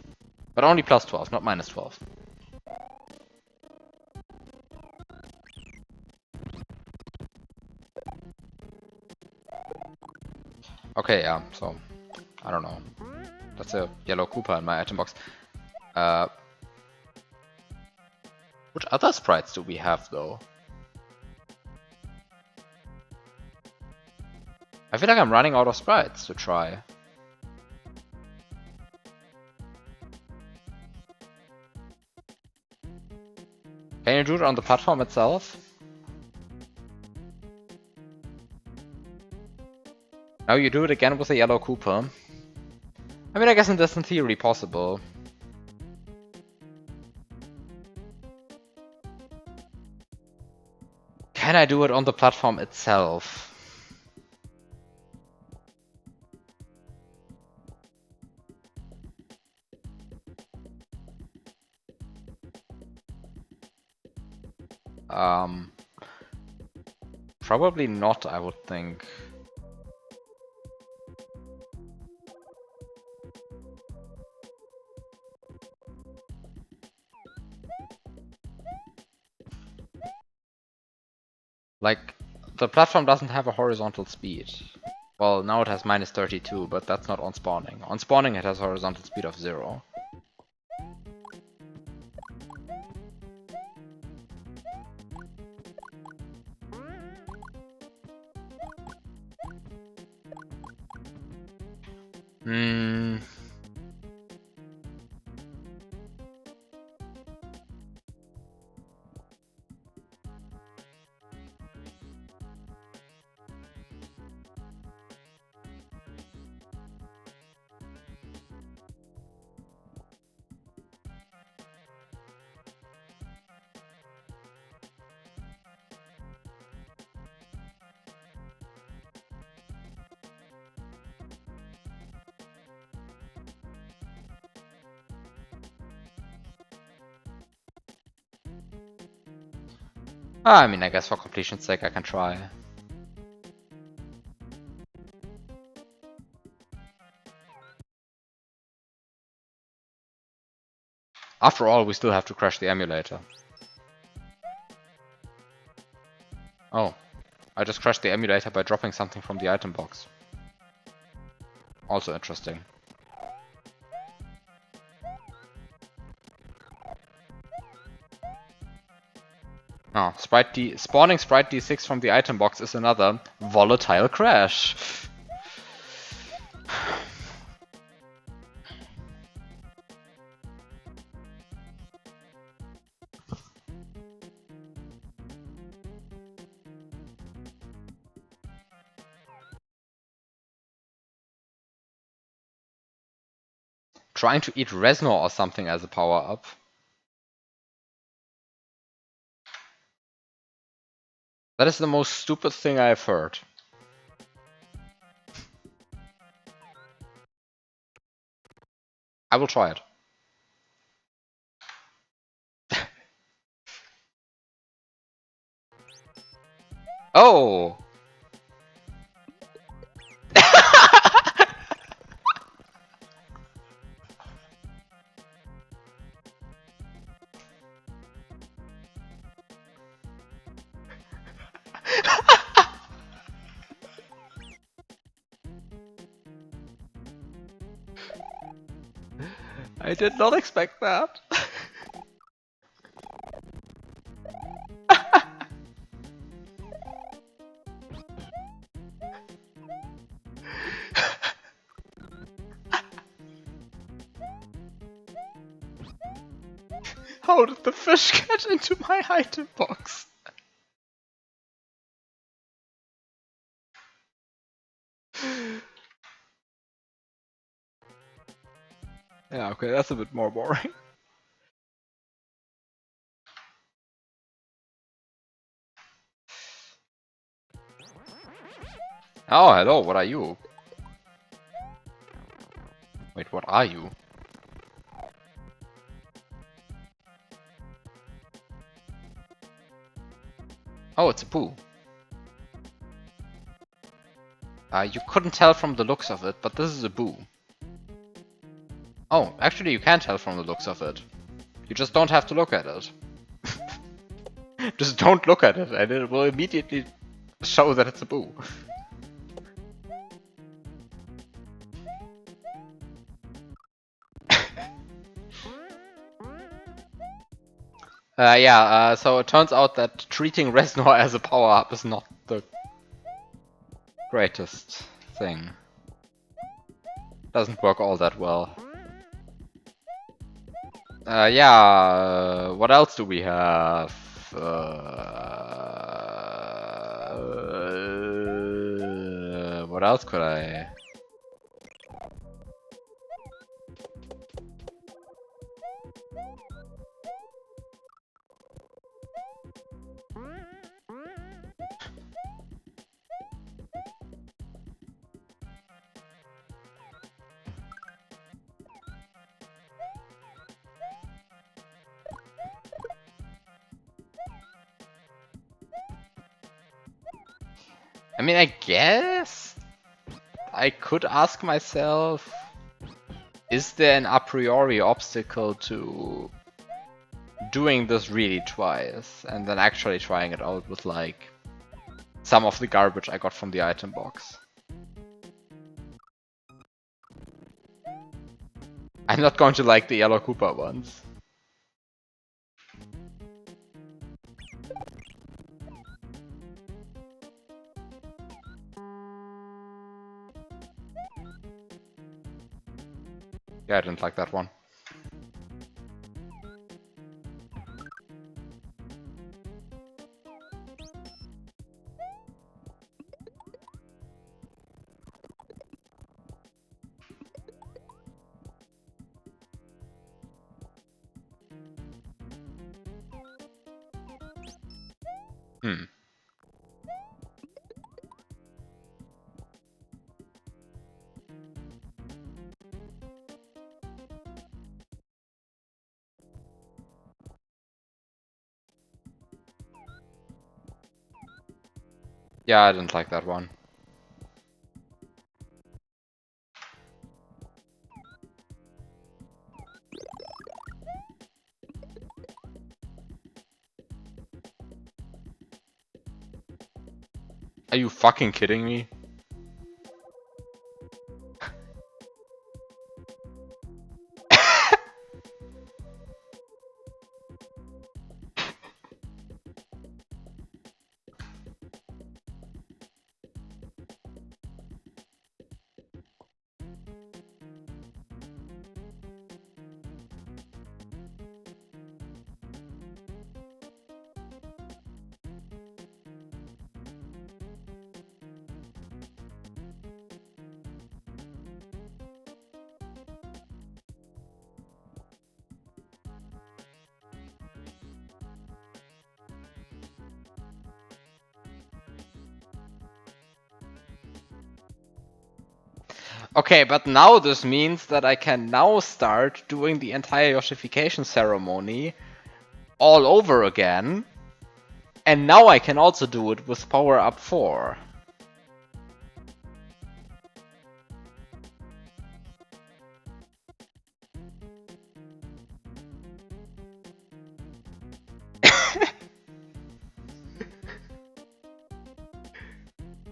But only plus 12, not minus 12. Okay, yeah, so, I don't know. That's a yellow Koopa in my item box. Which other sprites do we have, though? I feel like I'm running out of sprites to try. Can you do it on the platform itself? Now you do it again with a yellow Koopa. I mean, I guess that's in theory possible. Can I do it on the platform itself? Probably not, I would think. Like, the platform doesn't have a horizontal speed. Well, now it has minus 32, but that's not on spawning. On spawning it has a horizontal speed of 0. Hmm. I mean, I guess for completion's sake I can try. After all, we still have to crash the emulator. Oh, I just crashed the emulator by dropping something from the item box. Also interesting. Oh, spawning Sprite D6 from the item box is another volatile crash. Trying to eat Reznor or something as a power-up. That is the most stupid thing I've heard. I will try it. Oh! I did not expect that. How did the fish get into my item box? Yeah, okay, that's a bit more boring. Oh, hello, what are you? Wait, what are you? Oh, it's a poo. You couldn't tell from the looks of it, but this is a boo. Oh, actually you can tell from the looks of it. You just don't have to look at it. Just don't look at it and it will immediately show that it's a boo. So it turns out that treating Reznor as a power-up is not the greatest thing. Doesn't work all that well. What else do we have? What else could I... I mean, I guess I could ask myself, is there an a priori obstacle to doing this really twice and then actually trying it out with like some of the garbage I got from the item box? I'm not going to like the yellow Koopa ones. Yeah, I didn't like that one. Hmm. Yeah, I didn't like that one. Are you fucking kidding me? Okay, but now this means that I can now start doing the entire Yoshification ceremony all over again. And now I can also do it with power up 4.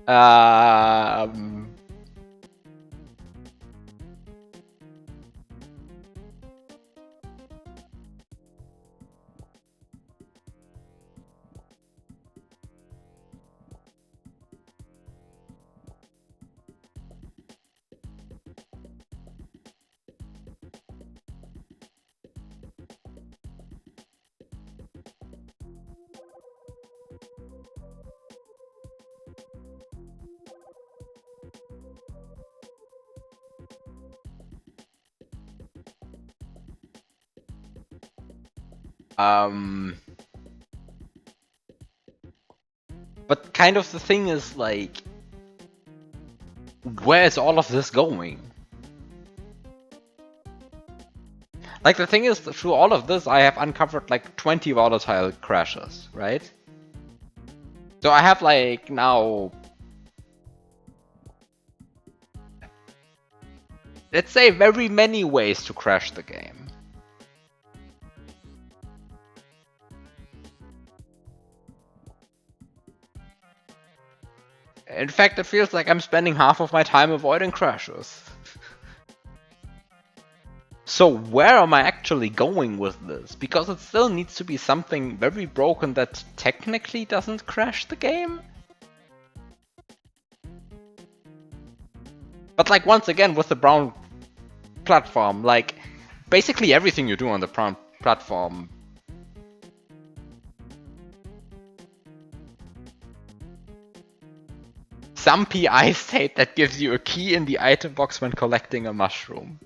um, um, but kind of the thing is like, where is all of this going? Like the thing is, through all of this, I have uncovered like 20 volatile crashes, right? So I have like now, let's say, very many ways to crash the game. In fact, it feels like I'm spending half of my time avoiding crashes. So where am I actually going with this? Because it still needs to be something very broken that technically doesn't crash the game? But like once again with the brown platform, like basically everything you do on the brown platform. Some PI state that gives you a key in the item box when collecting a mushroom.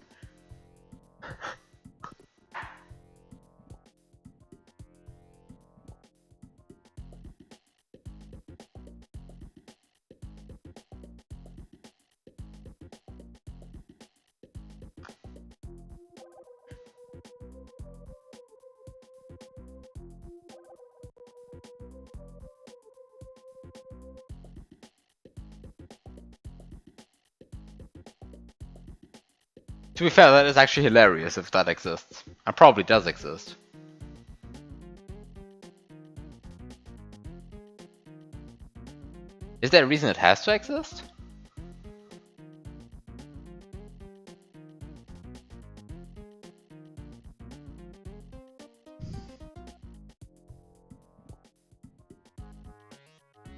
To be fair, that is actually hilarious if that exists. And probably does exist. Is there a reason it has to exist?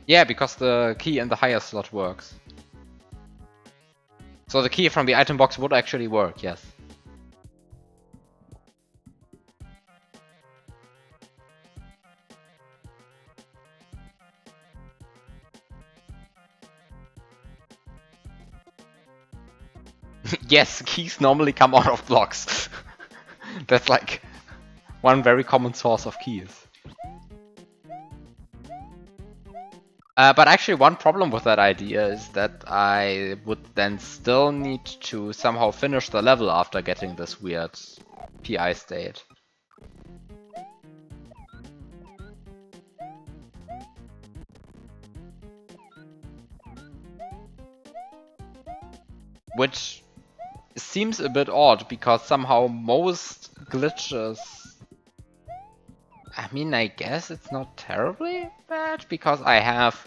Yeah, because the key in the higher slot works. So the key from the item box would actually work, yes. Yes, keys normally come out of blocks. That's like one very common source of keys. But actually one problem with that idea is that I would then still need to somehow finish the level after getting this weird PI state. Which seems a bit odd because somehow most glitches... I mean, I guess it's not terribly bad because I have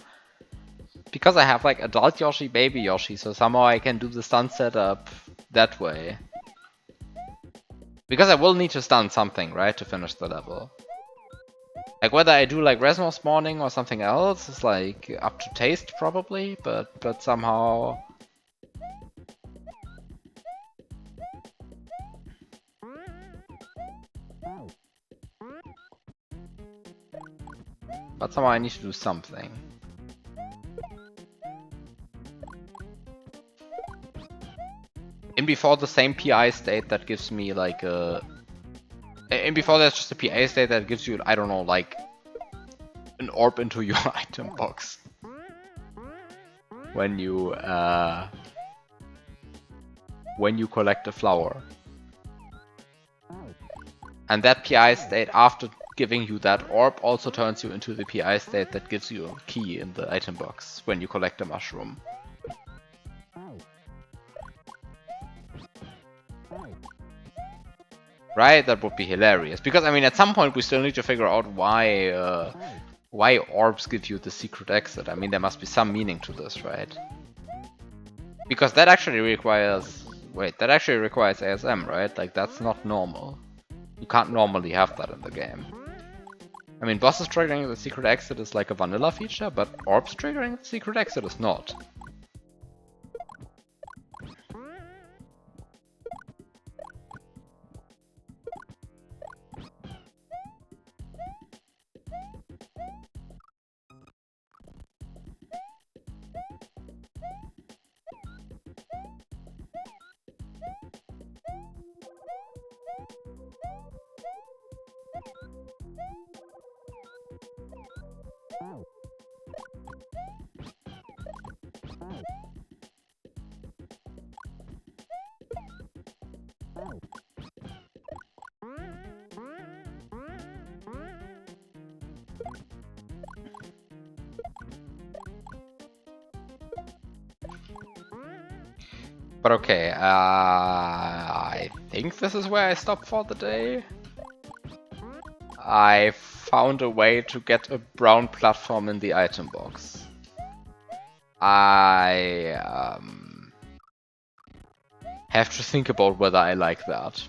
like adult Yoshi, baby Yoshi, so somehow I can do the stun setup that way. Because I will need to stun something, right, to finish the level. Like whether I do like Resmo spawning or something else is like up to taste probably, but somehow... But somehow I need to do something. In before the same PI state that gives me like a... In before there's just a PA state that gives you, I don't know, like an orb into your item box. When you when you collect a flower. And that PI state, after giving you that orb, also turns you into the PI state that gives you a key in the item box when you collect a mushroom. Right? That would be hilarious. Because, I mean, at some point we still need to figure out why orbs give you the secret exit. I mean, there must be some meaning to this, right? Because that actually requires... Wait, that actually requires ASM, right? Like, that's not normal. You can't normally have that in the game. I mean, bosses triggering the secret exit is like a vanilla feature, but orbs triggering the secret exit is not. But okay, I think this is where I stop for the day. I found a way to get a brown platform in the item box. I have to think about whether I like that.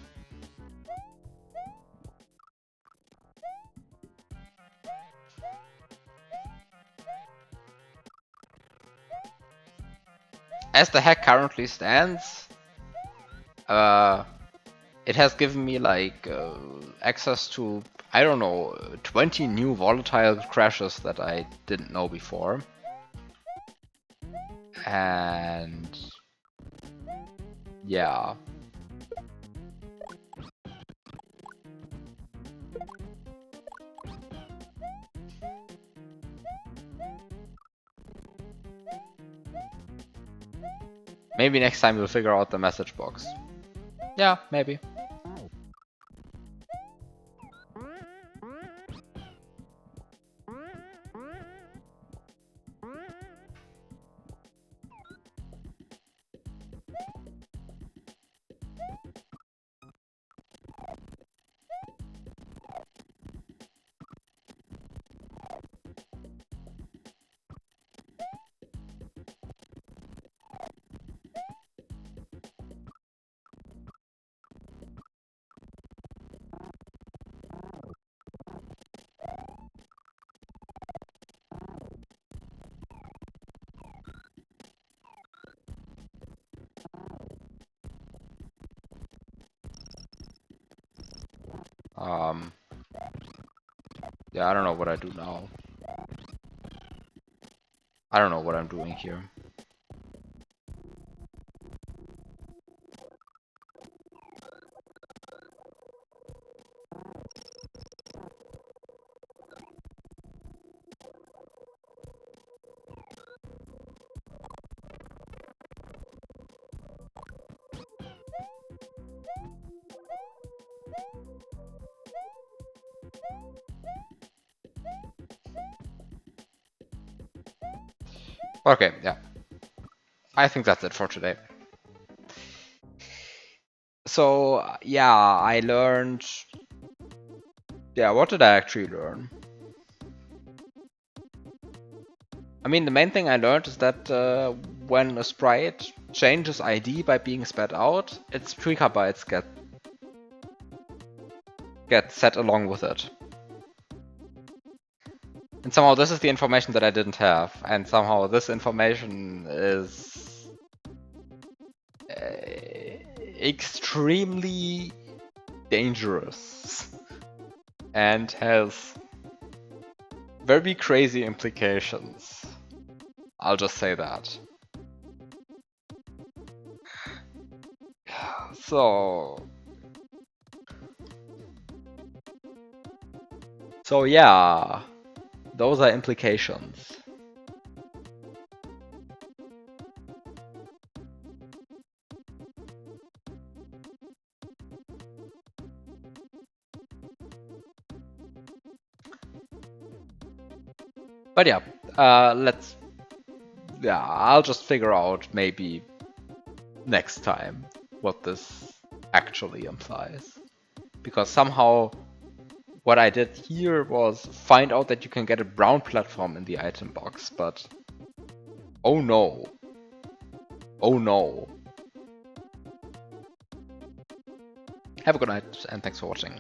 As the hack currently stands, it has given me like access to, I don't know, 20 new volatile crashes that I didn't know before. And yeah. Maybe next time we'll figure out the message box. Yeah, maybe. Yeah, I don't know what I do now. I don't know what I'm doing here. Okay, yeah. I think that's it for today. So, yeah, I learned... Yeah, what did I actually learn? I mean, the main thing I learned is that when a sprite changes ID by being spat out, its tweaker bytes get set along with it. And somehow this is the information that I didn't have, and somehow this information is extremely dangerous and has very crazy implications. I'll just say that. So yeah, those are implications. But yeah, I'll just figure out maybe next time what this actually implies. Because somehow what I did here was find out that you can get a brown platform in the item box, but oh no. Oh no. Have a good night and thanks for watching.